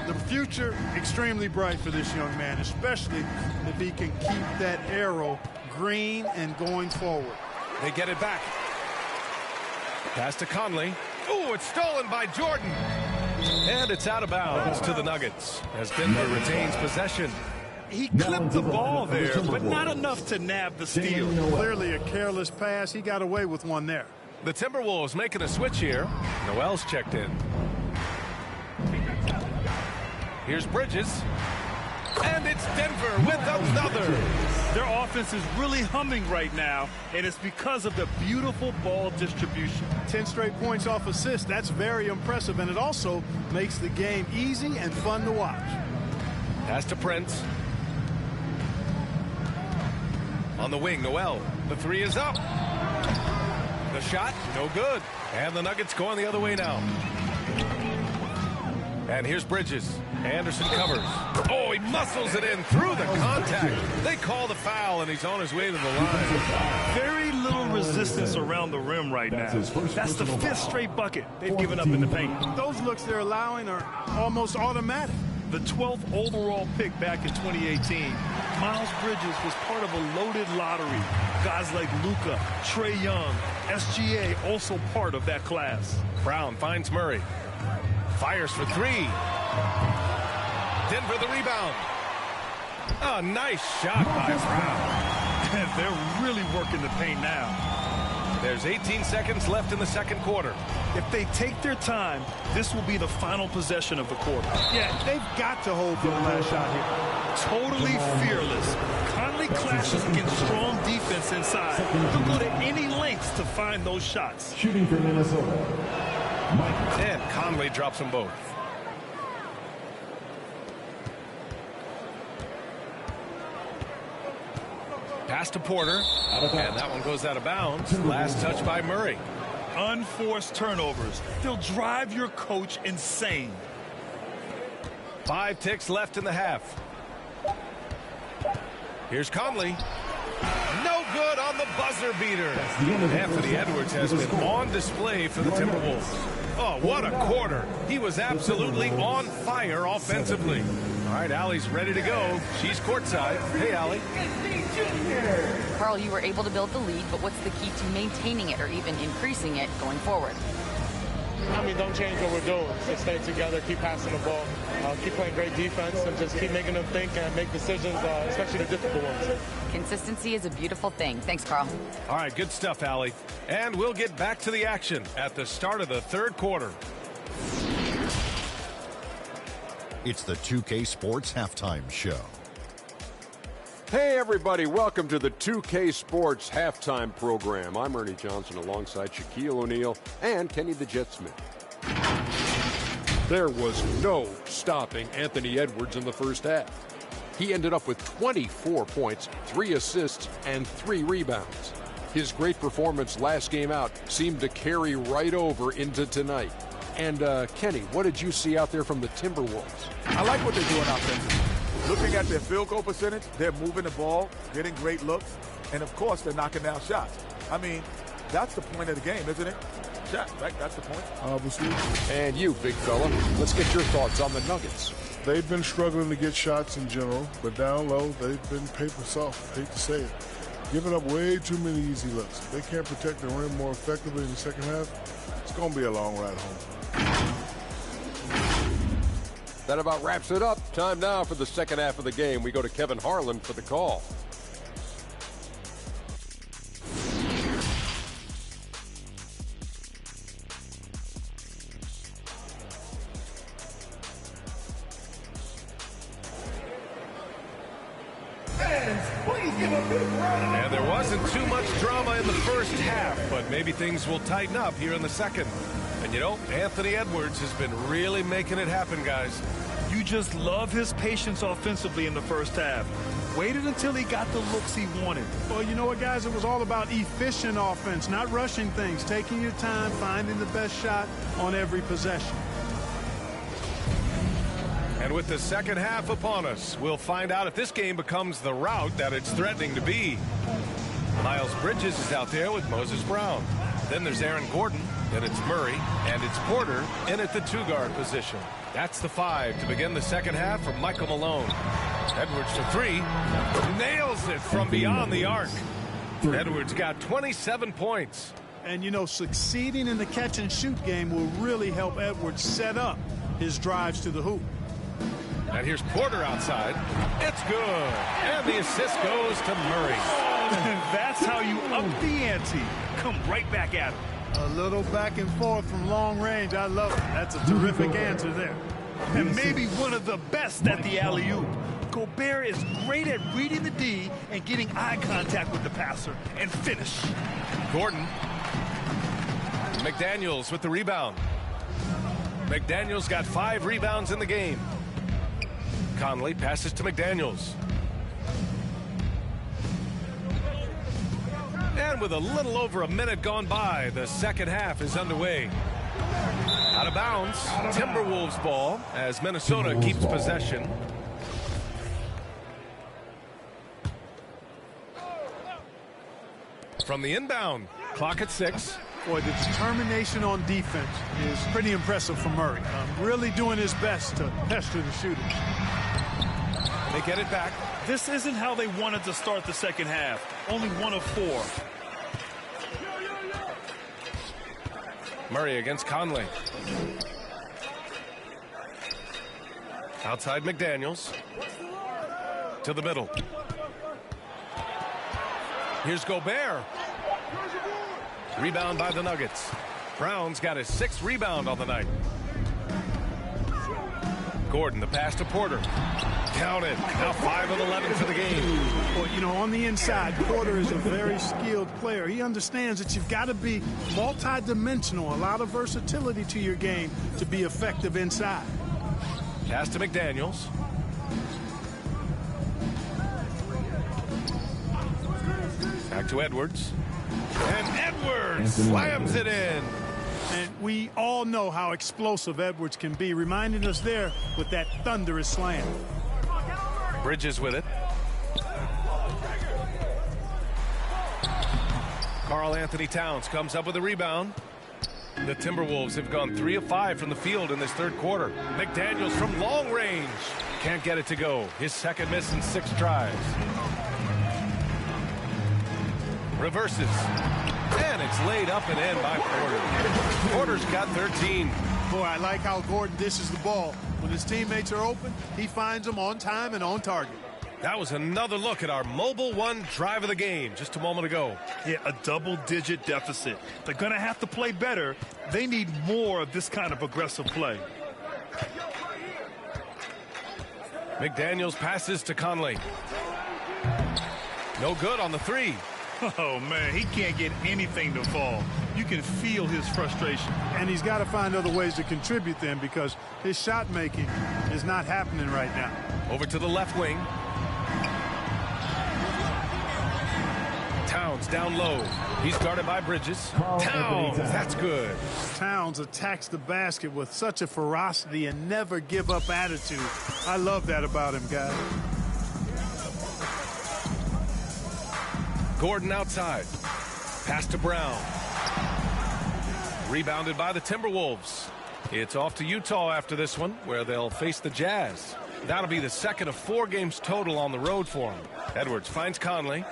[SPEAKER 9] The future, extremely bright for this young man, especially if he can keep that arrow green and going forward.
[SPEAKER 15] They get it back. Pass to Conley. Ooh, it's stolen by Jordan. And it's out of bounds to the Nuggets as Denver retains possession.
[SPEAKER 17] He clipped the ball there, but not enough to nab the steal.
[SPEAKER 9] Clearly a careless pass. He got away with one there.
[SPEAKER 15] The Timberwolves making a switch here. Noel's checked in. Here's Bridges. And it's Denver with another.
[SPEAKER 17] Their offense is really humming right now, and it's because of the beautiful ball distribution.
[SPEAKER 9] 10 straight points off assists. That's very impressive, and it also makes the game easy and fun to watch.
[SPEAKER 15] Pass to Prince. On the wing, Noel. The three is up. The shot, no good. And the Nuggets going the other way now. And here's Bridges. Anderson covers. Oh, he muscles it in through the contact. They call the foul, and he's on his way to the line.
[SPEAKER 17] Very little resistance around the rim right now. That's the 5th straight bucket they've given up in the paint.
[SPEAKER 9] Those looks they're allowing are almost automatic.
[SPEAKER 17] The 12th overall pick back in 2018, Miles Bridges was part of a loaded lottery. Guys like Luka, Trae Young, SGA also part of that class.
[SPEAKER 15] Brown finds Murray. Fires for three. Denver the rebound. Oh, nice shot by Brown.
[SPEAKER 17] And they're really working the paint now.
[SPEAKER 15] There's 18 seconds left in the second quarter.
[SPEAKER 17] If they take their time, this will be the final possession of the quarter.
[SPEAKER 9] Yeah, they've got to hold for the last shot here.
[SPEAKER 17] Totally fearless. Conley clashes against strong defense inside. He'll go to any lengths to find those shots.
[SPEAKER 5] Shooting for Minnesota.
[SPEAKER 15] And Conley drops them both. Pass to Porter, and that one goes out of bounds. Last touch by Murray.
[SPEAKER 17] Unforced turnovers. They'll drive your coach insane.
[SPEAKER 15] 5 ticks left in the half. Here's Conley. No good on the buzzer beater. Anthony Edwards has been on display for the Timberwolves. Oh, what a quarter. He was absolutely on fire offensively. All right, Allie's ready to go. She's courtside. Hey, Allie.
[SPEAKER 16] Carl, you were able to build the lead, but what's the key to maintaining it or even increasing it going forward?
[SPEAKER 18] I mean, don't change what we're doing. Just stay together, keep passing the ball, keep playing great defense, and just keep making them think and make decisions, especially the difficult ones.
[SPEAKER 16] Consistency is a beautiful thing. Thanks, Carl.
[SPEAKER 15] All right, good stuff, Allie. And we'll get back to the action at the start of the third quarter.
[SPEAKER 19] It's the 2K Sports Halftime Show.
[SPEAKER 8] Hey, everybody. Welcome to the 2K Sports Halftime Program. I'm Ernie Johnson alongside Shaquille O'Neal and Kenny the Jet Smith. There was no stopping Anthony Edwards in the first half. He ended up with 24 points, 3 assists, and 3 rebounds. His great performance last game out seemed to carry right over into tonight. And, Kenny, what did you see out there from the Timberwolves?
[SPEAKER 20] I like what they're doing offensively. Looking at their field goal percentage, they're moving the ball, getting great looks, and, of course, they're knocking down shots. I mean, that's the point of the game, isn't it? Shot, right? That's the point.
[SPEAKER 10] Obviously.
[SPEAKER 8] And you, big fella, let's get your thoughts on the Nuggets.
[SPEAKER 10] They've been struggling to get shots in general, but down low, they've been paper soft. Hate to say it. Giving up way too many easy looks. If they can't protect the rim more effectively in the second half, it's going to be a long ride home.
[SPEAKER 8] That about wraps it up. Time now for the second half of the game. We go to Kevin Harlan for the call.
[SPEAKER 5] Please give a big round of
[SPEAKER 15] And there wasn't too much drama in the first half, but maybe things will tighten up here in the second. And you know, Anthony Edwards has been really making it happen, guys.
[SPEAKER 17] You just love his patience offensively in the first half. Waited until he got the looks he wanted.
[SPEAKER 9] Well, you know what, guys? It was all about efficient offense, not rushing things, taking your time, finding the best shot on every possession.
[SPEAKER 15] And with the second half upon us, we'll find out if this game becomes the rout that it's threatening to be. Miles Bridges is out there with Moses Brown. Then there's Aaron Gordon. Then it's Murray. And it's Porter in at the two-guard position. That's the 5 to begin the second half from Michael Malone. Edwards for 3. Nails it from beyond the arc. Edwards got 27 points.
[SPEAKER 9] And, you know, succeeding in the catch-and-shoot game will really help Edwards set up his drives to the hoop.
[SPEAKER 15] And here's Porter outside. It's good. And the assist goes to Murray.
[SPEAKER 17] That's how you up the ante. Come right back at him.
[SPEAKER 9] A little back and forth from long range. I love it. That's a terrific answer there.
[SPEAKER 17] And maybe one of the best at the alley-oop. Gobert is great at reading the D and getting eye contact with the passer and finish.
[SPEAKER 15] Gordon. McDaniels with the rebound. McDaniels got 5 rebounds in the game. Conley passes to McDaniels. And with a little over a minute gone by, the second half is underway. Out of bounds, Timberwolves ball as Minnesota keeps possession. From the inbound, clock at 6.
[SPEAKER 9] Boy, the determination on defense is pretty impressive from Murray. Really doing his best to pester the shooters.
[SPEAKER 15] They get it back.
[SPEAKER 17] This isn't how they wanted to start the second half. Only 1 of 4.
[SPEAKER 15] Murray against Conley. Outside McDaniels. To the middle. Here's Gobert. Rebound by the Nuggets. Brown's got his 6th rebound on the night. Gordon, the pass to Porter. Count it. Now 5 of 11 for the game.
[SPEAKER 9] Well, you know, on the inside, Porter is a very skilled player. He understands that you've got to be multi-dimensional, a lot of versatility to your game to be effective inside.
[SPEAKER 15] Pass to McDaniels. Back to Edwards. And Edwards slams it in.
[SPEAKER 9] And we all know how explosive Edwards can be, reminding us there with that thunderous slam.
[SPEAKER 15] Bridges with it. Karl Anthony Towns comes up with a rebound. The Timberwolves have gone 3 of 5 from the field in this third quarter. McDaniels from long range. Can't get it to go. His 2nd miss in 6 tries. Reverses. And it's laid up and in by Porter. Porter's got 13.
[SPEAKER 9] Boy, I like how Gordon dishes the ball. When his teammates are open, he finds them on time and on target.
[SPEAKER 15] That was another look at our Mobile One drive of the game just a moment ago.
[SPEAKER 17] Yeah, a double-digit deficit. They're going to have to play better. They need more of this kind of aggressive play.
[SPEAKER 15] McDaniels passes to Conley. No good on the 3.
[SPEAKER 17] Oh, man, he can't get anything to fall. You can feel his frustration.
[SPEAKER 9] And he's got to find other ways to contribute then because his shot making is not happening right now.
[SPEAKER 15] Over to the left wing. Towns down low. He's guarded by Bridges. Towns, that's good.
[SPEAKER 9] Towns attacks the basket with such a ferocity and never give up attitude. I love that about him, guys.
[SPEAKER 15] Gordon outside. Pass to Brown. Rebounded by the Timberwolves. It's off to Utah after this one, where they'll face the Jazz. That'll be the 2nd of 4 games total on the road for him. Edwards finds Conley.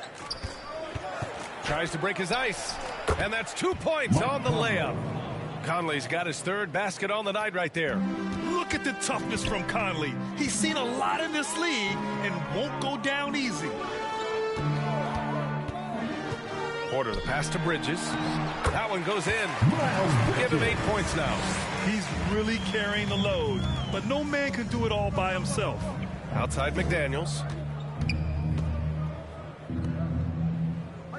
[SPEAKER 15] Tries to break his ice. And that's 2 points on the layup. Conley's got his 3rd basket on the night right there.
[SPEAKER 17] Look at the toughness from Conley. He's seen a lot in this league and won't go down easy.
[SPEAKER 15] Porter, the pass to Bridges. That one goes in. Give him 8 points now.
[SPEAKER 17] He's really carrying the load, but no man can do it all by himself.
[SPEAKER 15] Outside McDaniels.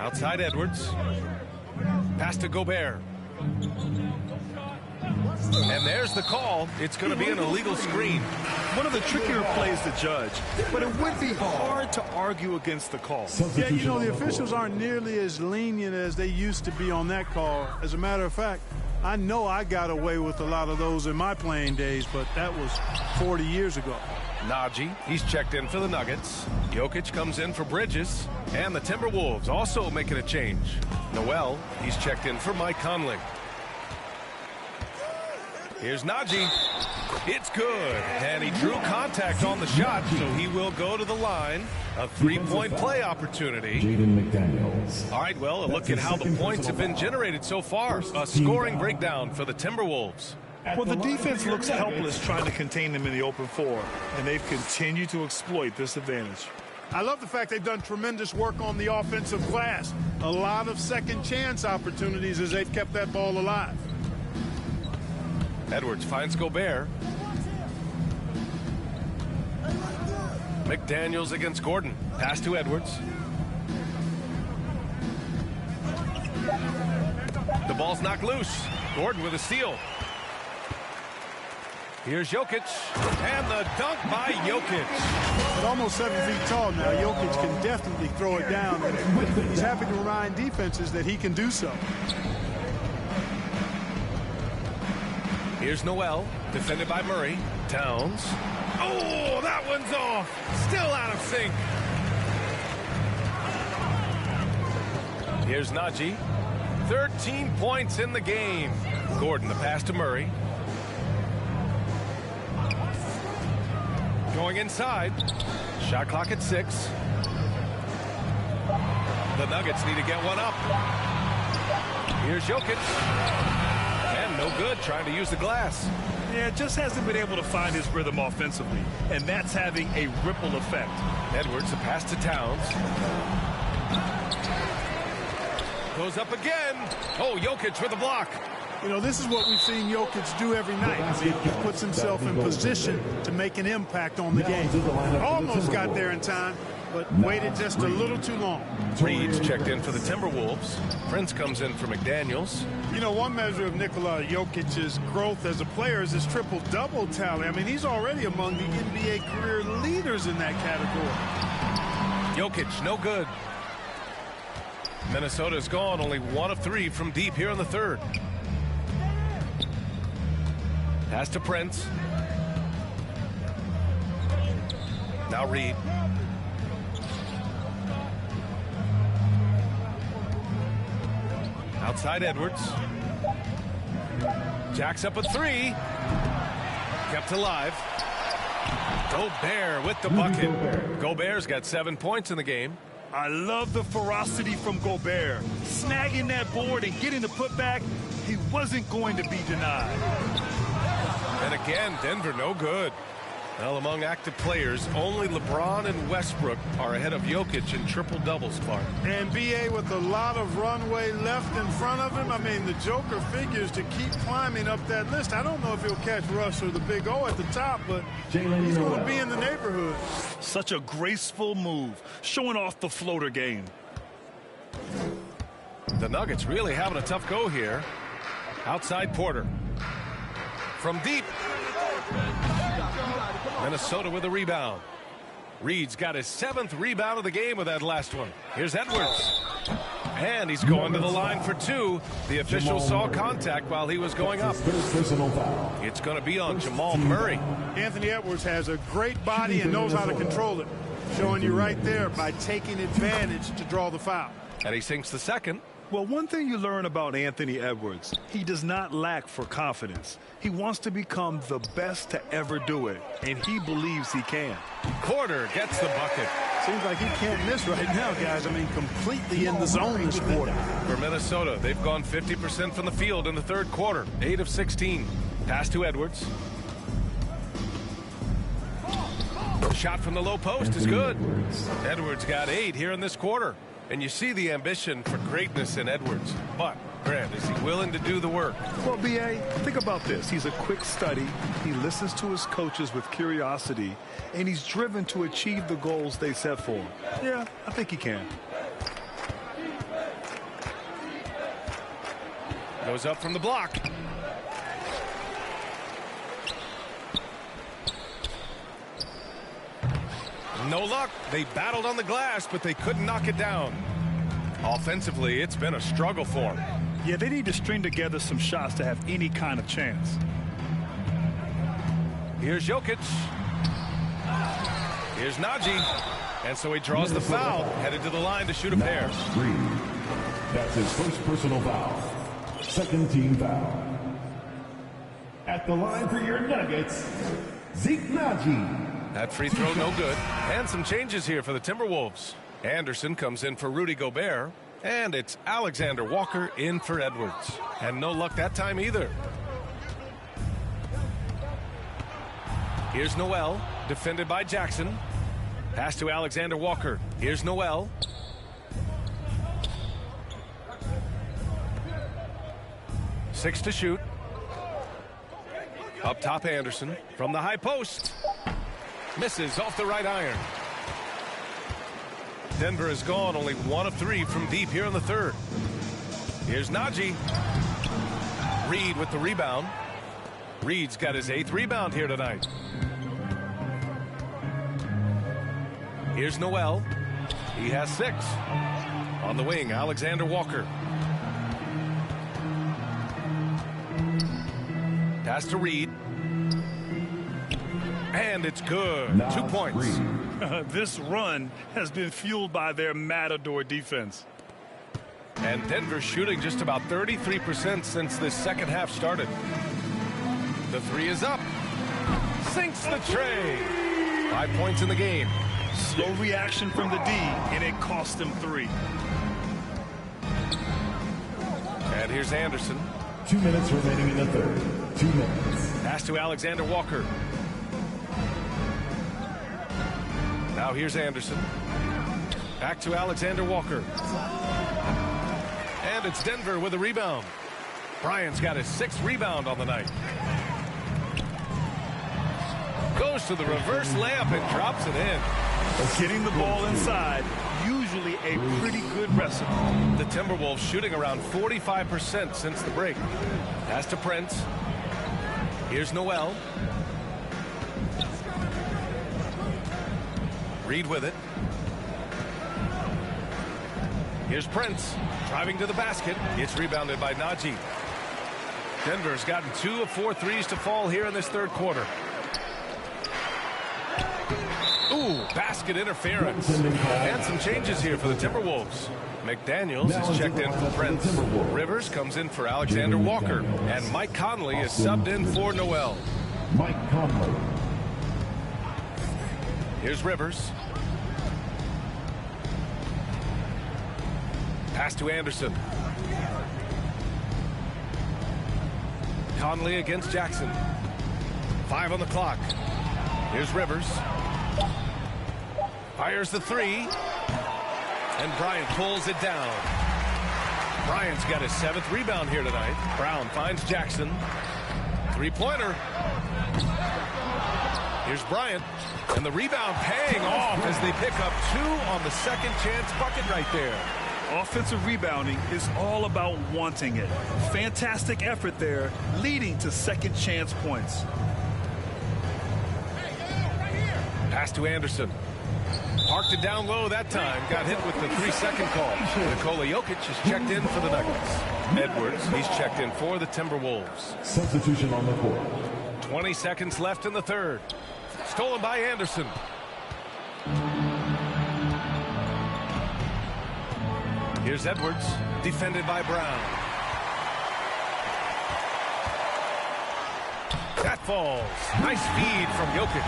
[SPEAKER 15] Outside Edwards. Pass to Gobert. And there's the call. It's going to be an illegal screen.
[SPEAKER 17] One of the trickier plays to judge, but it would be hard to argue against the call.
[SPEAKER 9] Yeah, you know, the officials aren't nearly as lenient as they used to be on that call. As a matter of fact, I know I got away with a lot of those in my playing days, but that was 40 years ago.
[SPEAKER 15] Najee, he's checked in for the Nuggets. Jokic comes in for Bridges. And the Timberwolves also making a change. Noel, he's checked in for Mike Conley. Here's Najee. It's good. And he drew contact on the shot, so he will go to the line. A three-point play opportunity. All right, well, a look at how the points have been generated so far. A scoring breakdown for the Timberwolves.
[SPEAKER 17] Well, the defense looks helpless trying to contain them in the open floor, and they've continued to exploit this advantage.
[SPEAKER 9] I love the fact they've done tremendous work on the offensive glass. A lot of second chance opportunities as they've kept that ball alive.
[SPEAKER 15] Edwards finds Gobert. McDaniels against Gordon. Pass to Edwards. The ball's knocked loose. Gordon with a steal. Here's Jokic. And the dunk by Jokic.
[SPEAKER 9] At almost 7 feet tall now, Jokic can definitely throw it down. He's happy to remind defenses that he can do so.
[SPEAKER 15] Here's Noel, defended by Murray. Towns. Oh, that one's off. Still out of sync. Here's Najee. 13 points in the game. Gordon, the pass to Murray. Going inside. Shot clock at 6. The Nuggets need to get one up. Here's Jokic. And no good, trying to use the glass.
[SPEAKER 17] Yeah, just hasn't been able to find his rhythm offensively, and that's having a ripple effect.
[SPEAKER 15] Edwards, the pass to Towns. Goes up again. Oh, Jokic with a block.
[SPEAKER 9] You know, this is what we've seen Jokic do every night. I mean, he puts himself in position to make an impact on the game. Almost got there in time, but waited just a little too long.
[SPEAKER 15] Reed's checked in for the Timberwolves. Prince comes in for McDaniels.
[SPEAKER 9] You know, one measure of Nikola Jokic's growth as a player is his triple-double tally. I mean, he's already among the NBA career leaders in that category.
[SPEAKER 15] Jokic, no good. Minnesota's gone only 1 of 3 from deep here in the third. Pass to Prince. Now Reed. Outside Edwards. Jacks up a 3. Kept alive. Gobert with the bucket. Gobert's got 7 points in the game.
[SPEAKER 17] I love the ferocity from Gobert. Snagging that board and getting the putback. He wasn't going to be denied.
[SPEAKER 15] And again, Denver no good. Well, among active players, only LeBron and Westbrook are ahead of Jokic in triple-doubles, Clark.
[SPEAKER 9] And BA with a lot of runway left in front of him. I mean, the Joker figures to keep climbing up that list. I don't know if he'll catch Russ or the Big O at the top, but he's going to be in the neighborhood.
[SPEAKER 17] Such a graceful move, showing off the floater game.
[SPEAKER 15] The Nuggets really having a tough go here. Outside Porter. From deep. Minnesota with a rebound. Reed's got his 7th rebound of the game with that last one. Here's Edwards. And he's going to the line for 2. The official saw contact while he was going up. It's going to be on Jamal Murray.
[SPEAKER 9] Anthony Edwards has a great body and knows how to control it. Showing you right there by taking advantage to draw the foul.
[SPEAKER 15] And he sinks the second.
[SPEAKER 17] Well, one thing you learn about Anthony Edwards, he does not lack for confidence. He wants to become the best to ever do it, and he believes he can.
[SPEAKER 15] Porter gets the bucket.
[SPEAKER 9] Seems like he can't miss right now, guys. I mean, completely in the zone this quarter.
[SPEAKER 15] For Minnesota, they've gone 50% from the field in the third quarter, 8 of 16. Pass to Edwards. The shot from the low post is good. Edwards got 8 here in this quarter. And you see the ambition for greatness in Edwards. But, Grant, is he willing to do the work?
[SPEAKER 17] Well, B.A., think about this. He's a quick study. He listens to his coaches with curiosity. And he's driven to achieve the goals they set for him. Yeah, I think he can.
[SPEAKER 15] Goes up from the block. No luck. They battled on the glass, but they couldn't knock it down. Offensively, it's been a struggle for them.
[SPEAKER 17] Yeah, they need to string together some shots to have any kind of chance.
[SPEAKER 15] Here's Jokic. Here's Najee. And so he draws the foul, headed to the line to shoot a pair.
[SPEAKER 5] That's his first personal foul. Second team foul. At the line for your Nuggets, Zeke Najee.
[SPEAKER 15] That free throw no good. And some changes here for the Timberwolves. Anderson comes in for Rudy Gobert. And it's Alexander Walker in for Edwards. And no luck that time either. Here's Noel, defended by Jackson. Pass to Alexander Walker. Here's Noel. Six to shoot. Up top, Anderson from the high post. Misses off the right iron. Denver has gone only 1 of 3 from deep here in the third. Here's Najee. Reed with the rebound. Reed's got his 8th rebound here tonight. Here's Noel. He has 6. On the wing, Alexander Walker. Pass to Reed. And it's good. 2 points.
[SPEAKER 17] This run has been fueled by their Matador defense.
[SPEAKER 15] And Denver shooting just about 33% since this second half started. The 3 is up. Sinks the tray. 5 points in the game.
[SPEAKER 17] Slow reaction from the D, and it cost them 3.
[SPEAKER 15] And here's Anderson.
[SPEAKER 5] 2 minutes remaining in the third. 2 minutes.
[SPEAKER 15] Pass to Alexander Walker. Now here's Anderson. Back to Alexander Walker. And it's Denver with a rebound. Bryant's got his 6th rebound on the night. Goes to the reverse layup and drops it in.
[SPEAKER 17] Getting the ball inside, usually a pretty good recipe.
[SPEAKER 15] The Timberwolves shooting around 45% since the break. Pass to Prince. Here's Noel. Reed with it. Here's Prince driving to the basket. It's rebounded by Najee. Denver's gotten 2 of 4 threes to fall here in this third quarter. Ooh, basket interference. And some changes here for the Timberwolves. McDaniels is checked in for Prince. Rivers comes in for Alexander Walker. And Mike Conley is subbed in for Noel.
[SPEAKER 5] Mike Conley.
[SPEAKER 15] Here's Rivers. Pass to Anderson. Conley against Jackson. 5 on the clock. Here's Rivers. Fires the 3. And Bryant pulls it down. Bryant's got his 7th rebound here tonight. Brown finds Jackson. 3-pointer. Here's Bryant. And the rebound paying off as they pick up 2 on the second chance bucket right there.
[SPEAKER 17] Offensive rebounding is all about wanting it. Fantastic effort there, leading to second chance points.
[SPEAKER 15] Pass to Anderson. Parked it down low that time. Got hit with the 3-second call. Nikola Jokic is checked in for the Nuggets. Edwards, he's checked in for the Timberwolves.
[SPEAKER 5] Substitution on the court.
[SPEAKER 15] 20 seconds left in the third. Stolen by Anderson. Here's Edwards, defended by Brown. That falls. Nice feed from Jokic.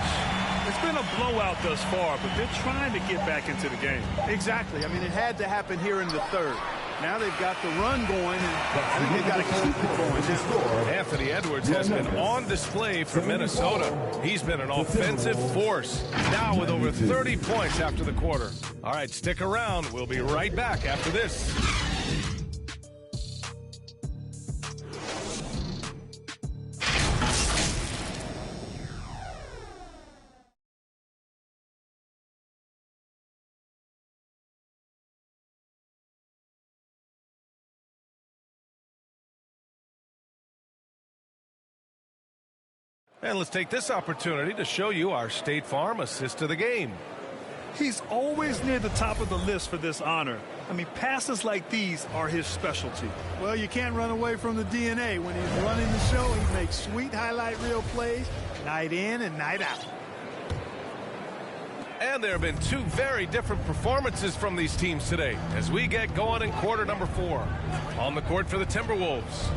[SPEAKER 17] It's been a blowout thus far, but they're trying to get back into the game.
[SPEAKER 2] Exactly. I mean, it had to happen here in the third. Now they've got the run going, and I think they've got to keep it going now.
[SPEAKER 15] Anthony Edwards has been on display for Minnesota. He's been an offensive force, now with over 30 points after the quarter. All right, stick around. We'll be right back after this. And let's take this opportunity to show you our State Farm assist of the game.
[SPEAKER 17] He's always near the top of the list for this honor. I mean, passes like these are his specialty.
[SPEAKER 9] Well, you can't run away from the DNA. When he's running the show, he makes sweet highlight reel plays night in and night out.
[SPEAKER 15] And there have been two very different performances from these teams today as we get going in quarter number 4. On the court for the Timberwolves,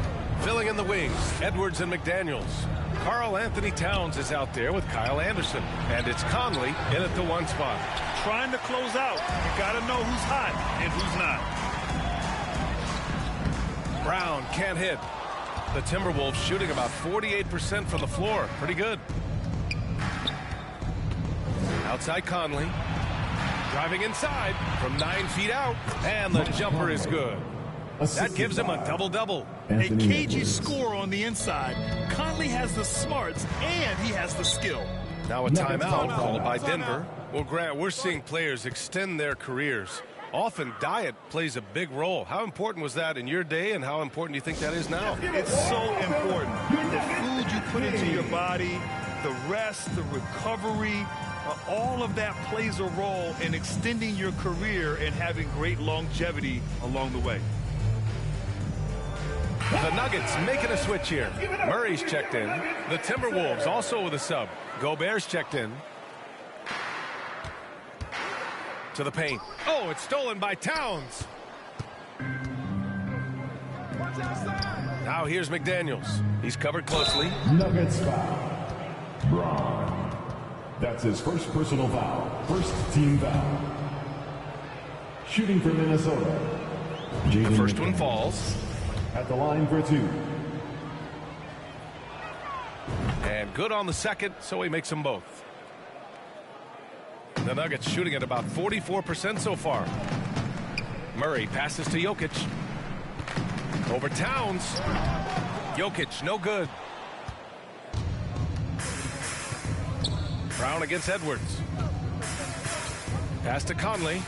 [SPEAKER 15] filling in the wings, Edwards and McDaniels. Karl Anthony Towns is out there with Kyle Anderson, and it's Conley in at the 1 spot.
[SPEAKER 17] Trying to close out. You got to know who's hot and who's not.
[SPEAKER 15] Brown can't hit. The Timberwolves shooting about 48% from the floor. Pretty good. Outside Conley. Driving inside from 9 feet out. And the jumper is good. That gives him a double-double.
[SPEAKER 17] A cagey score on the inside. Conley has the smarts and he has the skill.
[SPEAKER 15] Now a timeout called by Denver. Well, Grant, we're seeing players extend their careers. Often diet plays a big role. How important was that in your day, and how important do you think that is now?
[SPEAKER 17] It's so important. The food you put into your body, the rest, the recovery, all of that plays a role in extending your career and having great longevity along the way.
[SPEAKER 15] The Nuggets making a switch here. Murray's checked in. The Timberwolves also with a sub. Gobert's checked in. To the paint. Oh, it's stolen by Towns. Now here's McDaniels. He's covered closely.
[SPEAKER 5] Nuggets foul. Braun. That's his first personal foul. First team foul. Shooting for Minnesota.
[SPEAKER 15] The first one falls.
[SPEAKER 5] At the line for 2.
[SPEAKER 15] And good on the second, so he makes them both. The Nuggets shooting at about 44% so far. Murray passes to Jokic. Over Towns. Jokic, no good. Brown against Edwards. Pass to Conley.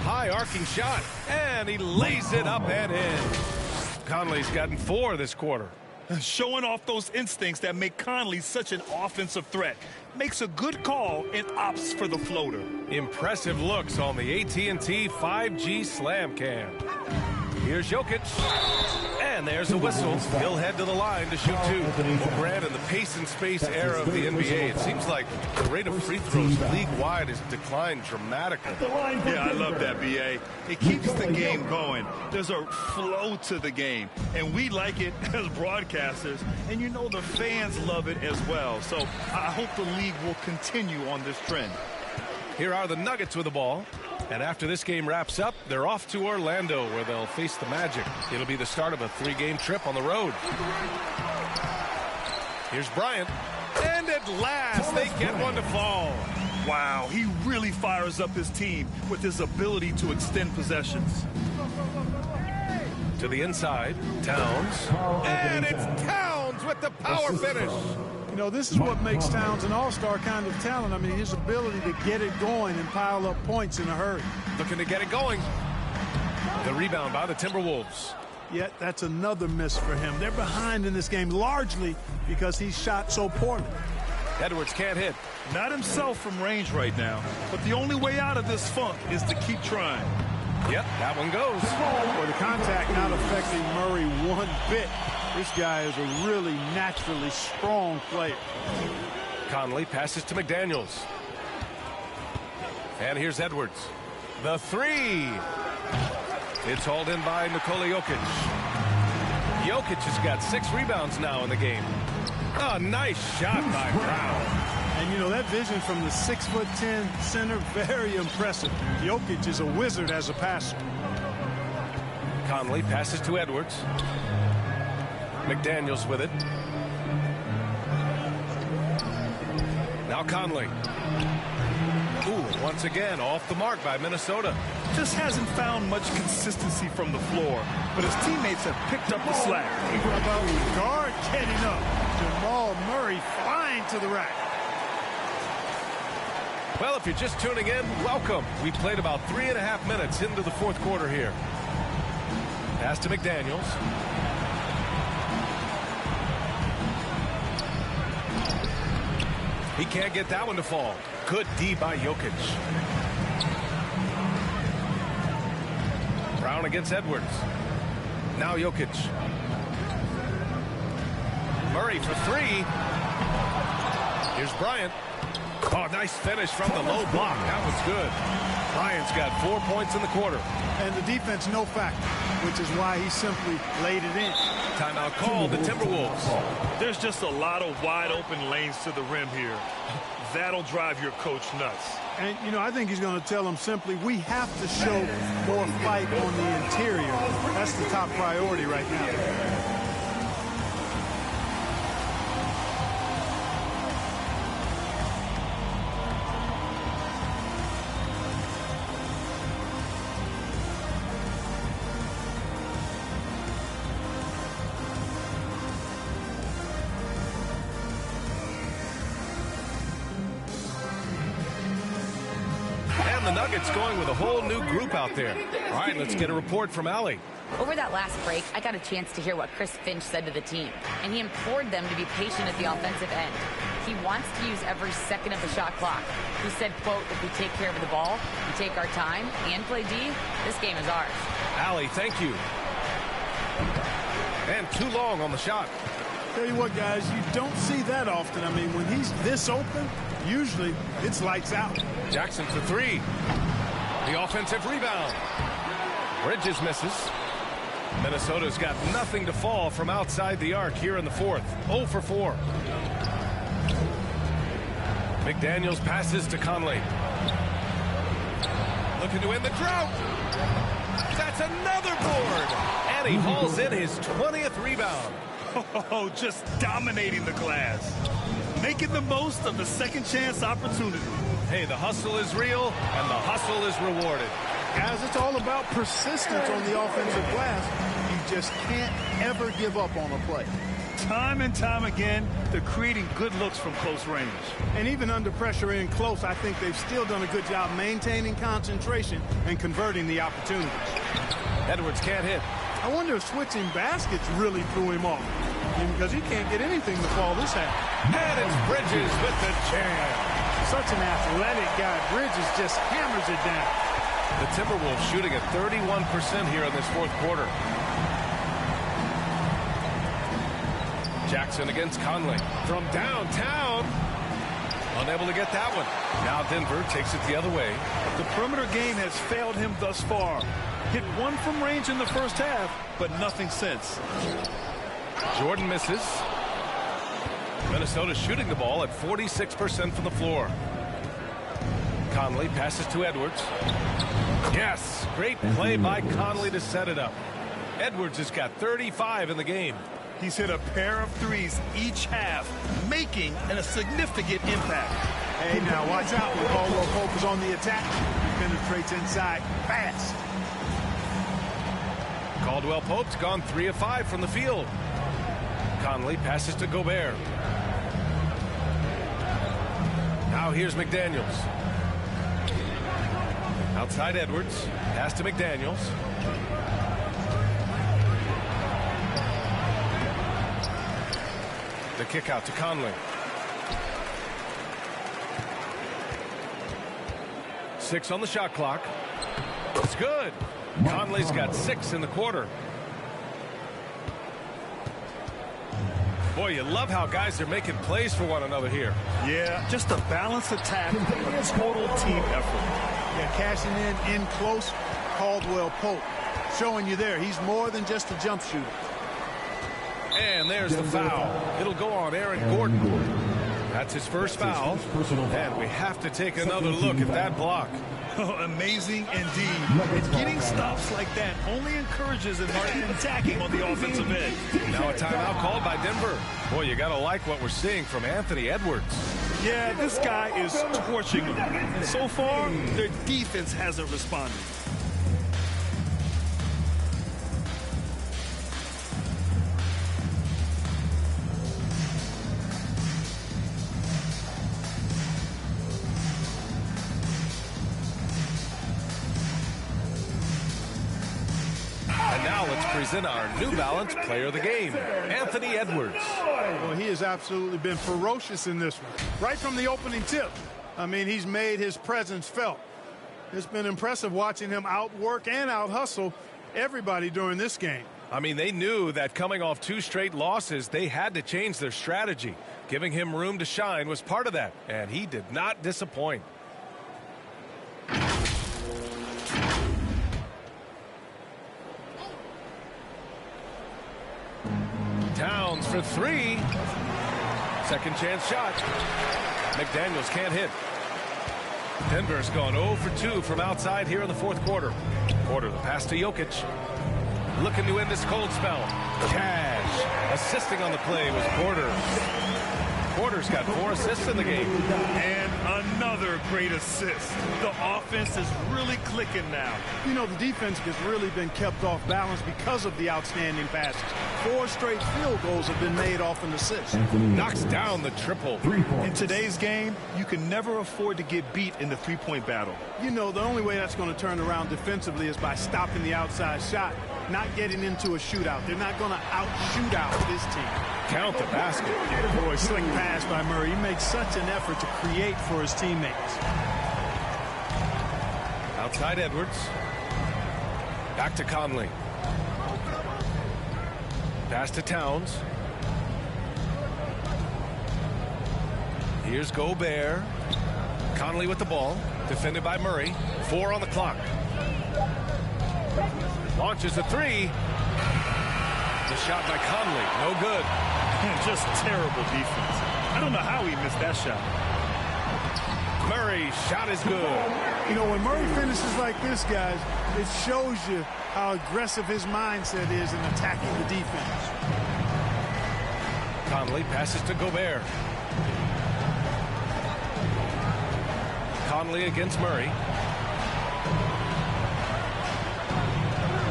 [SPEAKER 15] High arcing shot, and he lays it up and in. Conley's gotten 4 this quarter.
[SPEAKER 17] Showing off those instincts that make Conley such an offensive threat. Makes a good call and opts for the floater.
[SPEAKER 15] Impressive looks on the AT&T 5G Slam Cam. Here's Jokic. And there's a whistle. He'll head to the line to shoot 2. Well, Grant, in the pace and space era of the NBA, it seems like the rate of free throws league-wide has declined dramatically.
[SPEAKER 17] Yeah, I love that, B.A. It keeps the game going. There's a flow to the game, and we like it as broadcasters, and you know the fans love it as well. So I hope the league will continue on this trend.
[SPEAKER 15] Here are the Nuggets with the ball. And after this game wraps up, they're off to Orlando, where they'll face the Magic. It'll be the start of a 3-game trip on the road. Here's Bryant. And at last, they get one to fall.
[SPEAKER 17] Wow, he really fires up his team with his ability to extend possessions.
[SPEAKER 15] To the inside, Towns. And it's Towns with the power finish.
[SPEAKER 9] You know, this is what makes Towns an all-star kind of talent. I mean, his ability to get it going and pile up points in a hurry.
[SPEAKER 15] Looking to get it going. The rebound by the Timberwolves.
[SPEAKER 9] Yet that's another miss for him. They're behind in this game largely because he shot so poorly.
[SPEAKER 15] Edwards can't hit.
[SPEAKER 17] Not himself from range right now, but the only way out of this funk is to keep trying.
[SPEAKER 15] Yep, that one goes.
[SPEAKER 9] For the contact not affecting Murray one bit. This guy is a really naturally strong player.
[SPEAKER 15] Conley passes to McDaniels. And here's Edwards. The 3. It's hauled in by Nikola Jokic. Jokic has got 6 rebounds now in the game. Oh, nice shot by Brown.
[SPEAKER 9] And, you know, that vision from the 6'10" center, very impressive. Jokic is a wizard as a passer.
[SPEAKER 15] Conley passes to Edwards. McDaniels with it. Now Conley. Ooh, once again, off the mark by Minnesota.
[SPEAKER 17] Just hasn't found much consistency from the floor, but his teammates have picked up the slack.
[SPEAKER 9] Guard getting up. Jamal Murray flying to the rack.
[SPEAKER 15] Well, if you're just tuning in, welcome. We played about 3.5 minutes into the fourth quarter here. Pass to McDaniels. He can't get that one to fall. Good D by Jokic. Brown against Edwards. Now Jokic. Murray for three. Here's Bryant. Oh, nice finish from the low block. That was good. Bryant's got 4 points in the quarter.
[SPEAKER 9] And the defense no factor, which is why he simply laid it in.
[SPEAKER 15] Timeout called, the Timberwolves.
[SPEAKER 17] There's just a lot of wide open lanes to the rim here. That'll drive your coach nuts.
[SPEAKER 9] And, you know, I think he's going to tell them simply, we have to show more fight on the interior. That's the top priority right now.
[SPEAKER 15] The Nuggets going with a whole new group out there. All right, let's get a report from Allie.
[SPEAKER 16] Over that last break, I got a chance to hear what Chris Finch said to the team, and he implored them to be patient at the offensive end. He wants to use every second of the shot clock. He said, quote, if we take care of the ball, we take our time, and play D, this game is ours.
[SPEAKER 15] Allie, thank you. And too long on the shot.
[SPEAKER 9] Tell you what, guys, you don't see that often. I mean, when he's this open, usually it's lights out.
[SPEAKER 15] Jackson for three. The offensive rebound. Bridges misses. Minnesota's got nothing to fall from outside the arc here in the fourth. 0 for 4. McDaniels passes to Conley. Looking to end the drought. That's another board. And he hauls in his 20th reward.
[SPEAKER 17] Oh, just dominating the glass. Making the most of the second chance opportunity.
[SPEAKER 15] Hey, the hustle is real, and the hustle is rewarded.
[SPEAKER 9] Guys, it's all about persistence on the offensive glass. You just can't ever give up on a play.
[SPEAKER 17] Time and time again, they're creating good looks from close range.
[SPEAKER 9] And even under pressure in close, I think they've still done a good job maintaining concentration and converting the opportunities.
[SPEAKER 15] Edwards can't hit.
[SPEAKER 9] I wonder if switching baskets really threw him off. Because he can't get anything to fall this half.
[SPEAKER 15] And it's Bridges with the jam.
[SPEAKER 9] Such an athletic guy. Bridges just hammers it down.
[SPEAKER 15] The Timberwolves shooting at 31% here in this fourth quarter. Jackson against Conley. From downtown. Unable to get that one. Now Denver takes it the other way.
[SPEAKER 17] The perimeter game has failed him thus far. Hit one from range in the first half, but nothing since.
[SPEAKER 15] Jordan misses. Minnesota shooting the ball at 46% from the floor. Conley passes to Edwards. Yes, great play by Conley to set it up. Edwards has got 35 in the game.
[SPEAKER 17] He's hit a pair of threes each half, making a significant impact.
[SPEAKER 9] Hey, now watch out when Caldwell Pope is on the attack. He penetrates inside fast.
[SPEAKER 15] Caldwell Pope's gone 3 of 5 from the field. Conley passes to Gobert. Now here's McDaniels. Outside Edwards. Pass to McDaniels. The kick out to Conley. 6 on the shot clock. It's good. Conley's got 6 in the quarter. Boy, you love how guys are making plays for one another here.
[SPEAKER 17] Yeah, just a balanced attack, a total team effort.
[SPEAKER 9] Yeah, cashing in close, Caldwell Pope. Showing you there, he's more than just a jump shooter.
[SPEAKER 15] And there's the foul. It'll go on Aaron Gordon. That's his first foul. And we have to take another look at that block.
[SPEAKER 17] Amazing indeed. And getting stops like that only encourages and attacking on the offensive end.
[SPEAKER 15] Now a timeout called by Denver. Boy, you got to like what we're seeing from Anthony Edwards.
[SPEAKER 17] Yeah, this guy is torching them. And so far, their defense hasn't responded.
[SPEAKER 15] Now let's present our New Balance Player of the Game, Anthony Edwards.
[SPEAKER 9] Well, he has absolutely been ferocious in this one. Right from the opening tip. I mean, he's made his presence felt. It's been impressive watching him outwork and out-hustle everybody during this game.
[SPEAKER 15] I mean, they knew that coming off 2 straight losses, they had to change their strategy. Giving him room to shine was part of that, and he did not disappoint. Towns for 3. Second chance shot. McDaniels can't hit. Denver's gone 0 for 2 from outside here in the fourth quarter. Porter, the pass to Jokic. Looking to end this cold spell. Cash. Assisting on the play was Porter. Porter's got 4 assists in the game.
[SPEAKER 17] And another great assist. The offense is really clicking now.
[SPEAKER 9] You know, the defense has really been kept off balance because of the outstanding passes. 4 straight field goals have been made off an assist.
[SPEAKER 15] Knocks down the triple.
[SPEAKER 17] In today's game, you can never afford to get beat in the three-point battle.
[SPEAKER 9] You know, the only way that's going to turn around defensively is by stopping the outside shot, not getting into a shootout. They're not going to out-shoot out this team.
[SPEAKER 15] Count the basket.
[SPEAKER 9] Boy, slick pass by Murray. He makes such an effort to create for his teammates.
[SPEAKER 15] Outside Edwards. Back to Conley. Pass to Towns. Here's Gobert. Conley with the ball. Defended by Murray. 4 on the clock. Launches a 3. The shot by Conley. No good.
[SPEAKER 17] Just terrible defense. I don't know how he missed that shot.
[SPEAKER 15] Murray's shot is good.
[SPEAKER 9] You know, when Murray finishes like this, guys, it shows you how aggressive his mindset is in attacking the defense.
[SPEAKER 15] Conley passes to Gobert. Conley against Murray.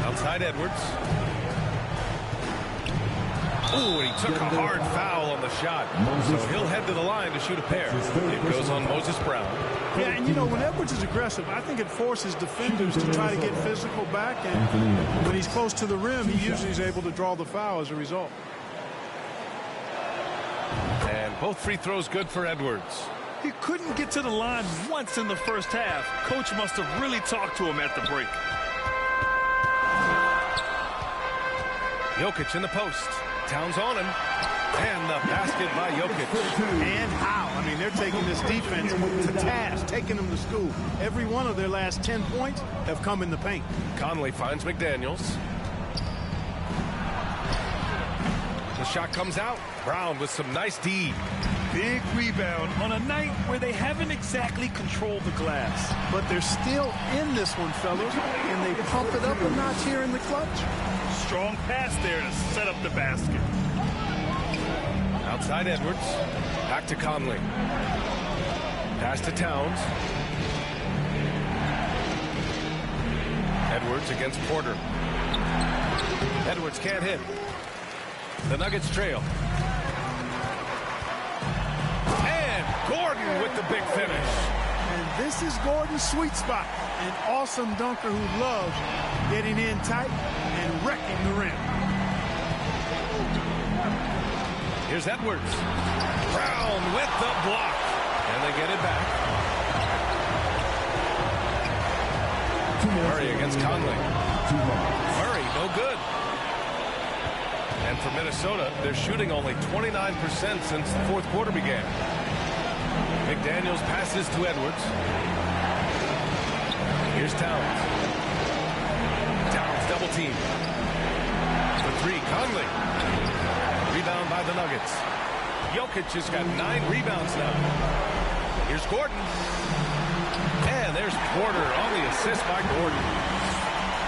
[SPEAKER 15] Outside Edwards. Ooh, he took a hard foul on the shot. So he'll head to the line to shoot a pair. It goes on Moses Brown.
[SPEAKER 9] Yeah, and you know, when Edwards is aggressive, I think it forces defenders to try to get physical back. And when he's close to the rim, he usually is able to draw the foul as a result.
[SPEAKER 15] And both free throws good for Edwards.
[SPEAKER 17] He couldn't get to the line once in the first half. Coach must have really talked to him at the break.
[SPEAKER 15] Jokic in the post. Towns on him. And the basket by Jokic.
[SPEAKER 9] And how? I mean, they're taking this defense to task, taking them to school. Every one of their last 10 points have come in the paint.
[SPEAKER 15] Conley finds McDaniels. The shot comes out. Brown with some nice D.
[SPEAKER 17] Big rebound on a night where they haven't exactly controlled the glass.
[SPEAKER 9] But they're still in this one, fellas. And they pump it up a notch here in the clutch.
[SPEAKER 17] Strong pass there to set up the basket.
[SPEAKER 15] Outside Edwards. Back to Conley. Pass to Towns. Edwards against Porter. Edwards can't hit. The Nuggets trail. And Gordon with the big finish.
[SPEAKER 9] And this is Gordon's sweet spot. An awesome dunker who loves getting in tight and wrecking the rim.
[SPEAKER 15] Here's Edwards. Brown with the block. And they get it back. Murray against Conley. Murray, no good. And for Minnesota, they're shooting only 29% since the fourth quarter began. McDaniels passes to Edwards. Here's Towns. Towns double team. For 3, Conley. Rebound by the Nuggets. Jokic has got 9 rebounds now. Here's Gordon. And there's Porter on the assist by Gordon.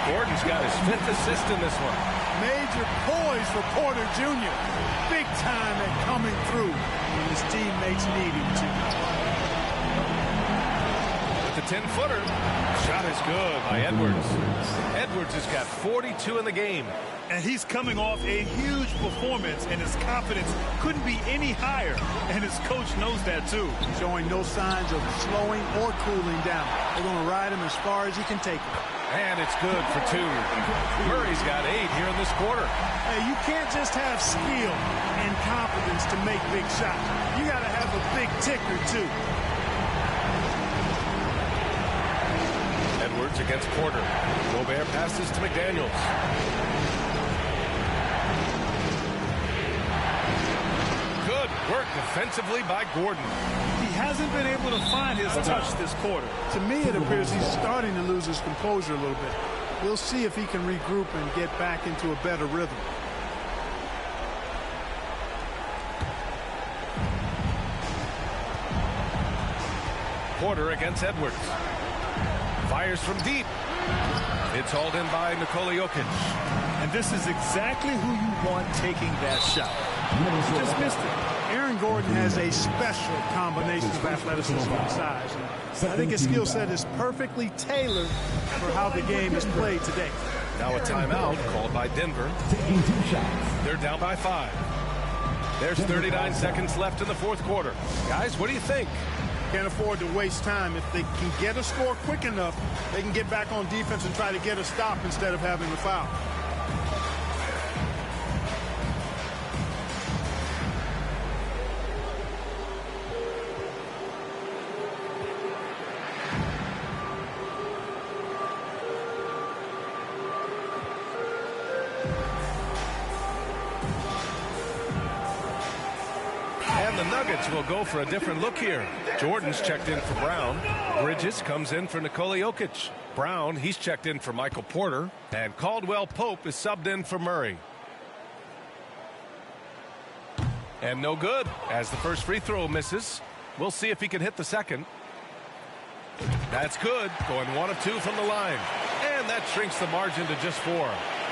[SPEAKER 15] Gordon's got his 5th assist in this one.
[SPEAKER 9] Major poise for Porter Jr. Big time at coming through when his teammates need him to.
[SPEAKER 15] With the 10-footer. Shot is good by Edwards. Edwards has got 42 in the game.
[SPEAKER 17] And he's coming off a huge performance, and his confidence couldn't be any higher. And his coach knows that, too.
[SPEAKER 9] Showing no signs of slowing or cooling down. They're going to ride him as far as he can take him.
[SPEAKER 15] And it's good for 2. Murray's got 8 here in this quarter.
[SPEAKER 9] Hey, you can't just have skill and confidence to make big shots. You got to have a big ticker, too.
[SPEAKER 15] Edwards against Porter. Gobert passes to McDaniels. Good work defensively by Gordon.
[SPEAKER 9] He hasn't been able to find his touch this quarter. To me, it appears he's starting to lose his composure a little bit. We'll see if he can regroup and get back into a better rhythm.
[SPEAKER 15] Porter against Edwards. Fires from deep. It's hauled in by Nikola Jokic.
[SPEAKER 17] And this is exactly who you want taking that shot. He just missed it.
[SPEAKER 9] Aaron Gordon has a special combination of athleticism and size. I think his skill set is perfectly tailored for how the game is played today.
[SPEAKER 15] Now a timeout called by Denver. They're down by 5. There's 39 seconds left in the fourth quarter. Guys, what do you think?
[SPEAKER 9] Can't afford to waste time. If they can get a score quick enough, they can get back on defense and try to get a stop instead of having a foul.
[SPEAKER 15] Will go for a different look here. Jordan's checked in for Brown. Bridges comes in for Nikola Jokic. Brown, he's checked in for Michael Porter. And Caldwell Pope is subbed in for Murray. And no good as the first free throw misses. We'll see if he can hit the second. That's good. Going 1 of 2 from the line. And that shrinks the margin to just 4.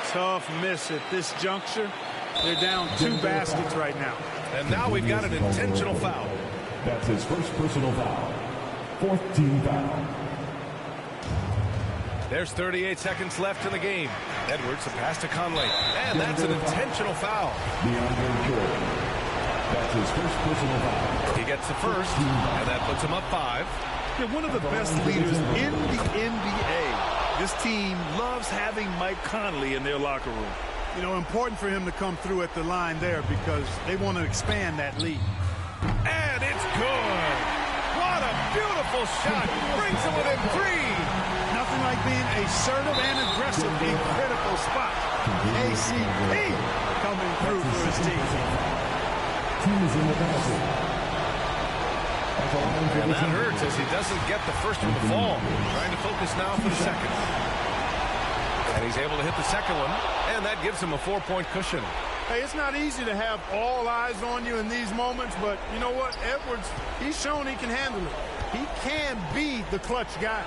[SPEAKER 9] Tough miss at this juncture. They're down 2 baskets right now.
[SPEAKER 15] And now we've got an intentional foul.
[SPEAKER 5] That's his first personal foul. 4th team foul.
[SPEAKER 15] There's 38 seconds left in the game. Edwards, a pass to Conley. And that's an intentional foul.
[SPEAKER 5] That's his first personal foul.
[SPEAKER 15] He gets the first, and that puts him up 5.
[SPEAKER 17] They're one of the best leaders in the NBA. This team loves having Mike Conley in their locker room.
[SPEAKER 9] You know, important for him to come through at the line there because they want to expand that lead.
[SPEAKER 15] And it's good. What a beautiful shot. Brings him within 3.
[SPEAKER 9] Nothing like being assertive and aggressive in critical spots. KCP coming through for his team.
[SPEAKER 5] Team is in the basket.
[SPEAKER 15] And that hurts as he doesn't get the first one to fall. Trying to focus now for the second. And he's able to hit the second one, and that gives him a 4-point cushion.
[SPEAKER 9] Hey, it's not easy to have all eyes on you in these moments, but you know what? Edwards, he's shown he can handle it. He can be the clutch guy.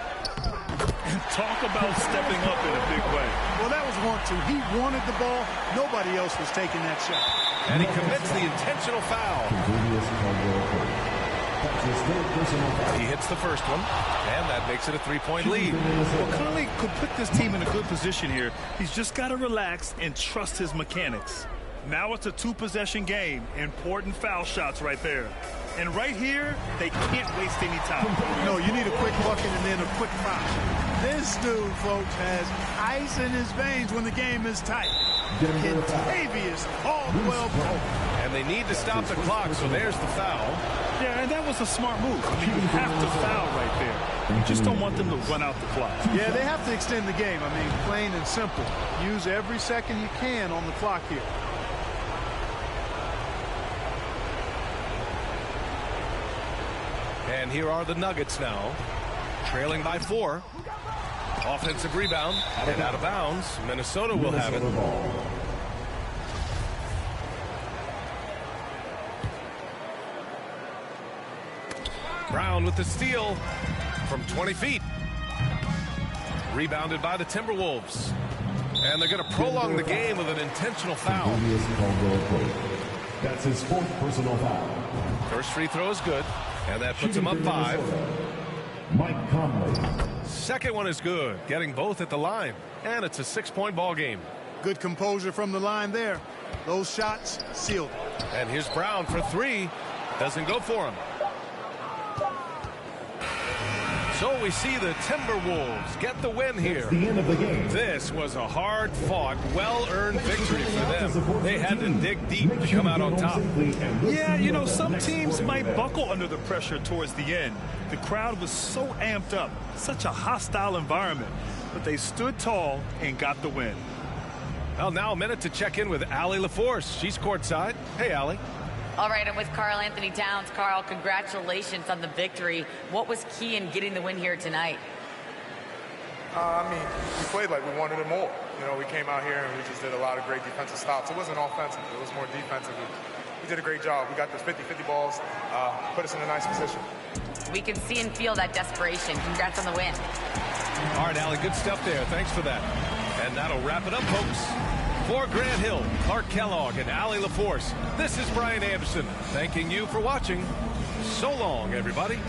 [SPEAKER 17] And talk about stepping up in a big way.
[SPEAKER 9] Well, that was want to. He wanted the ball. Nobody else was taking that shot.
[SPEAKER 15] And he commits the intentional foul. He hits the first one, and that makes it a 3-point lead.
[SPEAKER 17] Well, Conley could put this team in a good position here. He's just got to relax and trust his mechanics. Now it's a 2-possession game. Important foul shots right there. And right here, they can't waste any time.
[SPEAKER 9] No, you need a quick bucket and then a quick foul. This dude, folks, has ice in his veins when the game is tight. Contavious Caldwell Pope.
[SPEAKER 15] And they need to stop the clock, so there's the foul.
[SPEAKER 17] Yeah, and that was a smart move. I mean, you have to foul right there. You just don't want them to run out the clock.
[SPEAKER 9] Yeah, they have to extend the game. I mean, plain and simple. Use every second you can on the clock here.
[SPEAKER 15] And here are the Nuggets now, trailing by 4. Offensive rebound, and out of bounds. Minnesota will have it. Brown with the steal from 20 feet. Rebounded by the Timberwolves. And they're going to prolong the game with an intentional foul.
[SPEAKER 5] That's his 4th personal foul.
[SPEAKER 15] First free throw is good, and that puts him up 5.
[SPEAKER 5] Mike Conley.
[SPEAKER 15] Second one is good, getting both at the line, and it's a 6-point ball game.
[SPEAKER 9] Good composure from the line there. Those shots sealed.
[SPEAKER 15] And here's Brown for 3. Doesn't go for him. So we see the Timberwolves get the win here.
[SPEAKER 5] The end of the game.
[SPEAKER 15] This was a hard-fought, well-earned victory for them. They had to dig deep to come out on top.
[SPEAKER 17] Yeah, you know, some teams might buckle under the pressure towards the end. The crowd was so amped up, such a hostile environment, but they stood tall and got the win.
[SPEAKER 15] Well, now a minute to check in with Allie LaForce. She's courtside. Hey, Allie.
[SPEAKER 16] All right, I'm with Karl Anthony Towns. Karl, congratulations on the victory. What was key in getting the win here tonight?
[SPEAKER 21] I mean, we played like we wanted it more. You know, we came out here and we just did a lot of great defensive stops. It wasn't offensive. It was more defensive. We did a great job. We got those 50-50 balls, put us in a nice position.
[SPEAKER 16] We can see and feel that desperation. Congrats on the win.
[SPEAKER 15] All right, Allie, good stuff there. Thanks for that. And that'll wrap it up, folks. For Grant Hill, Clark Kellogg, and Allie LaForce, this is Brian Anderson thanking you for watching. So long, everybody.